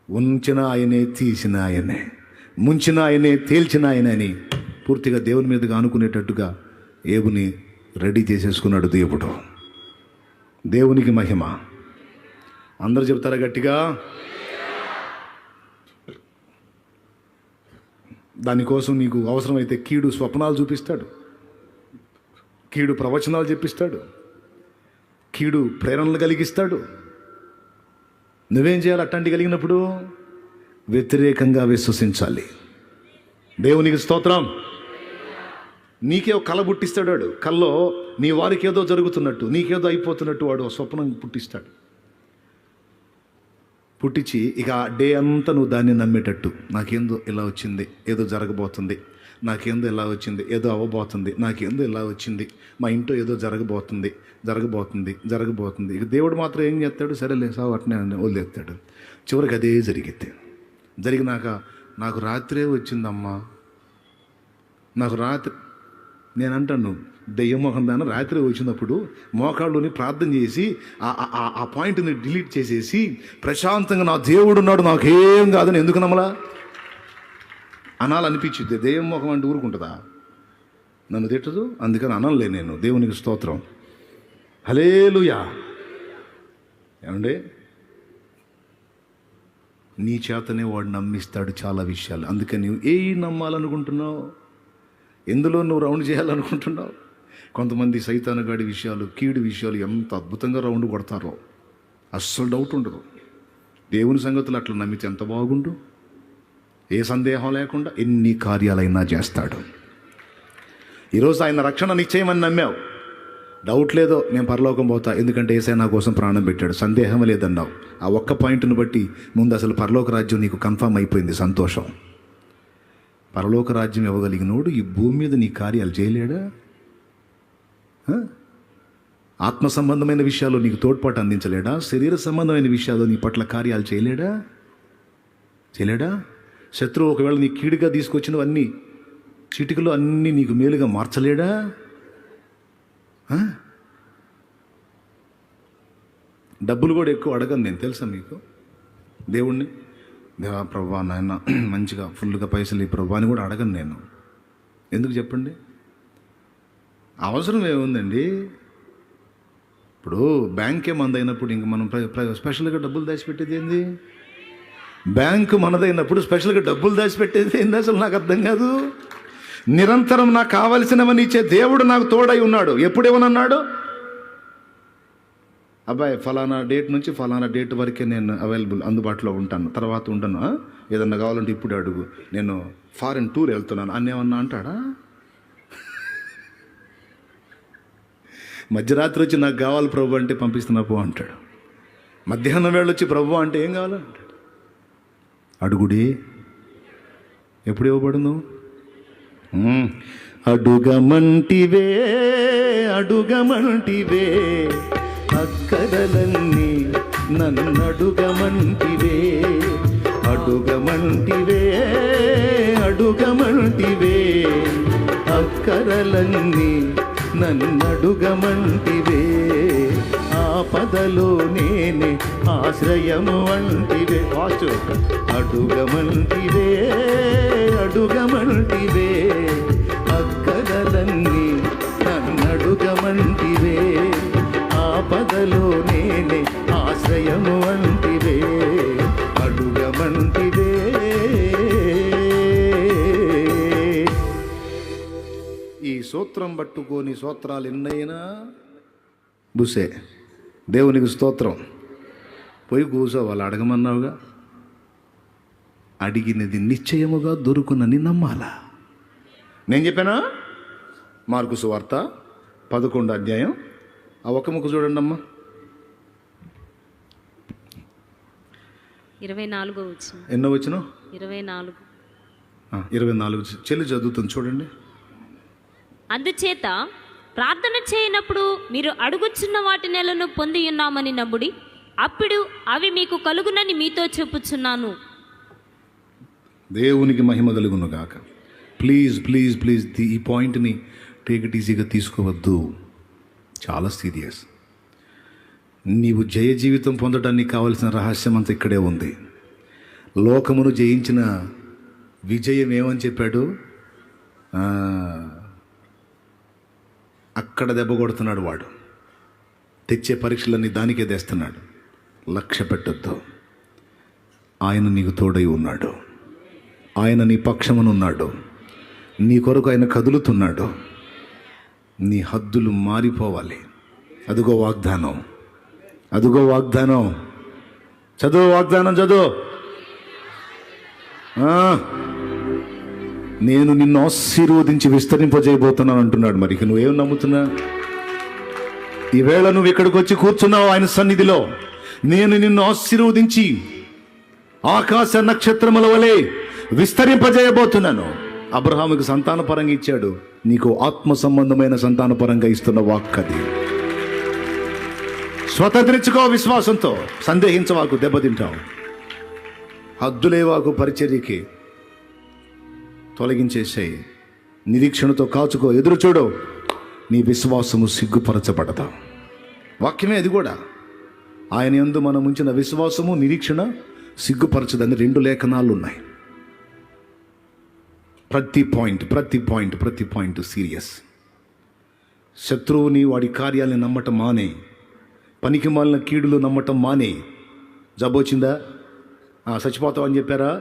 ఉంచిన ఆయనే, తీసిన ఆయనే, ముంచిన ఆయనే, తేల్చిన ఆయనే అని పూర్తిగా దేవుని మీదగా ఆనుకునేటట్టుగా ఏబుని రెడీ చేసేసుకున్నాడు దేవుడు. దేవునికి మహిమ. అందరూ చెప్తారా గట్టిగా? దానికోసం నీకు అవసరమైతే కీడు స్వప్నాలు చూపిస్తాడు, కీడు ప్రవచనాలు చెప్పిస్తాడు, కీడు ప్రేరణలు కలిగిస్తాడు. నువ్వేం చేయాలి? అట్లాంటి కలిగినప్పుడు వ్యతిరేకంగా విశ్వసించాలి. దేవునికి స్తోత్రం. నీకే ఒక కళ పుట్టిస్తాడు వాడు. కల్లో నీ వారికి ఏదో జరుగుతున్నట్టు, నీకేదో అయిపోతున్నట్టు వాడు స్వప్నం పుట్టిస్తాడు. పుట్టించి ఇక డే అంతా నువ్వు దాన్ని నమ్మేటట్టు, నాకేందో ఇలా వచ్చింది, ఏదో జరగబోతుంది, నాకేందో ఇలా వచ్చింది, ఏదో అవ్వబోతుంది, నాకేందో ఇలా వచ్చింది, మా ఇంట్లో ఏదో జరగబోతుంది, జరగబోతుంది, జరగబోతుంది. ఇక దేవుడు మాత్రం ఏం చేస్తాడు? సరేలే సావు అట్నే వదిలేస్తాడు. చివరికి అదే జరిగిద్ది. జరిగినాక నాకు రాత్రే వచ్చిందమ్మా, నాకు రాత్రి, నేను అంటాను దెయ్యం మొహం దాన్ని రాత్రి వచ్చినప్పుడు మోకాళ్ళుని ప్రార్థన చేసి ఆ పాయింట్ని డిలీట్ చేసేసి ప్రశాంతంగా నా దేవుడు ఉన్నాడు, నాకేం కాదని ఎందుకు నమ్మలా అనాలనిపించింది. దెయ్యం మొహం అంటే ఊరుకుంటుందా? నన్ను తిట్టదు, అందుకని అనలే నేను. దేవునికి స్తోత్రం. హల్లెలూయా. ఏమండి, నీ చేతనే వాడు నమ్మిస్తాడు చాలా విషయాలు. అందుకని నువ్వు ఏ నమ్మాలనుకుంటున్నావు? ఎందులో నువ్వు రౌండ్ చేయాలనుకుంటున్నావు? కొంతమంది సైతానుగాడి విషయాలు, కీడు విషయాలు ఎంత అద్భుతంగా రౌండ్ కొడతారో అస్సలు డౌట్ ఉండదు. దేవుని సంగతులు అట్లా నమ్మితే ఎంత బాగుండు. ఏ సందేహం లేకుండా ఎన్ని కార్యాలైనా చేస్తాడు. ఈరోజు ఆయన రక్షణ నిశ్చయమని నమ్మావు, డౌట్ లేదో నేను పరలోకం పోతా ఎందుకంటే యేసయ్య నా కోసం ప్రాణం పెట్టాడు, సందేహం లేదన్నావు. ఆ ఒక్క పాయింట్ను బట్టి ముందు అసలు పరలోక రాజ్యం నీకు కన్ఫామ్ అయిపోయింది. సంతోషం. పరలోక రాజ్యం ఇవ్వగలిగినోడు ఈ భూమి మీద నీ కార్యాలు చేయలేడా? ఆత్మ సంబంధమైన విషయాల్లో నీకు తోడ్పాటు అందించలేడా? శరీర సంబంధమైన విషయాల్లో నీ పట్ల కార్యాలు చేయలేడా? శత్రువు ఒకవేళ నీ కీడుగా తీసుకొచ్చినవన్నీ చిటికలో అన్నీ నీకు మేలుగా మార్చలేడా? డబ్బులు కూడా ఎక్కువ అడగను నేను, తెలుసా మీకు? దేవుణ్ణి, దేవా ప్రభా నాయన మంచిగా ఫుల్గా పైసలు ఈ ప్రభా అని కూడా అడగను నేను. ఎందుకు చెప్పండి? అవసరం ఏముందండి? ఇప్పుడు బ్యాంకే మనదైనప్పుడు ఇంక మనం స్పెషల్గా డబ్బులు దాచిపెట్టేది ఏంది? బ్యాంకు మనదైనప్పుడు స్పెషల్గా డబ్బులు దాచిపెట్టేది ఏంది? అసలు నాకు అర్థం కాదు. నిరంతరం నాకు కావలసినవని ఇచ్చే దేవుడు నాకు తోడై ఉన్నాడు. ఎప్పుడేమన్నాడు? అబ్బాయి ఫలానా డేట్ నుంచి ఫలానా డేట్ వరకే నేను అవైలబుల్, అందుబాటులో ఉంటాను, తర్వాత ఉండను, ఏదన్నా కావాలంటే ఇప్పుడు అడుగు, నేను ఫారెన్ టూర్ వెళ్తున్నాను అన్నేమన్నా అంటాడా? మధ్యరాత్రి వచ్చి నాకు కావాలి ప్రభు అంటే పంపిస్తున్నా పో అంటాడు. మధ్యాహ్నం వేళ వచ్చి ప్రభు అంటే ఏం కావాలో అంటాడు. అడుగుడి ఎప్పుడు ఇవ్వబడును? అడుగమంటివే అక్కరలన్నీ నన్నడుగమంటివే, అడుగమంటివే అక్కరలన్నీ నన్నడుగమంటివే, ఆపదలో నేనే ఆశ్రయము అంటివే. అడుగమంటివే అక్కరలన్నీ నన్నడుగమంటివే, ఆపదలో నేనే ఆశ్రయము అంటివే, అడుగమంటివే. ఈ సూత్రం పట్టుకొని సూత్రాలు ఎన్నైనా బుసే. దేవునికి స్తోత్రం. పోయి కూసో, వాళ్ళు అడగమన్నావుగా, అడిగినది నిశ్చయముగా దొరుకునని నమ్మాలా. నేను చెప్పానా? మార్కు సువార్త 11వ అధ్యాయం ఆ ఒక్క ముక్క చూడండి అమ్మా. 24వ వచనం. ఎన్నో వచనం? 24. 24 చెల్లి చదువుతుంది చూడండి. అందుచేత ప్రార్థన చేయనప్పుడు మీరు అడుగుచున్న వాటి నెలను పొంది ఉన్నామని నమ్ముడి, అప్పుడు అవి మీకు కలుగునని మీతో చెప్పుచున్నాను. దేవునికి మహిమ కలుగును గాక. ప్లీజ్ ప్లీజ్ ప్లీజ్ ఈ పాయింట్ని టేక్ ఇట్ ఈజీగా తీసుకోవద్దు, చాలా సీరియస్. నీవు జయ జీవితం పొందడానికి కావలసిన రహస్యం అంతా ఇక్కడే ఉంది. లోకమును జయించిన విజయం ఏమని చెప్పాడు? అక్కడ దెబ్బ కొడుతున్నాడు వాడు. తెచ్చే పరీక్షలన్నీ దానికే తెస్తున్నాడు. లక్ష్య పెట్టొద్దు. ఆయన నీకు తోడై ఉన్నాడు. ఆయన నీ పక్షమునున్నాడు. నీ కొరకు ఆయన కదులుతున్నాడు. నీ హద్దులు మారిపోవాలి. అదుగో వాగ్దానం, చదువు వాగ్దానం చదువు. నేను నిన్ను ఆశీర్వదించి విస్తరింపజేయబోతున్నాను అంటున్నాడు. మరి నువ్వేం నమ్ముతున్నా? ఈవేళ నువ్వు ఇక్కడికి వచ్చి కూర్చున్నావు ఆయన సన్నిధిలో. నేను నిన్ను ఆశీర్వదించి ఆకాశ నక్షత్రముల వలె విస్తరింపజేయబోతున్నాను. అబ్రహాముకు సంతానపరంగా ఇచ్చాడు, నీకు ఆత్మ సంబంధమైన సంతానపరంగా ఇస్తున్న వాక్కది. స్వతంత్రించుకో విశ్వాసంతో, సందేహించవాకు, దెబ్బతింటావు. హద్దులేవాకు, పరిచర్యకి తొలగించేసాయి. నిరీక్షణతో కాచుకో, ఎదురు చూడు. నీ విశ్వాసము సిగ్గుపరచబడదా. వాక్యమే అది కూడా. ఆయన యందు మనం ఉంచిన విశ్వాసము నిరీక్షణ సిగ్గుపరచదని 2 లేఖనాలు ఉన్నాయి. ప్రతి పాయింట్ సీరియస్. శత్రువుని, వాడి కార్యాలను నమ్మటం మానే. పనికి మాలిన కీడులు నమ్మటం మానే. జబ్బొచ్చిందా, చచ్చిపోతావు అని చెప్పారా?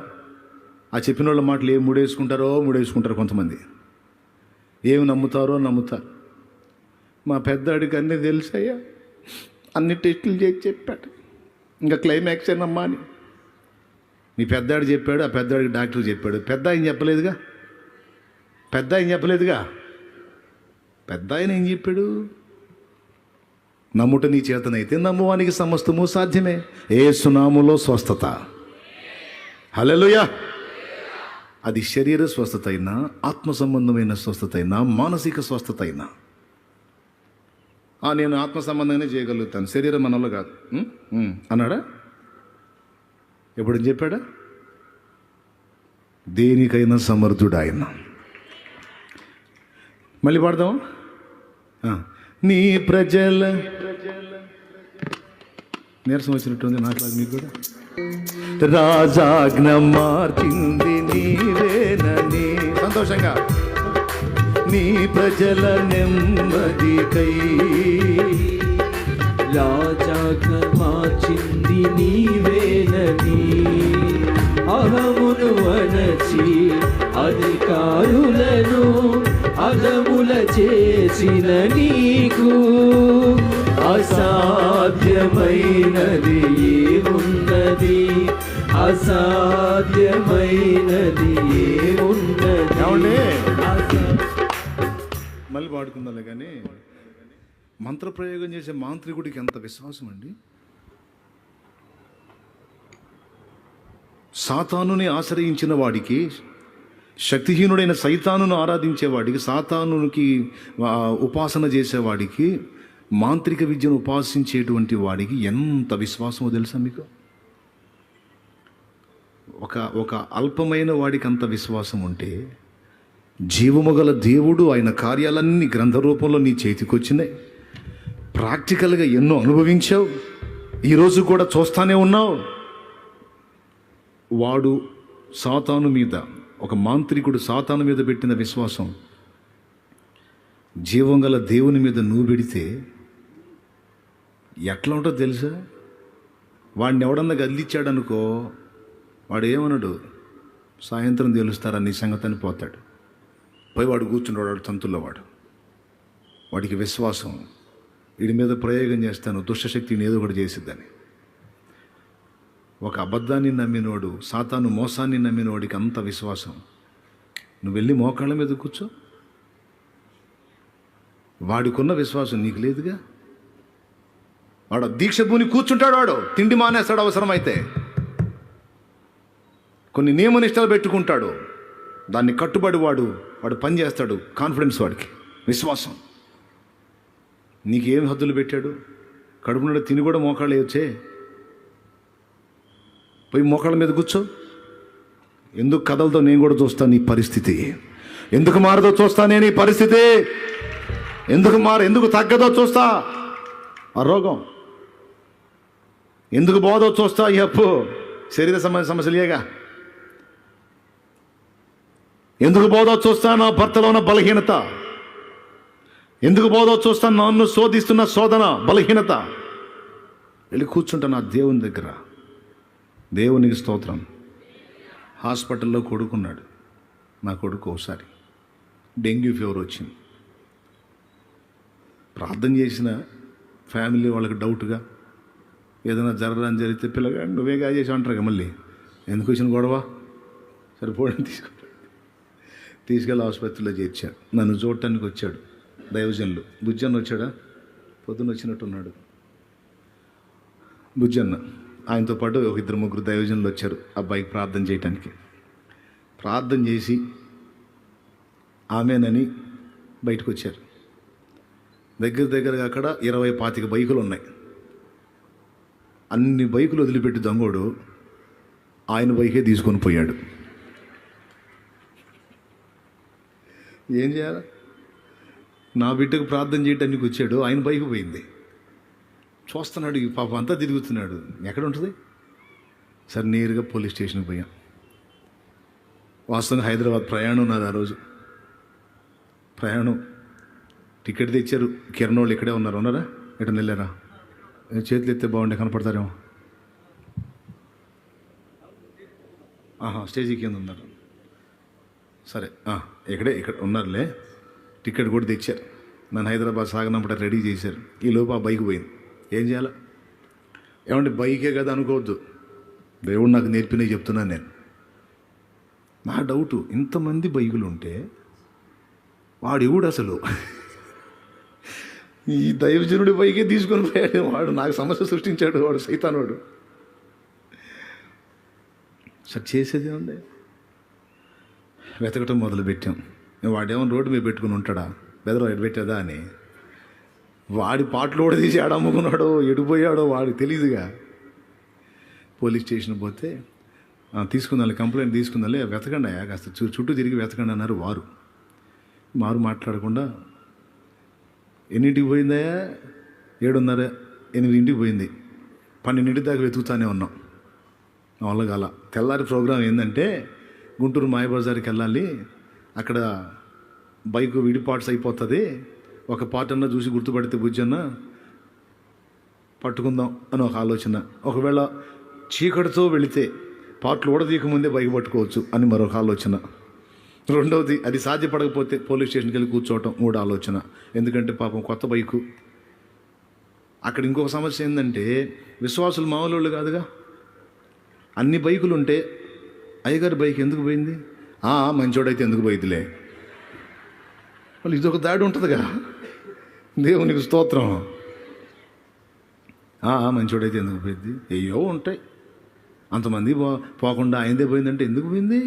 ఆ చెప్పిన వాళ్ళ మాటలు ఏం మూడేసుకుంటారు కొంతమంది. ఏమి నమ్ముతారో నమ్ముతారు. మా పెద్దాడికి అన్నీ తెలుసయ్యా, అన్ని టెస్టులు చేసి చెప్పాడు, ఇంకా క్లైమాక్స్ ఏనమ్మా అని. మీ పెద్దాడు చెప్పాడు, ఆ పెద్దాడికి డాక్టర్ చెప్పాడు. పెద్ద ఆయన చెప్పలేదుగా. పెద్ద ఆయన ఏం చెప్పాడు? నమ్ముట నీ చేతనైతే నమ్మువానికి సమస్తము సాధ్యమే. యేసు నామములో స్వస్థత. హల్లెలూయా. అది శరీర స్వస్థత అయినా, ఆత్మ సంబంధమైన స్వస్థత అయినా, మానసిక స్వస్థత అయినా. నేను ఆత్మ సంబంధంగానే చేయగలుగుతాను, శరీరం మనలో కాదు అన్నాడా? ఎప్పుడు చెప్పాడా? దేనికైనా సమర్థుడు ఆయన. మళ్ళీ పాడదాం. నీ ప్రజల నీరసం వచ్చినట్టుంది మాట్లాడి మీకు కూడా. రాజాజ్ఞ మార్చింది నీవేనని సంతోషంగా, నీ ప్రజల నెమ్మదికై. రాజాజ్ఞ మార్చింది నీవేనని, అహమును అణచి అధికారులను అదముల చేసిన నీకు అసాధ్యమైనది ఏమున్నది? అసాధ్యమైనది ఏమున్నది? మళ్ళీ పాడుకుందాలే. కానీ మంత్రప్రయోగం చేసే మాంత్రికుడికి ఎంత విశ్వాసం అండి! సాతానుని ఆశ్రయించిన వాడికి, శక్తిహీనుడైన సైతానును ఆరాధించేవాడికి, సాతానునికి ఉపాసన చేసేవాడికి, మాంత్రిక విద్యను ఉపాసించేటువంటి వాడికి ఎంత విశ్వాసమో తెలుసా మీకు? ఒక అల్పమైన వాడికి అంత విశ్వాసం ఉంటే, జీవము గల దేవుడు ఆయన కార్యాలన్నీ గ్రంథ రూపంలో నీ చేతికి వచ్చినాయి. ప్రాక్టికల్గా ఎన్నో అనుభవించావు, ఈరోజు కూడా చూస్తానే ఉన్నావు. వాడు సాతాను మీద, ఒక మాంత్రికుడు సాతాను మీద పెట్టిన విశ్వాసం జీవం గల దేవుని మీద నువ్వు పెడితే ఎట్లా ఉంటుందో తెలుసా? వాడిని ఎవడన్నా గదిలిచ్చాడనుకో, వాడు ఏమన్నాడు? సాయంత్రం తెలుస్తారా నీ సంగతి అని పోతాడు. పోయి వాడు కూర్చున్నాడు, వాడు తంతుల్లో వాడికి విశ్వాసం, వీడి మీద ప్రయోగం చేస్తాను, దుష్టశక్తిని ఏదో ఒకటి చేసిద్దని. ఒక అబద్ధాన్ని నమ్మినోడు, సాతాను మోసాన్ని నమ్మినోడికి అంత విశ్వాసం. నువ్వు వెళ్ళి మోకాళ్ళ మీద కూర్చో, వాడికున్న విశ్వాసం నీకు లేదుగా. వాడు దీక్ష భూని కూర్చుంటాడు, వాడు తిండి మానేస్తాడు, అవసరమైతే కొన్ని నియమనిష్టలు పెట్టుకుంటాడు, దాన్ని కట్టుబడి వాడు పని చేస్తాడు. కాన్ఫిడెన్స్ వాడికి, విశ్వాసం. నీకేం హద్దులు పెట్టాడు? కడుపు నుండి తిని కూడా మోకాళ్ళు వేయొచ్చే, పోయి మోకాళ్ళ మీద కూర్చో. ఎందుకు కథలతో నేను కూడా చూస్తాను నీ పరిస్థితి, ఎందుకు మారదో చూస్తా నేను ఈ పరిస్థితి, ఎందుకు తగ్గదో చూస్తా ఆ రోగం, ఎందుకు పోదో చూస్తా ఈ అప్పు, శరీర సమస్యలేగా. ఎందుకు పోదో చూస్తా నా భర్తలో ఉన్న బలహీనత, ఎందుకు పోదో చూస్తా నన్ను శోధిస్తున్న శోధన, బలహీనత. వెళ్ళి కూర్చుంటా నా దేవుని దగ్గర. దేవునికి స్తోత్రం. హాస్పిటల్లో కొడుకున్నాడు నా కొడుకు. ఒకసారి డెంగ్యూ ఫీవర్ వచ్చింది. ప్రార్థన చేసిన ఫ్యామిలీ వాళ్ళకి డౌట్గా, ఏదైనా జరగని జరిగితే పిల్లగాడు నువ్వేగా చేసి అంటారు. మళ్ళీ ఎందుకు వచ్చిన గొడవ? సరిపోవడం తీసుకెళ్ళి ఆసుపత్రిలో చేర్చాడు. నన్ను చూడటానికి వచ్చాడు దైవజనులు. బుజ్జన్న వచ్చాడా? పొద్దున్న వచ్చినట్టున్నాడు బుజ్జన్న. ఆయనతో పాటు ఒక 2-3 దైవజనులు వచ్చారు అబ్బాయికి ప్రార్థన చేయటానికి. ప్రార్థన చేసి ఆమెనని బయటకు వచ్చారు. దగ్గరగా అక్కడ 20-25 బైకులు ఉన్నాయి. అన్ని బైకులు వదిలిపెట్టి దొంగోడు ఆయన బైకే తీసుకొని పోయాడు. ఏం చేయాలి? నా బిడ్డకు ప్రార్థన చేయటానికి వచ్చాడు, ఆయన బైక్ పోయింది. చూస్తున్నాడు, ఈ పాపం అంతా తిరుగుతున్నాడు. ఎక్కడ ఉంటుంది? సరే నేరుగా పోలీస్ స్టేషన్కి పోయాం. వాస్తవంగా హైదరాబాద్ ప్రయాణం నాది ఆ రోజు. టికెట్ తెచ్చారు. కిరణ్ వాళ్ళు ఇక్కడే ఉన్నారా? ఎటు వెళ్ళారా? చేతులు ఎత్తే బాగుండే, కనపడతారేమో. స్టేజీ కింద ఉన్నారు. సరే ఇక్కడ ఉన్నారులే. టికెట్ కూడా తెచ్చారు. నన్ను హైదరాబాద్ సాగనంపట రెడీ చేశారు. ఈ లోపు ఆ బైక్ పోయింది. ఏం చేయాలా? ఏమంటే బైకే కదా అనుకోవద్దు, దేవుడు నాకు నేర్పినవి చెప్తున్నాను నేను. నా డౌటు, ఇంతమంది బైకులు ఉంటే వాడు ఎవడు అసలు ఈ దైవజనుడి పైకి తీసుకొని పోయాడు వాడు. నాకు సమస్య సృష్టించాడు వాడు, సైతానుడు. సార్ చేసేది ఉంది, వెతకటం మొదలుపెట్టాం. వాడేమో రోడ్డు మీద పెట్టుకుని ఉంటాడా, బెదరు పెట్టేదా అని. వాడి పాటలు కూడా తీసి అమ్ముకున్నాడో ఎడిపోయాడో వాడికి తెలియదుగా. పోలీస్ స్టేషన్ పోతే తీసుకుందాలి, కంప్లైంట్ తీసుకుందాలి, వెతకండి అయ్యా కాస్త చుట్టూ తిరిగి వెతకండి అన్నారు వారు. మారు మాట్లాడకుండా ఎన్నింటికి పోయిందయ్యా? 7:30, 8 పోయింది. 12 దాకా వెతుకుతానే ఉన్నాం. వల్ల కాల. తెల్లారి ప్రోగ్రాం ఏంటంటే గుంటూరు మాయబజార్కి వెళ్ళాలి, అక్కడ బైక్ విడి పార్ట్స్ అయిపోతుంది, ఒక పార్ట్ అన్నా చూసి గుర్తుపడితే బుజ్జన్న పట్టుకుందాం అని ఒక ఆలోచన. ఒకవేళ చీకటితో వెళితే పార్ట్లు ఊడదీయకముందే బైక్ పట్టుకోవచ్చు అని మరొక ఆలోచన. రెండవది, అది సాధ్యపడకపోతే పోలీస్ స్టేషన్కి వెళ్ళి కూర్చోవటం, మూడో ఆలోచన. ఎందుకంటే పాపం కొత్త బైకు. అక్కడ ఇంకొక సమస్య ఏంటంటే విశ్వాసులు మామూలు కాదుగా. అన్ని బైకులు ఉంటే అయ్యగారి బైక్ ఎందుకు పోయింది? మంచోడైతే ఎందుకు పోయిద్దిలే. వాళ్ళు ఇదొక దాడి ఉంటుందిగా. దేవునికి స్తోత్రం. మంచోడైతే ఎందుకు పోయింది? అయ్యో ఉంటాయి. అంతమంది పోకుండా ఆయనదే పోయిందంటే ఎందుకు పోయింది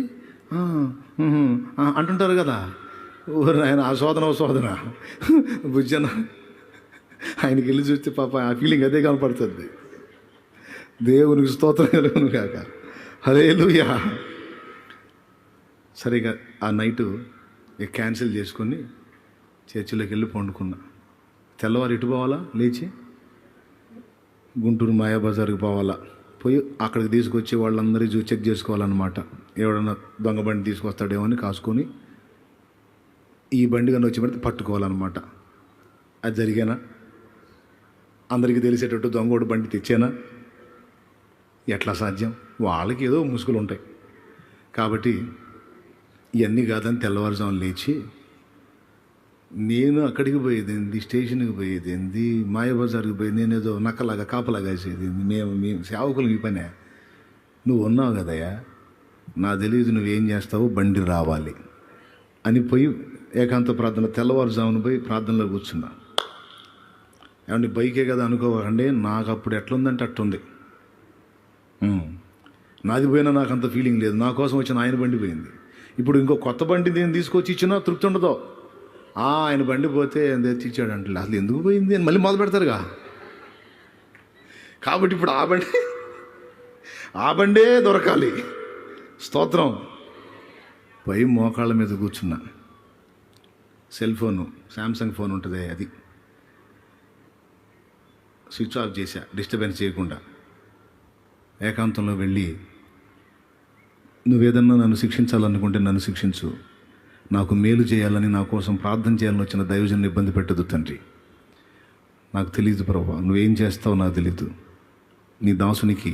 అంటుంటారు కదా. ఆయన ఆ శోధన బుజ్జన ఆయనకి వెళ్ళి చూస్తే పాప ఆ ఫీలింగ్ అదే కనపడుతుంది. దేవునికి స్తోత్రం కలుగును కాక. హల్లెలూయా. సరిగా ఆ నైటు క్యాన్సిల్ చేసుకొని చర్చిలోకి వెళ్ళి పండుకున్నా. తెల్లవారు ఇటు పోవాలా, లేచి గుంటూరు మాయాబజార్కి పోవాలా, పోయి అక్కడికి తీసుకొచ్చి వాళ్ళందరి చెక్ చేసుకోవాలన్నమాట. ఎవడన్నా దొంగ బండి తీసుకొస్తాడేమో అని కాసుకొని ఈ బండి కానీ వచ్చి పడితే పట్టుకోవాలన్నమాట. అది జరిగానా? అందరికీ తెలిసేటట్టు దొంగోడు బండి తెచ్చానా? ఎట్లా సాధ్యం? వాళ్ళకి ఏదో ముసుగులు ఉంటాయి. కాబట్టి ఇవన్నీ కాదని తెల్లవారుజామున లేచి నేను అక్కడికి పోయేది, స్టేషన్కి పోయేది, మాయాబజార్కి పోయేది, నేనేదో నక్కలాగా కాపలాగా వేసేది. మేము సేవకులు ఈ పనే. నువ్వు ఉన్నావు కదయ్యా, నా తెలియదు నువ్వేం చేస్తావు, బండి రావాలి అని పోయి ఏకాంత ప్రార్థన తెల్లవారుజామున పోయి ప్రార్థనలో కూర్చున్నా. ఏమంటే బైకే కదా అనుకోకండి, నాకు అప్పుడు ఎట్లుందంటే అట్టుంది. నాది పోయినా నాకు అంత ఫీలింగ్ లేదు. నా కోసం వచ్చిన ఆయన బండి పోయింది. ఇప్పుడు ఇంకో కొత్త బండి నేను తీసుకొచ్చి ఇచ్చినా తృప్తి ఉండదు. ఆయన బండి పోతే తెచ్చిచ్చాడు అంటే అసలు ఎందుకు పోయింది అని మళ్ళీ మొదలు పెడతారుగా. కాబట్టి ఇప్పుడు ఆ బండే దొరకాలి. స్తోత్రం. పోయి మోకాళ్ళ మీద కూర్చున్నా. సెల్ ఫోను, శాంసంగ్ ఫోన్ ఉంటుంది, అది స్విచ్ ఆఫ్ చేశా, డిస్టర్బెన్స్ చేయకుండా. ఏకాంతంలో వెళ్ళి, నువ్వేదన్నా నన్ను శిక్షించాలనుకుంటే నన్ను శిక్షించు, నాకు మేలు చేయాలని, నా కోసం ప్రార్థన చేయాలని వచ్చిన దైవజన్ని ఇబ్బంది పెట్టదు తండ్రి. నాకు తెలియదు ప్రభువా, నువ్వేం చేస్తావో నాకు తెలీదు. నీ దాసునికి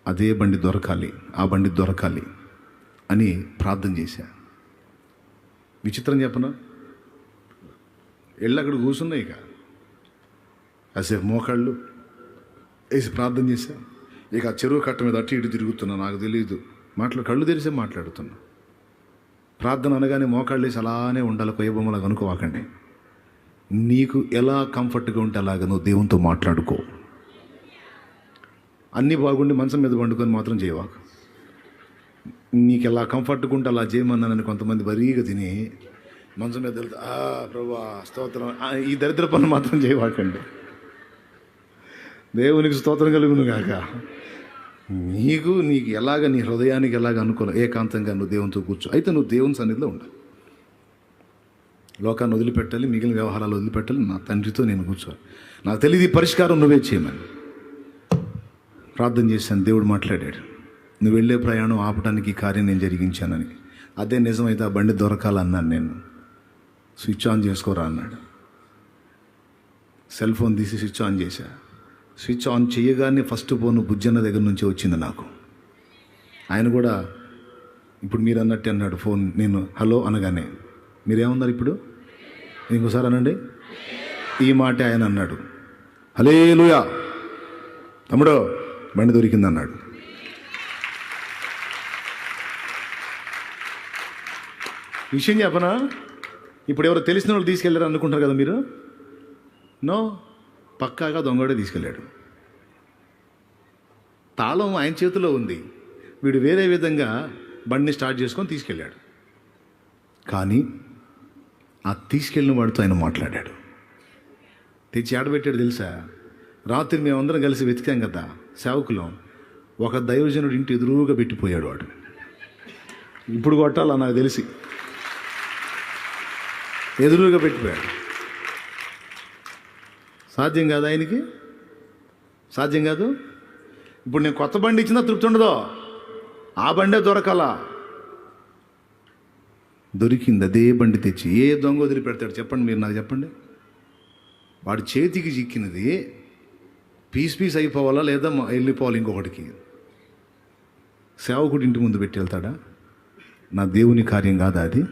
అదే బండి దొరకాలి, ఆ బండి దొరకాలి అని ప్రార్థన చేశా. విచిత్రం చెప్పనా, వెళ్ళి అక్కడ కూర్చున్నాయి. ఇక కాసేపు మోకాళ్ళు వేసి ప్రార్థన చేశా. ఇక ఆ చెరువు కట్ట మీద అటు ఇటు తిరుగుతున్నా, నాకు తెలియదు, కళ్ళు తెరిసే మాట్లాడుతున్నా. ప్రార్థన అనగానే మోకాళ్ళు వేసి అలానే ఉండాలి, కొయ్యబొమ్మలాగా అనుకోవాకండి. నీకు ఎలా కంఫర్ట్గా ఉంటే అలాగా నువ్వు దేవునితో మాట్లాడుకో. అన్నీ బాగుండి మంచం మీద వండుకొని మాత్రం చేయవాకు. నీకు ఎలా కంఫర్ట్గా ఉంటే అలా చేయమన్నానని కొంతమంది బరీగా తిని మంచం మీద వెళ్తే ప్రభువా స్తోత్రం, ఈ దరిద్ర పనులు మాత్రం చేయవాకండి. దేవునికి స్తోత్రం కలుగును గాక. నీకు ఎలాగ నీ హృదయానికి ఎలాగ అనుకూలం, ఏకాంతంగా నువ్వు దేవునితో కూర్చో. అయితే నువ్వు దేవుని సన్నిధిలో ఉండాలి. లోకాన్ని వదిలిపెట్టాలి, మిగిలిన వ్యవహారాలు వదిలిపెట్టాలి, నా తండ్రితో నేను కూర్చోవాలి. నాకు తెలియదు, ఈ పరిష్కారం నువ్వే చేయమని ప్రార్థన చేశాను. దేవుడు మాట్లాడాడు, నువ్వు వెళ్ళే ప్రయాణం ఆపడానికి ఈ కార్యం నేను జరిగించానని. అదే నిజమైతే ఆ బండి దొరకాలన్నాను నేను. స్విచ్ ఆన్ చేసుకోరా అన్నాడు. సెల్ ఫోన్ తీసి స్విచ్ ఆన్ చేశా. స్విచ్ ఆన్ చేయగానే ఫస్ట్ ఫోన్ బుజ్జన్న దగ్గర నుంచి వచ్చింది నాకు. ఆయన కూడా ఇప్పుడు మీరు అన్నట్టు అన్నాడు ఫోన్. నేను హలో అనగానే మీరేమన్నారు ఇప్పుడు ఇంకోసారి అనండి, ఈ మాట ఆయన అన్నాడు. హల్లెలూయా తమ్ముడు బండి దొరికింది అన్నాడు. విషయం చెప్పనా, ఇప్పుడు ఎవరో తెలిసిన వాళ్ళు తీసుకెళ్ళారు అనుకుంటారు కదా మీరు. నో, పక్కాగా దొంగడే తీసుకెళ్ళాడు. తాళం ఆయన చేతిలో ఉంది, వీడు వేరే విధంగా బండిని స్టార్ట్ చేసుకొని తీసుకెళ్ళాడు. కానీ ఆ తీసుకెళ్ళిన వాడితో ఆయన మాట్లాడాడు. తెచ్చి ఆడబెట్టాడు తెలుసా? రాత్రి మేమందరం కలిసి వెతికాం కదా సేవకులం, ఒక దైవజనుడు ఇంటి ఎదురుగా పెట్టిపోయాడు వాడు. ఇప్పుడు కొట్టాలా నాకు తెలిసి, ఎదురుగా పెట్టిపోయాడు. సాధ్యం కాదు, ఆయనకి సాధ్యం కాదు. ఇప్పుడు నేను కొత్త బండి ఇచ్చినా తృప్తి ఉండదో, ఆ బండే దొరకాలా. దొరికింది అదే బండి తెచ్చి ఏ దొంగ వదిలిపెడతాడు చెప్పండి, మీరు నాకు చెప్పండి. వాడి చేతికి చిక్కినది పీస్ పీస్ అయిపోవాలా లేదా వెళ్ళిపోవాలి ఇంకొకటికి. సేవకుడి ఇంటి ముందు పెట్టి వెళ్తాడా? నా దేవుని కార్యం కాదా అది?